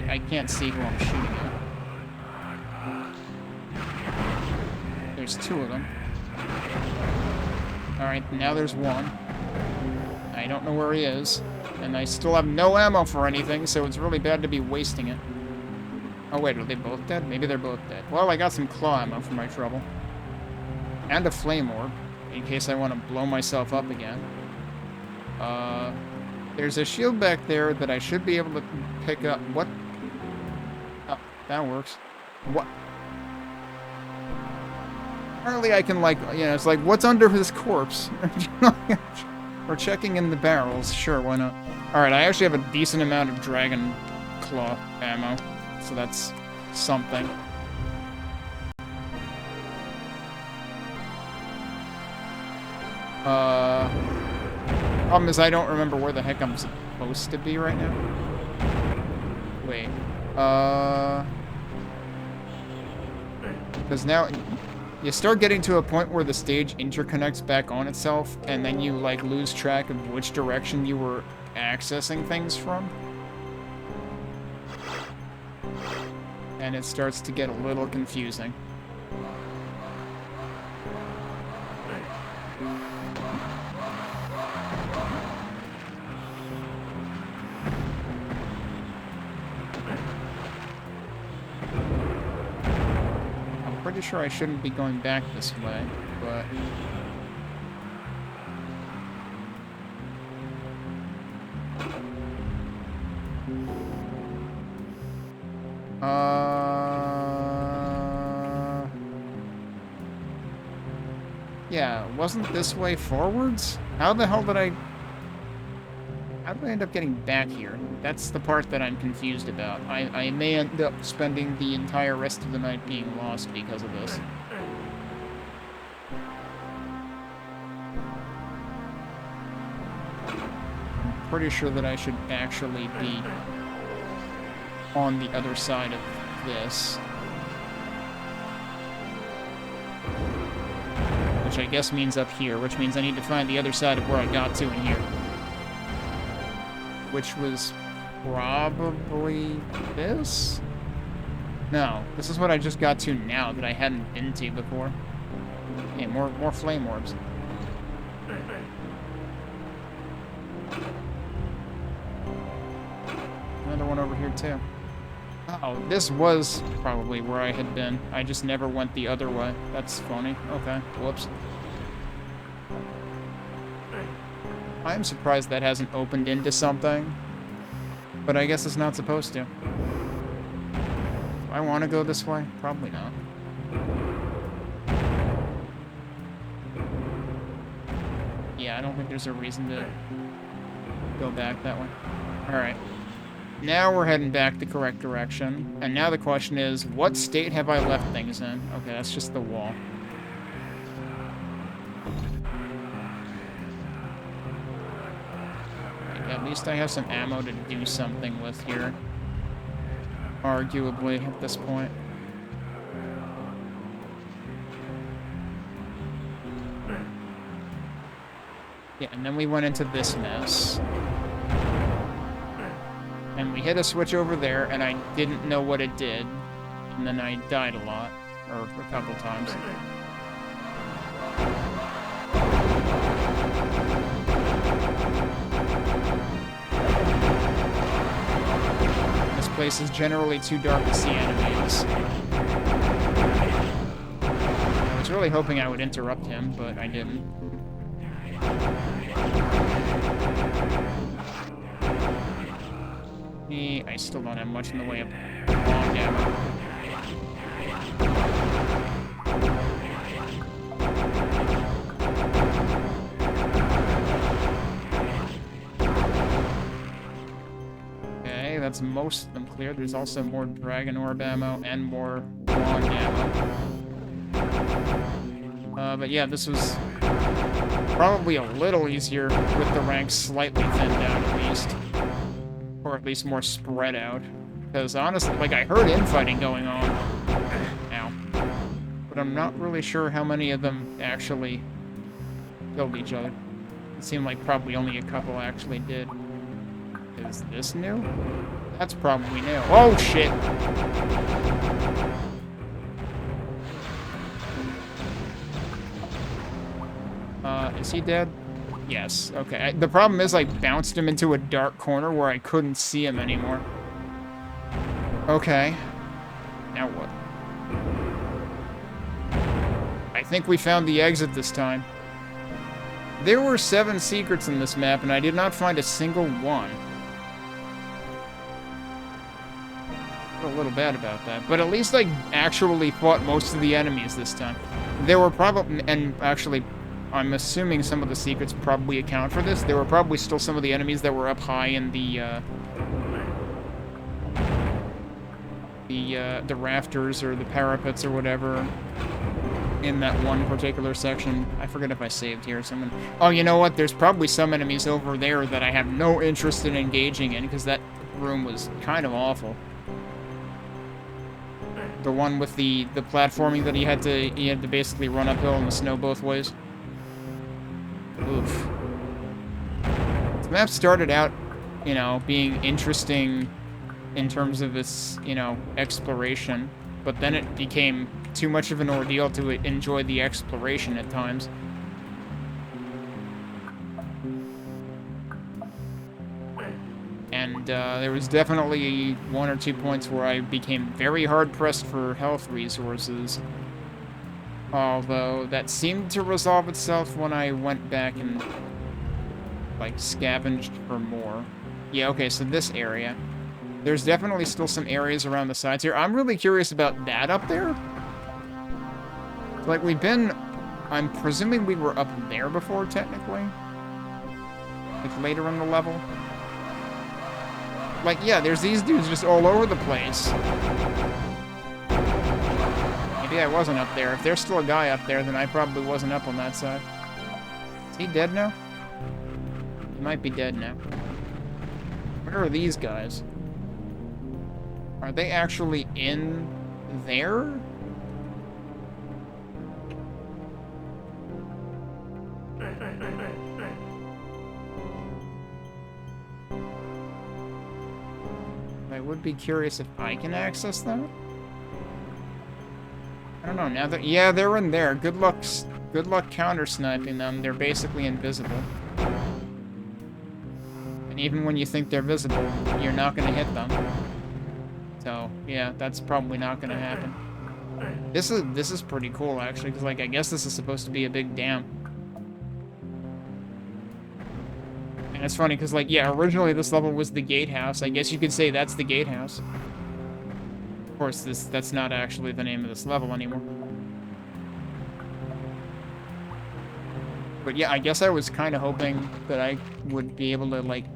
I can't see who I'm shooting at. There's two of them. Alright, now there's one. I don't know where he is. And I still have no ammo for anything, so it's really bad to be wasting it. Oh wait, are they both dead? Maybe they're both dead. Well, I got some claw ammo for my trouble. And a flame orb, in case I want to blow myself up again. There's a shield back there that I should be able to pick up. What? Oh, that works. What? Apparently I can, like, you know, it's like, what's under his corpse? We're checking in the barrels. Sure, why not? Alright, I actually have a decent amount of dragon claw ammo, so that's something. Problem is I don't remember where the heck I'm supposed to be right now. Wait. Because now you start getting to a point where the stage interconnects back on itself, and then you, like, lose track of which direction you were accessing things from. And it starts to get a little confusing. Pretty sure I shouldn't be going back this way, but... Yeah, wasn't this way forwards? How the hell did I... How did I end up getting back here? That's the part that I'm confused about. I may end up spending the entire rest of the night being lost because of this. I'm pretty sure that I should actually be on the other side of this. Which I guess means up here, which means I need to find the other side of where I got to in here. Which was probably this? No, this is what I just got to now that I hadn't been to before. Hey, more flame orbs. Another one over here too. Oh, this was probably where I had been. I just never went the other way. That's funny. Okay, whoops. I'm surprised that hasn't opened into something. But I guess it's not supposed to. Do I want to go this way? Probably not. Yeah, I don't think there's a reason to go back that way. Alright. Now we're heading back the correct direction. And now the question is, what state have I left things in? Okay, that's just the wall. At least I have some ammo to do something with here. Arguably, at this point. Yeah, and then we went into this mess. And we hit a switch over there, and I didn't know what it did. And then I died a lot. Or a couple times. This place is generally too dark to see enemies. I was really hoping I would interrupt him, but I didn't. I still don't have much in the way of long ammo. Okay, Okay, that's most of them clear. There's also more Dragon Orb ammo and more Wand ammo. But yeah, this was probably a little easier with the ranks slightly thinned out at least. Or at least more spread out. Because honestly, like, I heard infighting going on. Ow. But I'm not really sure how many of them actually killed each other. It seemed like probably only a couple actually did. Is this new? That's probably new. Oh, shit! Is he dead? Yes. Okay. The problem is I bounced him into a dark corner where I couldn't see him anymore. Okay. Now what? I think we found the exit this time. There were 7 secrets in this map, and I did not find a single one. I feel a little bad about that. But at least I actually fought most of the enemies this time. There were probably... And actually, I'm assuming some of the secrets probably account for this. There were probably still some of the enemies that were up high in the rafters or the parapets or whatever in that one particular section. I forget if I saved here. Oh, you know what? There's probably some enemies over there that I have no interest in engaging in because that room was kind of awful. The one with the platforming that he had to basically run uphill in the snow both ways. Oof. The map started out, you know, being interesting in terms of its, you know, exploration, but then it became too much of an ordeal to enjoy the exploration at times. And there was definitely 1 or 2 points where I became very hard-pressed for health resources. Although, that seemed to resolve itself when I went back and, like, scavenged for more. Yeah, okay, so this area. There's definitely still some areas around the sides here. I'm really curious about that up there. Like, we've been... I'm presuming we were up there before, technically. Like, later in the level. Like, yeah, there's these dudes just all over the place. Maybe I wasn't up there. If there's still a guy up there, then I probably wasn't up on that side. Is he dead now? He might be dead now. Where are these guys? Are they actually in there? I would be curious if I can access that. I don't know, now that... Yeah, they're in there. Good luck counter-sniping them. They're basically invisible. And even when you think they're visible, you're not gonna hit them. So, yeah, that's probably not gonna happen. This is pretty cool, actually, because, like, I guess this is supposed to be a big dam. And it's funny, because, like, yeah, originally this level was the gatehouse. I guess you could say that's the gatehouse. Of course, that's not actually the name of this level anymore. But yeah, I guess I was kind of hoping that I would be able to, like,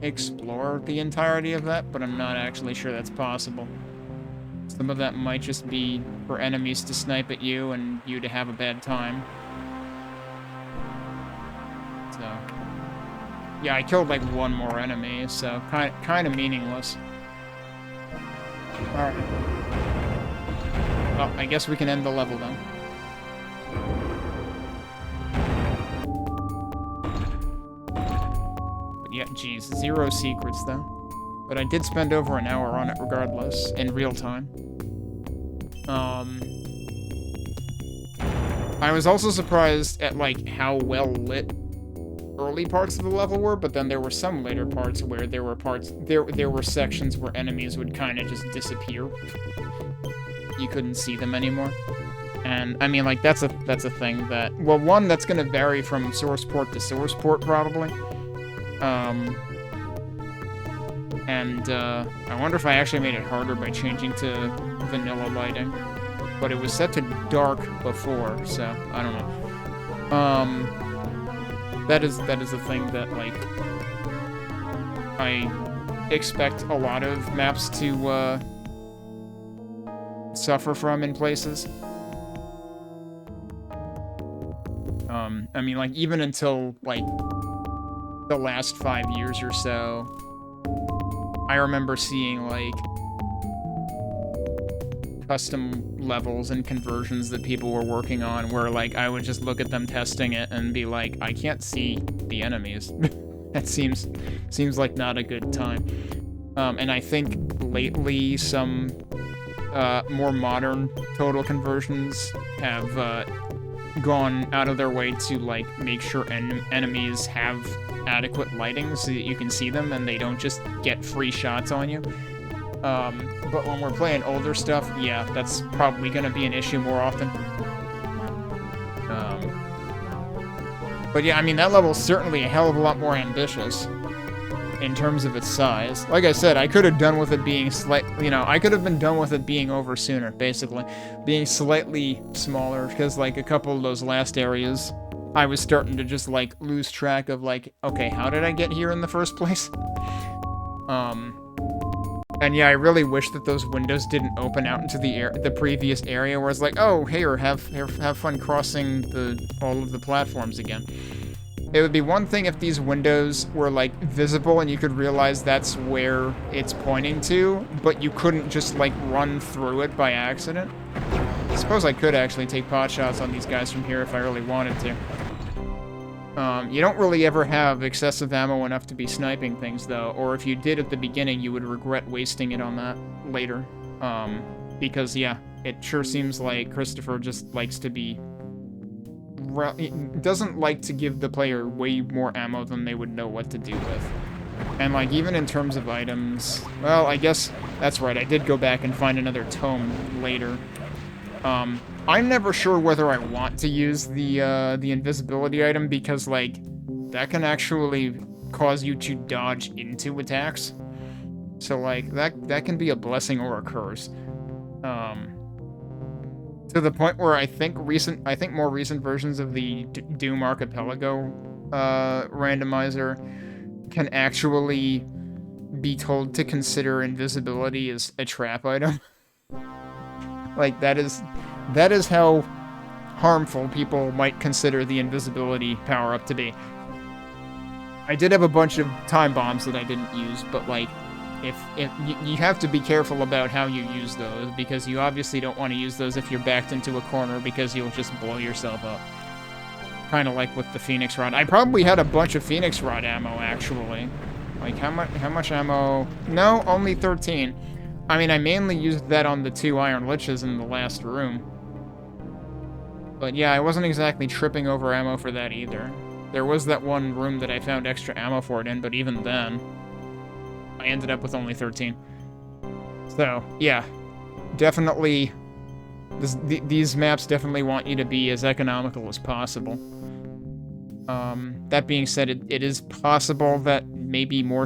explore the entirety of that, but I'm not actually sure that's possible. Some of that might just be for enemies to snipe at you and you to have a bad time. So... yeah, I killed, like, 1 more enemy, so kind of meaningless. Alright. Well, I guess we can end the level then. But yeah, geez, 0 secrets though. But I did spend over an hour on it regardless, in real time. I was also surprised at, like, how well lit early parts of the level were, but then there were some later parts where there were sections where enemies would kind of just disappear. You couldn't see them anymore. And I mean, like, that's a thing that, well, one, that's gonna vary from source port to source port probably. I wonder if I actually made it harder by changing to vanilla lighting. But it was set to dark before, so I don't know. That is a thing that, like, I expect a lot of maps to suffer from in places. I mean, like, even until, like, the last 5 years or so, I remember seeing, like, custom levels and conversions that people were working on where, like, I would just look at them testing it and be like, I can't see the enemies. That seems like not a good time. And I think lately some more modern total conversions have gone out of their way to, like, make sure enemies have adequate lighting so that you can see them and they don't just get free shots on you. But when we're playing older stuff, yeah, that's probably gonna be an issue more often. But yeah, I mean, that level's certainly a hell of a lot more ambitious in terms of its size. Like I said, I could have done with it being I could have been done with it being over sooner, basically. Being slightly smaller, because, like, a couple of those last areas, I was starting to just, like, lose track of, like, okay, how did I get here in the first place? And yeah, I really wish that those windows didn't open out into the previous area where it's like, oh, here, have fun crossing all of the platforms again. It would be one thing if these windows were, like, visible and you could realize that's where it's pointing to, but you couldn't just, like, run through it by accident. I suppose I could actually take pot shots on these guys from here if I really wanted to. You don't really ever have excessive ammo enough to be sniping things, though, or if you did at the beginning, you would regret wasting it on that later. Because, yeah, it sure seems like Christopher just likes to be... doesn't like to give the player way more ammo than they would know what to do with. And, like, even in terms of items... Well, I guess that's right, I did go back and find another tome later. I'm never sure whether I want to use the invisibility item because, like, that can actually cause you to dodge into attacks. So, like, that can be a blessing or a curse. To the point where I think more recent versions of the Doom Archipelago randomizer can actually be told to consider invisibility as a trap item. Like, that is how harmful people might consider the invisibility power-up to be. I did have a bunch of time bombs that I didn't use, but, like, if you have to be careful about how you use those, because you obviously don't want to use those if you're backed into a corner, because you'll just blow yourself up. Kind of like with the Phoenix Rod. I probably had a bunch of Phoenix Rod ammo, actually. Like, how much ammo? No, only 13. I mean, I mainly used that on the 2 Iron Liches in the last room. But yeah, I wasn't exactly tripping over ammo for that either. There was that one room that I found extra ammo for it in, but even then, I ended up with only 13. So, yeah. Definitely, these maps definitely want you to be as economical as possible. That being said, it is possible that maybe more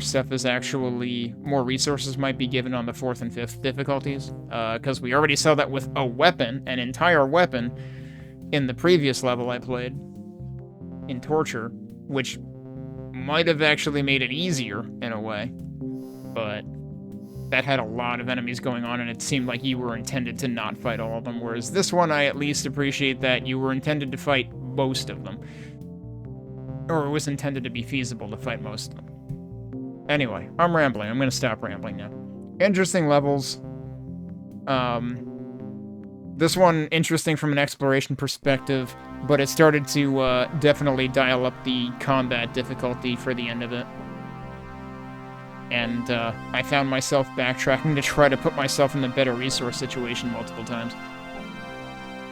resources might be given on the 4th and 5th difficulties, because we already saw that with a weapon, an entire weapon, in the previous level I played, in Torture, which might have actually made it easier, in a way, but that had a lot of enemies going on, and it seemed like you were intended to not fight all of them, whereas this one, I at least appreciate that you were intended to fight most of them. Or it was intended to be feasible to fight most of them. Anyway, I'm rambling. I'm gonna stop rambling now. Interesting levels. This one, interesting from an exploration perspective, but it started to definitely dial up the combat difficulty for the end of it. And I found myself backtracking to try to put myself in a better resource situation multiple times.